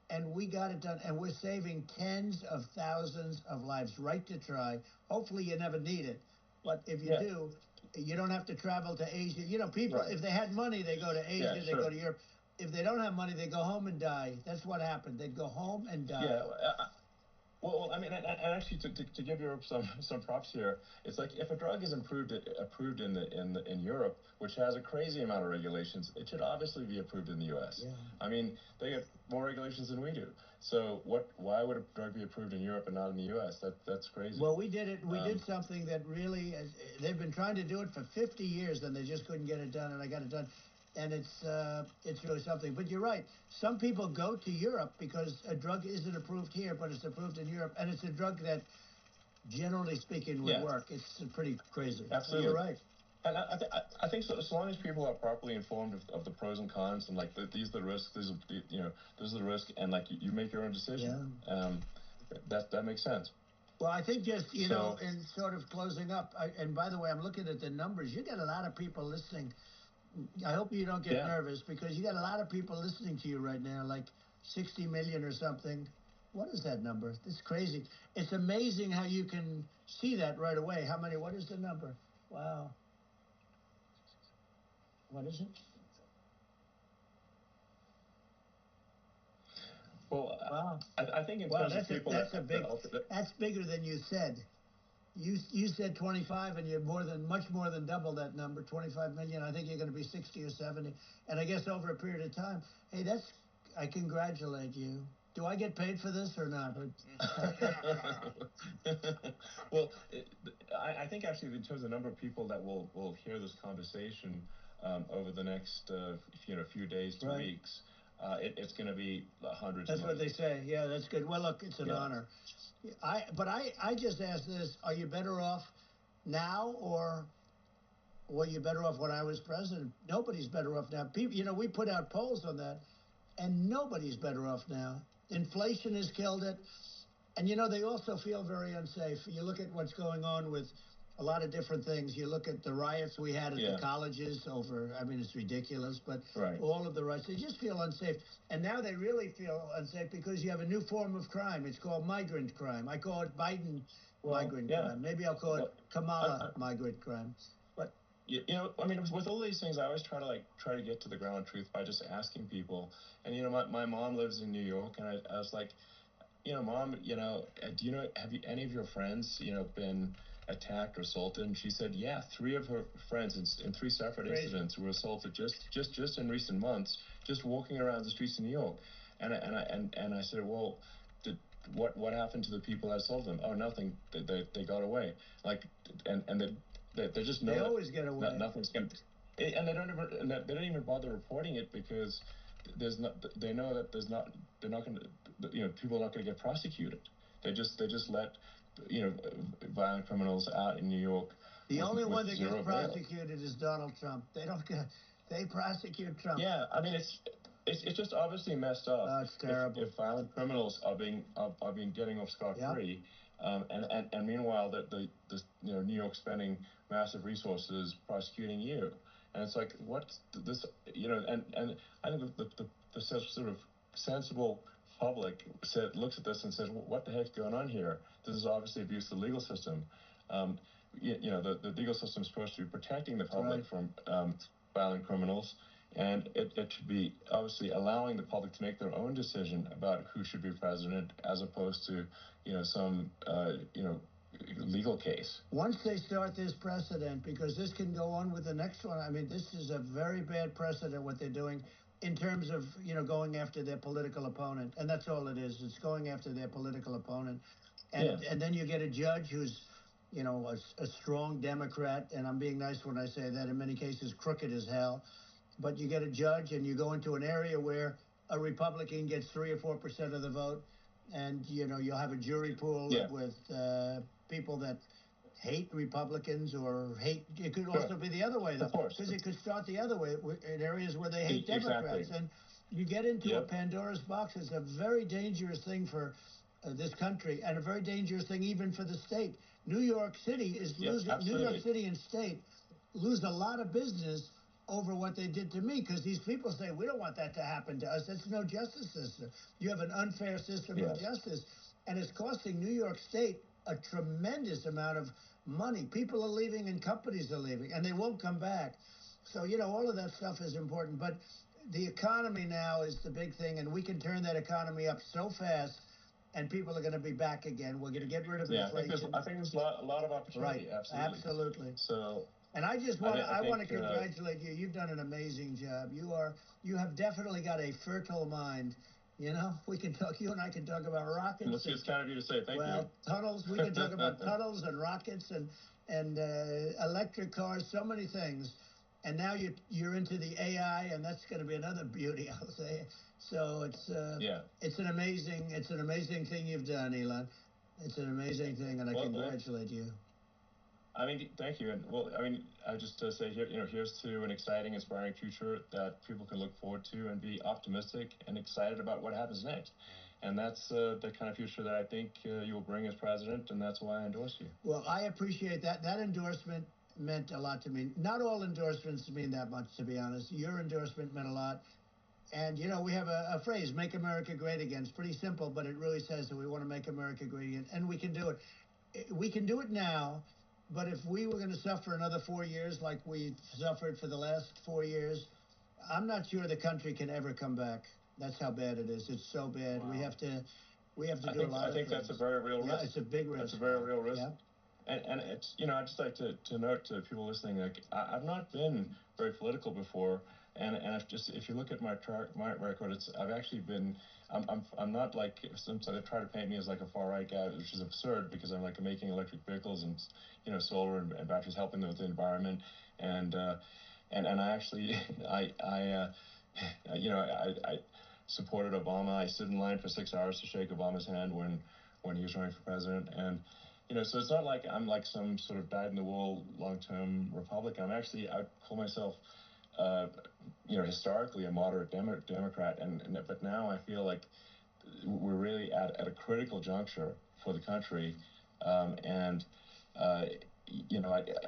and we got it done, and we're saving tens of thousands of lives. Right to Try. Hopefully you never need it, but if you do, you don't have to travel to Asia. People, if they had money, they go to Asia, they go to Europe. If they don't have money, they go home and die. That's what happened. They'd go home and die. Yeah. Well, I mean, and actually, to give Europe some props here, it's like if a drug is approved in Europe, which has a crazy amount of regulations, it should obviously be approved in the U.S. Yeah. I mean, they get more regulations than we do. So why would a drug be approved in Europe and not in the U.S.? That's crazy. Well, we did it. We did something that really, they've been trying to do it for 50 years, and they just couldn't get it done, and I got it done. And it's really something. But you're right. Some people go to Europe because a drug isn't approved here, but it's approved in Europe, and it's a drug that, generally speaking, would work. It's pretty crazy. Absolutely. So you're right. And I think so long as people are properly informed of the pros and cons, and like these are the risks, these are the risks, and like you make your own decision. Yeah. That makes sense. Well, I think just in sort of closing up, and by the way, I'm looking at the numbers. You got a lot of people listening. I hope you don't get nervous, because you got a lot of people listening to you right now, like 60 million or something. What is that number? It's crazy. It's amazing how you can see that right away. What is the number? Wow. What is it? Well, Wow. I think in terms of people that's bigger than you said. You said 25, and you're much more than double that number, 25 million. I think you're going to be 60 or 70, and I guess over a period of time. Hey, I congratulate you. Do I get paid for this or not? Well, I think actually in terms of the number of people that will hear this conversation over the next few days to weeks, it's going to be hundreds. That's what they say. Yeah, that's good. Well, look, it's an honor. I just ask this: are you better off now, or were you better off when I was president? Nobody's better off now. People, we put out polls on that, and nobody's better off now. Inflation has killed it, and they also feel very unsafe. You look at what's going on with a lot of different things. You look at the riots we had at the colleges over, it's ridiculous, but all of the riots, they just feel unsafe. And now they really feel unsafe because you have a new form of crime. It's called migrant crime. I call it Biden migrant crime. Maybe I'll call it Kamala migrant crime. But with all these things, I always try to get to the ground truth by just asking people. And my mom lives in New York, and I was like, Mom, have any of your friends, been attacked or assaulted? And she said, yeah, 3 of her friends in 3 separate incidents were assaulted just in recent months, just walking around the streets of New York. And I said, well, what happened to the people that assaulted them? Oh, nothing. They got away. They just know they always get away. Nothing's going. And they don't even bother reporting it because they know that they're not going to, people are not going to get prosecuted. They just let violent criminals out in New York. The only one that gets prosecuted is Donald Trump. They prosecute Trump. Yeah, it's just obviously messed up. Oh, it's terrible. If violent criminals are getting off scot-free, and meanwhile the New York spending massive resources prosecuting you, and it's like what's this? And I think the sort of sensible public looks at this and says, what the heck's going on here? This is obviously abuse of the legal system. The legal system is supposed to be protecting the public from violent criminals, and it should be obviously allowing the public to make their own decision about who should be president, as opposed to some legal case. Once they start this precedent, because this can go on with the next one. This is a very bad precedent what they're doing in terms of going after their political opponent, and that's all it is. It's going after their political opponent, and then you get a judge who's a strong Democrat, and I'm being nice when I say that. In many cases, crooked as hell. But you get a judge, and you go into an area where a Republican gets 3 or 4% of the vote, and you'll have a jury pool with people that hate Republicans or hate. It could also be the other way, though, because it could start the other way in areas where they hate Democrats, and you get into a Pandora's box. It's a very dangerous thing for this country, and a very dangerous thing even for the state. New York City is losing. New York City and state lose a lot of business over what they did to me, because these people say, we don't want that to happen to us. That's no justice system. You have an unfair system of justice, and it's costing New York State a tremendous amount of money. People are leaving and companies are leaving, and they won't come back. So, all of that stuff is important. But the economy now is the big thing, and we can turn that economy up so fast, and people are going to be back again. We're going to get rid of inflation. I think there's a lot of opportunity. Right, absolutely. So. And I just want to congratulate you. You've done an amazing job. You have definitely got a fertile mind. We can talk. You and I can talk about rockets. It's kind of you to say. Thank you. Well, tunnels. We can talk about tunnels and rockets and electric cars. So many things. And now you're into the AI, and that's going to be another beauty, I'll say. So it's an amazing thing you've done, Elon. It's an amazing thing, and I congratulate you. Thank you. And I just say here's to an exciting, inspiring future that people can look forward to and be optimistic and excited about what happens next. And that's the kind of future that I think you will bring as president, and that's why I endorse you. Well, I appreciate that. That endorsement meant a lot to me. Not all endorsements mean that much, to be honest. Your endorsement meant a lot. And, we have a phrase, make America great again. It's pretty simple, but it really says that we want to make America great again. And we can do it. We can do it now. But if we were going to suffer another 4 years like we suffered for the last 4 years, I'm not sure the country can ever come back. That's how bad it is. It's so bad. Wow. We have to do a lot of things. I think that's a very real risk. Yeah, it's a big risk. It's a very real risk. Yeah. And it's, I'd just like to note to people listening, like, I've not been very political before, and if you look at my record, I've actually been, I'm not like, some they try to paint me as like a far right guy, which is absurd, because I'm like making electric vehicles and solar and batteries, helping with the environment, and I actually I supported Obama. I stood in line for 6 hours to shake Obama's hand when he was running for president, and so it's not like I'm like some sort of dyed-in-the-wool long-term Republican. I call myself, historically a moderate Democrat, but now I feel like we're really at a critical juncture for the country, I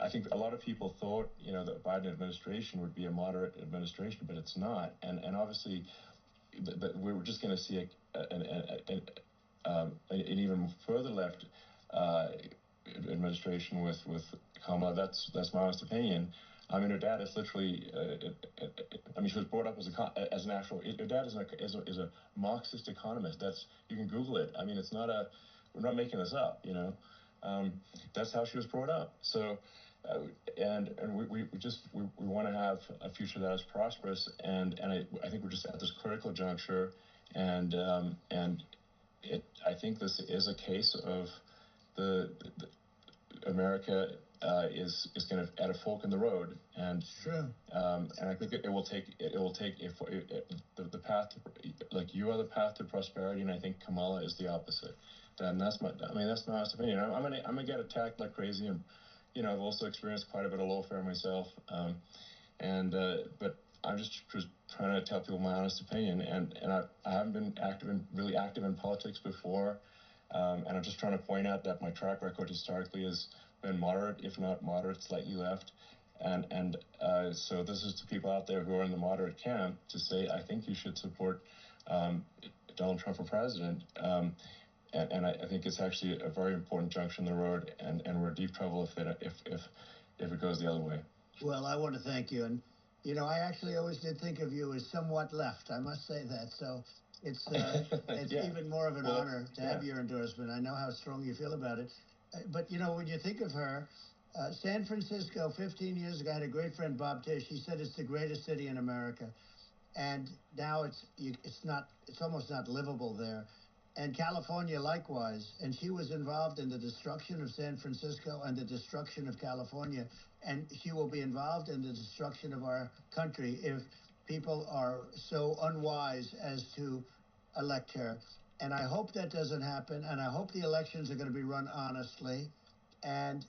think a lot of people thought, the Biden administration would be a moderate administration, but it's not, and obviously, we're just going to see an even further left administration with Kamala. That's my honest opinion. I mean, her dad is literally. She was brought up as an actual. Her dad is a Marxist economist. You can Google it. I mean, it's not we're not making this up. That's how she was brought up. So, and we want to have a future that is prosperous. And I think we're just at this critical juncture, and I think this is a case of the America is going to at a fork in the road, and sure. And I think it will take the path to, like, you are the path to prosperity, and I think Kamala is the opposite. And that's my honest opinion. I'm gonna get attacked like crazy, and I've also experienced quite a bit of lawfare myself, but I'm just trying to tell people my honest opinion, and I haven't been really active in politics before. And I'm just trying to point out that my track record historically has been moderate, if not moderate, slightly left. And so this is to people out there who are in the moderate camp to say, I think you should support Donald Trump for president. And I think it's actually a very important junction in the road, and we're in deep trouble if it goes the other way. Well, I want to thank you. And, I actually always did think of you as somewhat left. I must say that. So it's yeah. Even more of an honor to have your endorsement. I know how strong you feel about it. But, when you think of her, San Francisco 15 years ago, I had a great friend, Bob Tish. He said it's the greatest city in America. And now it's almost not livable there. And California likewise. And she was involved in the destruction of San Francisco and the destruction of California. And she will be involved in the destruction of our country if people are so unwise as to elect her. And I hope that doesn't happen. And I hope the elections are going to be run honestly. And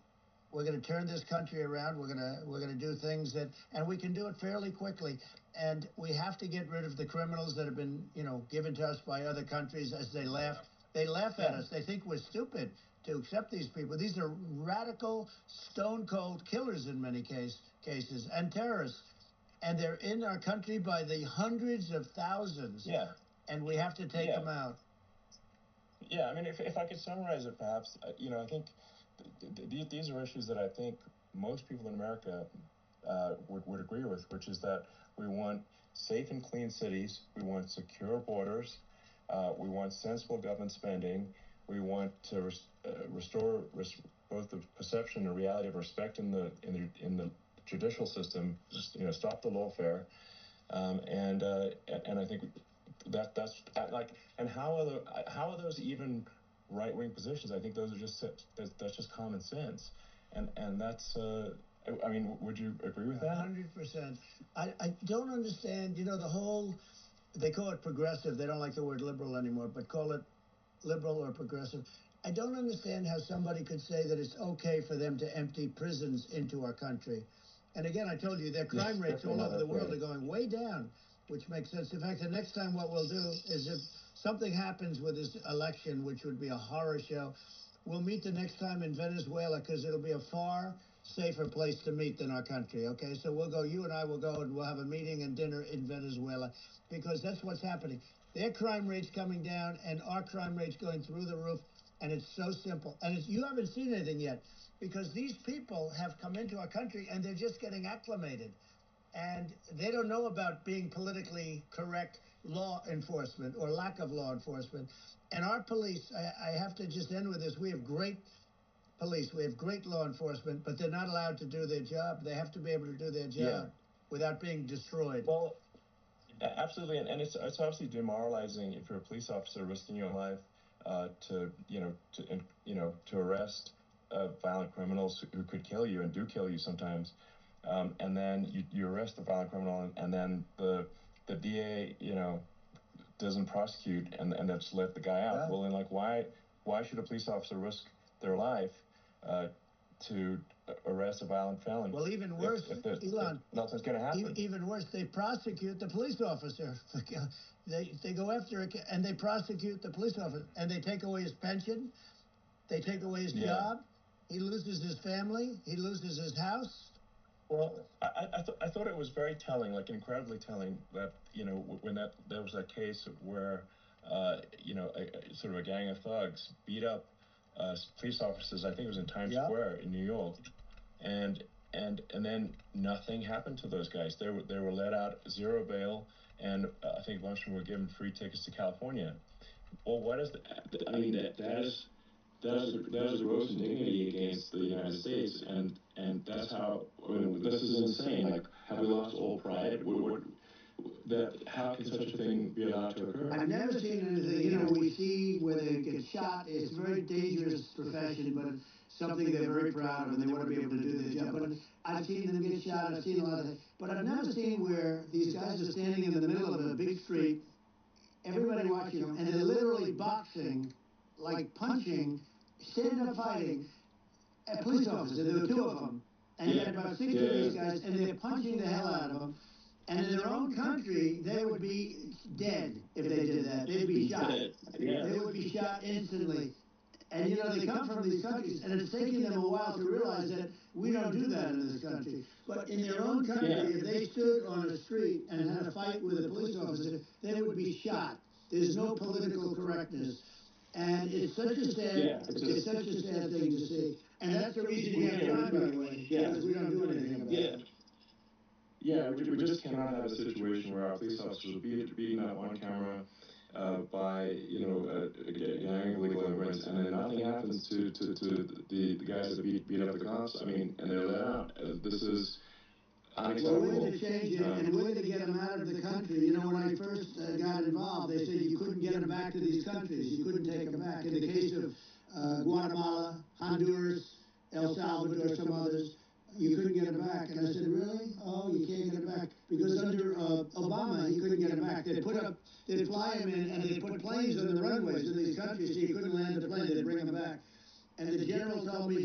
we're going to turn this country around. We're going to do things and we can do it fairly quickly. And we have to get rid of the criminals that have been, given to us by other countries as they laugh. They laugh at us. They think we're stupid to accept these people. These are radical, stone-cold killers in many cases, and terrorists. And they're in our country by the hundreds of thousands. Yeah. And we have to take them out. Yeah, I mean, if I could summarize it, perhaps, I think these are issues that I think most people in America would agree with, which is that we want safe and clean cities, we want secure borders, we want sensible government spending, we want to restore both the perception and reality of respect in the judicial system, just stop the lawfare, and I think that's like, and how are those even right-wing positions? I think those are that's just common sense, and that's. I mean, would you agree with that? 100%. I don't understand. The whole. They call it progressive. They don't like the word liberal anymore, but call it liberal or progressive. I don't understand how somebody could say that it's okay for them to empty prisons into our country. And again, I told you their crime rates all over the world are going way down, which makes sense. In fact, the next time what we'll do is if something happens with this election, which would be a horror show, we'll meet the next time in Venezuela because it'll be a far safer place to meet than our country, okay? So you and I will go and we'll have a meeting and dinner in Venezuela because that's what's happening. Their crime rate's coming down and our crime rate's going through the roof. And it's so simple. And you haven't seen anything yet, because these people have come into our country and they're just getting acclimated. And they don't know about being politically correct law enforcement or lack of law enforcement. And our police, I have to just end with this, we have great police, we have great law enforcement, but they're not allowed to do their job. They have to be able to do their job without being destroyed. Well, absolutely, and it's obviously demoralizing if you're a police officer risking your life to arrest violent criminals who could kill you and do kill you sometimes, and then you arrest the violent criminal, and then the DA doesn't prosecute and they just let the guy out. Yeah. Well, then why should a police officer risk their life to arrest a violent felon? Well, even worse, Elon, nothing's going to happen. Even worse, they prosecute the police officer. They go after it and they prosecute the police officer, and they take away his pension, they take away his job, he loses his family, he loses his house. Well, I thought it was very telling, like incredibly telling, that when there was that case where sort of a gang of thugs beat up police officers. I think it was in Times Square in New York, and then nothing happened to those guys. They were let out, zero bail, and I think most of them were given free tickets to California. Well, what is that? I mean, that is a gross indignity against the United States, and that's how. I mean, this is insane. Like, have we lost all pride? How can such a thing be allowed to occur? I've never seen anything. We see where they get shot. It's a very dangerous profession, but something they're very proud of, and they want to be able to do their job. But I've seen them get shot. I've seen a lot of things. But I've never seen where these guys are standing in the middle of a big street, everybody watching them, and they're literally boxing, like punching, stand-up fighting, a police officer. There were two of them. And you had about 6 of these guys, and they're punching the hell out of them. And in their own country, they would be dead if they did that. They'd be shot. They would be shot instantly. And, they come from these countries, and it's taking them a while to realize that we don't do that in this country. But in their own country, if they stood on a street and had a fight with a police officer, they would be shot. There's no political correctness. And it's such a sad, it's such a sad thing to see. And that's the reason you have crime, by the way, because we don't do anything about it. Yeah, we just cannot have a situation where our police officers are beaten up on camera by a gang of illegal immigrants, and then nothing happens to the guys that beat up the cops. I mean, and they're let out. This is unacceptable. Well, we're going to change it, and we're going to get them out of the country. When I first got involved, they said you couldn't get them back to these countries. You couldn't take them back. In the case of Guatemala, Honduras, El Salvador, some others, you couldn't get them back. And I said, really? Oh, you can't get them back. Because under Obama, you couldn't get them back. They'd fly them in, and they'd put planes on the runways in these countries so you couldn't land the plane. They'd bring them back. And the generals told me,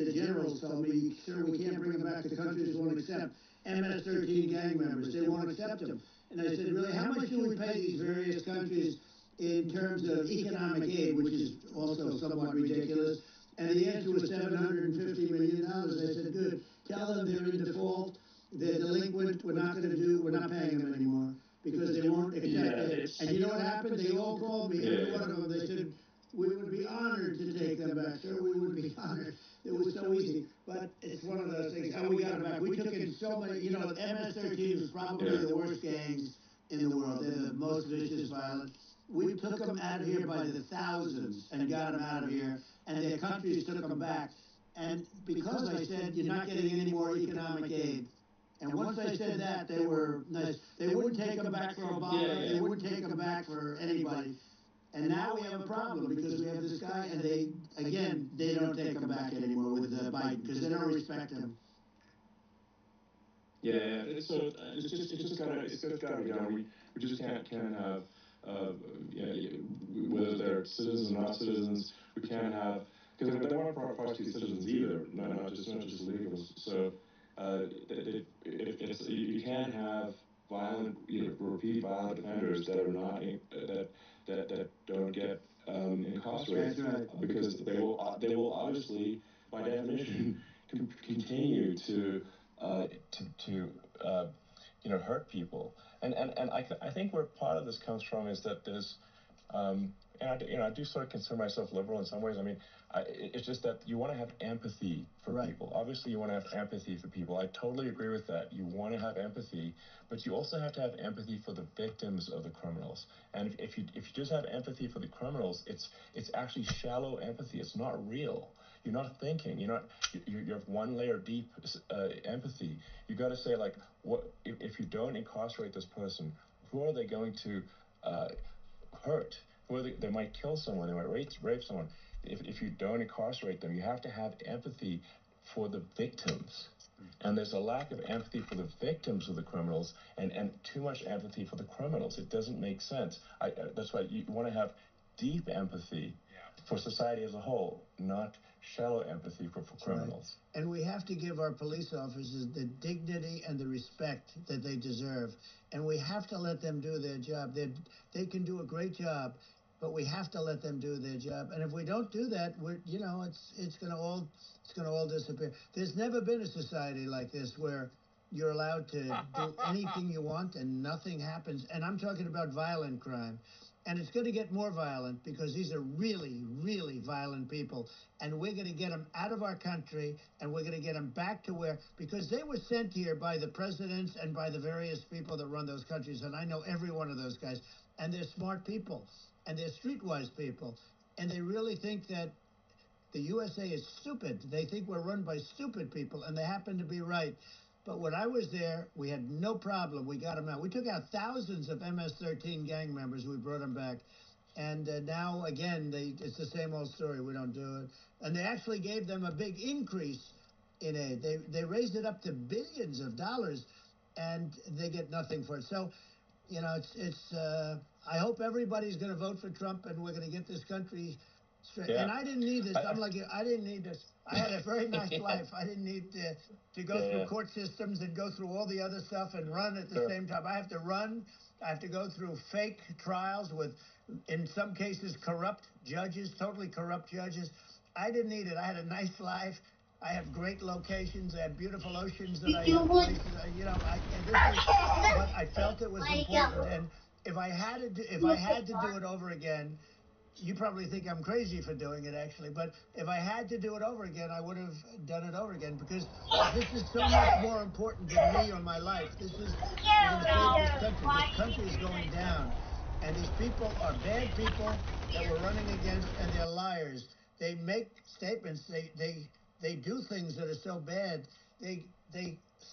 sir, we can't bring them back. The countries won't accept MS-13 gang members. They won't accept them. And I said, really, how much do we pay these various countries in terms of economic aid, which is also somewhat ridiculous? And the answer was $750 million. I said, good. Tell them they're in default, they're delinquent, we're not paying them anymore because they won't accept it. And you know what happened? They all called me, every one of them. They said, we would be honored to take them back, sir. We would be honored. It was so easy. But it's one of those things. How we got them back. We took in so many, MS-13 was probably the worst gangs in the world. They're the most vicious, violent. We took them out of here by the thousands and got them out of here, and their countries took them back. And because I said you're not getting any more economic aid, and once I said that, they were nice. They wouldn't take them back for Obama. They wouldn't take them back for anybody. And now we have a problem because we have this guy, and they don't take them back anymore with Biden because they don't respect him. Yeah, it's just gotta be done. We just can't have whether they're citizens or not citizens. We can't have, because they weren't prosecute citizens either, not just illegals. So you can't have repeat violent offenders that are not that don't get incarcerated, because they will obviously, by definition, continue to hurt people. And I think where part of this comes from is that there's and I do sort of consider myself liberal in some ways. I mean, it's just that you want to have empathy for people. Obviously, you want to have empathy for people. I totally agree with that. You want to have empathy, but you also have to have empathy for the victims of the criminals. And if you just have empathy for the criminals, it's actually shallow empathy. It's not real. You're not thinking. You have one layer deep empathy. You got to say, like, what if you don't incarcerate this person? Who are they going to hurt? Who are they might kill someone. They might rape someone. If you don't incarcerate them, you have to have empathy for the victims. And there's a lack of empathy for the victims of the criminals, and too much empathy for the criminals. It doesn't make sense. That's why you want to have deep empathy for society as a whole, not shallow empathy for criminals. Right. And we have to give our police officers the dignity and the respect that they deserve. And we have to let them do their job. They can do a great job, but we have to let them do their job. And if we don't do that, it's going to all disappear. There's never been a society like this where you're allowed to do anything you want and nothing happens. And I'm talking about violent crime. And it's going to get more violent because these are really, really violent people. And we're going to get them out of our country, and we're going to get them back to where, because they were sent here by the presidents and by the various people that run those countries. And I know every one of those guys. And they're smart people, and they're streetwise people. And they really think that the USA is stupid. They think we're run by stupid people, and they happen to be right. But when I was there, we had no problem. We got them out. We took out thousands of MS-13 gang members. We brought them back. And now, again, it's the same old story. We don't do it. And they actually gave them a big increase in aid. They raised it up to billions of dollars, and they get nothing for it. So, I hope everybody's going to vote for Trump, and we're going to get this country straight. Yeah. And I didn't need this. I'm like you. I didn't need this. I had a very nice life. I didn't need to go through court systems and go through all the other stuff and run at the same time. I have to run. I have to go through fake trials with, in some cases, corrupt judges, totally corrupt judges. I didn't need it. I had a nice life. I have great locations. I have beautiful oceans that I have places. But I felt it was important. And if I had to do it over again, you probably think I'm crazy for doing it, actually. But if I had to do it over again, I would have done it over again, because this is so much more important than me or my life. We're going to save this country. This country is going down. And these people are bad people that we're running against, and they're liars. They make statements. They do things that are so bad. They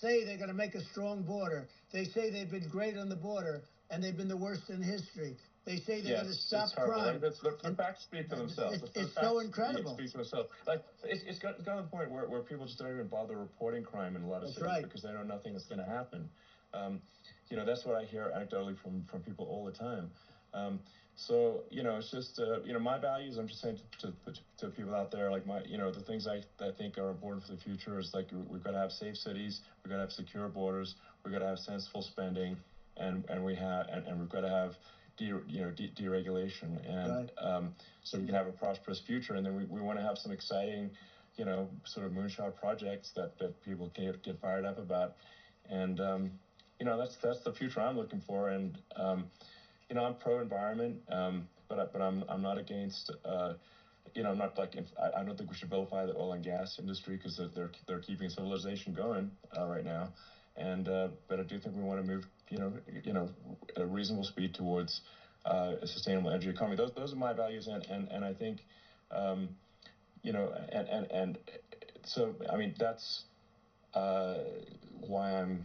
say they're going to make a strong border. They say they've been great on the border, and they've been the worst in history. They say they're going to stop crime. The facts speak for themselves. It's so incredible. Speak for themselves. Like it's got to the point where people just don't even bother reporting crime in a lot of cities because they know nothing is going to happen. That's what I hear anecdotally from people all the time. So it's just my values. I'm just saying to people out there, like the things I think are important for the future is, like, we've got to have safe cities, we've got to have secure borders, we've got to have sensible spending, and we've got to have deregulation, and so we can have a prosperous future. And then we want to have some exciting, sort of moonshot projects that people can get fired up about. And that's the future I'm looking for. And I'm pro-environment, but I'm not against. I'm not like, I don't think we should vilify the oil and gas industry, because they're keeping civilization going right now. And but I do think we want to move at a reasonable speed towards a sustainable energy economy. Those are my values, and I think and so I mean that's why I'm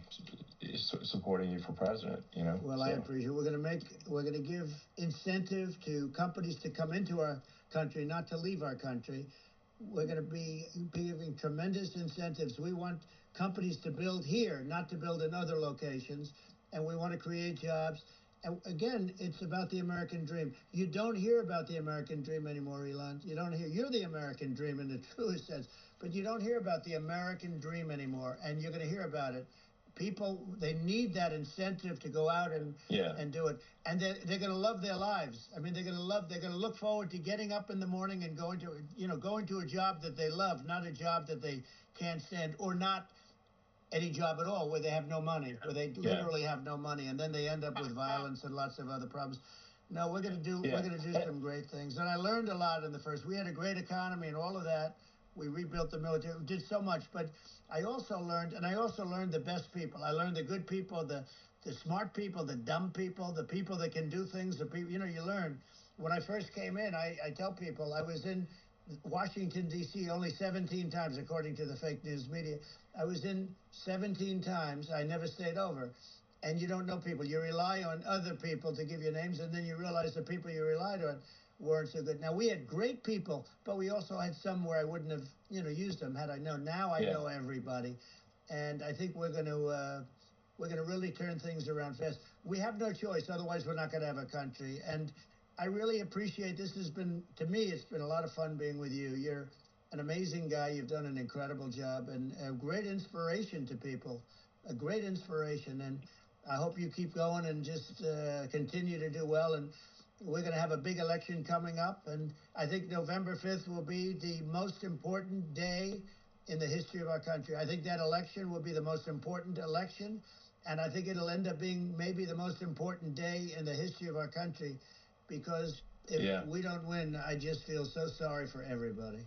supporting you for president. Well, I appreciate it. We're going to give incentive to companies to come into our country, not to leave our country. We're going to be giving tremendous incentives. We want companies to build here, not to build in other locations, and we want to create jobs. And again, it's about the American dream. You don't hear about the American dream anymore, Elon. You don't hear. You're the American dream in the truest sense, but you don't hear about the American dream anymore, and you're going to hear about it. People, they need that incentive to go out and do it, and they're going to love their lives. I mean, they're going to look forward to getting up in the morning and going to a job that they love, not a job that they can't stand, or not any job at all where they have no money, where they literally have no money, and then they end up with violence and lots of other problems. No, we're gonna do some great things. And I learned a lot in the first. We had a great economy and all of that. We rebuilt the military. We did so much, but I also learned the best people. I learned the good people, the smart people, the dumb people, the people that can do things. The people, you learn. When I first came in, I tell people I was in Washington, D.C. only 17 times, according to the fake news media. I was in 17 times. I never stayed over. And you don't know people. You rely on other people to give you names, and then you realize the people you relied on weren't so good. Now, we had great people, but we also had some where I wouldn't have, used them had I known. Now I know everybody. And I think we're going to really turn things around fast. We have no choice. Otherwise, we're not going to have a country. And I really appreciate this. To me, it's been a lot of fun being with you. You're an amazing guy. You've done an incredible job and a great inspiration to people, a great inspiration. And I hope you keep going and just continue to do well. And we're going to have a big election coming up. And I think November 5th will be the most important day in the history of our country. I think that election will be the most important election. And I think it'll end up being maybe the most important day in the history of our country. Because if we don't win, I just feel so sorry for everybody.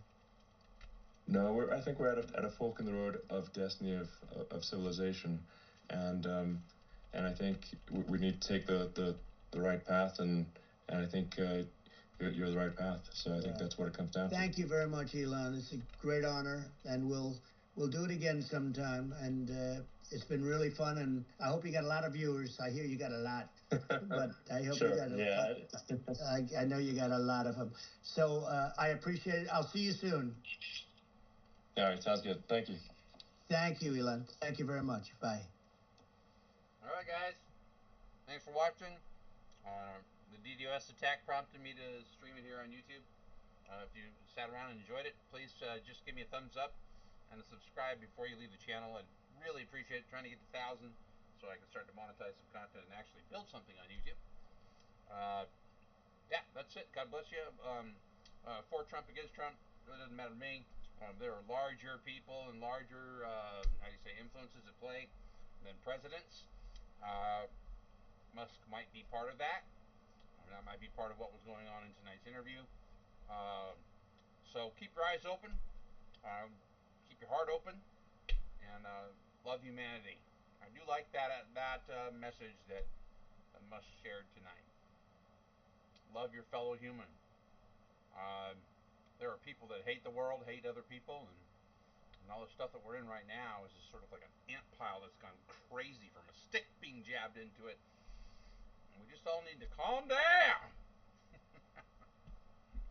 No, I think we're at a fork in the road of destiny of civilization, and I think we need to take the right path, and I think you're the right path. So I think that's what it comes down to. Thank you very much, Elon. It's a great honor, and we'll do it again sometime. And it's been really fun, and I hope you got a lot of viewers. I hear you got a lot, but I hope you got I know you got a lot of them. So I appreciate it. I'll see you soon. All right, sounds good. Thank you. Thank you, Elon. Thank you very much. Bye. All right, guys. Thanks for watching. The DDoS attack prompted me to stream it here on YouTube. If you sat around and enjoyed it, please just give me a thumbs up and a subscribe before you leave the channel. I'd really appreciate it. Trying to get to 1,000 so I can start to monetize some content and actually build something on YouTube. Yeah, that's it. God bless you. For Trump, against Trump, it doesn't matter to me. There are larger people and larger, influences at play than presidents. Musk might be part of that. That might be part of what was going on in tonight's interview. So keep your eyes open, keep your heart open, and love humanity. I do like that message that Musk shared tonight. Love your fellow human. There are people that hate the world, hate other people, and all the stuff that we're in right now is just sort of like an ant pile that's gone crazy from a stick being jabbed into it. And we just all need to calm down.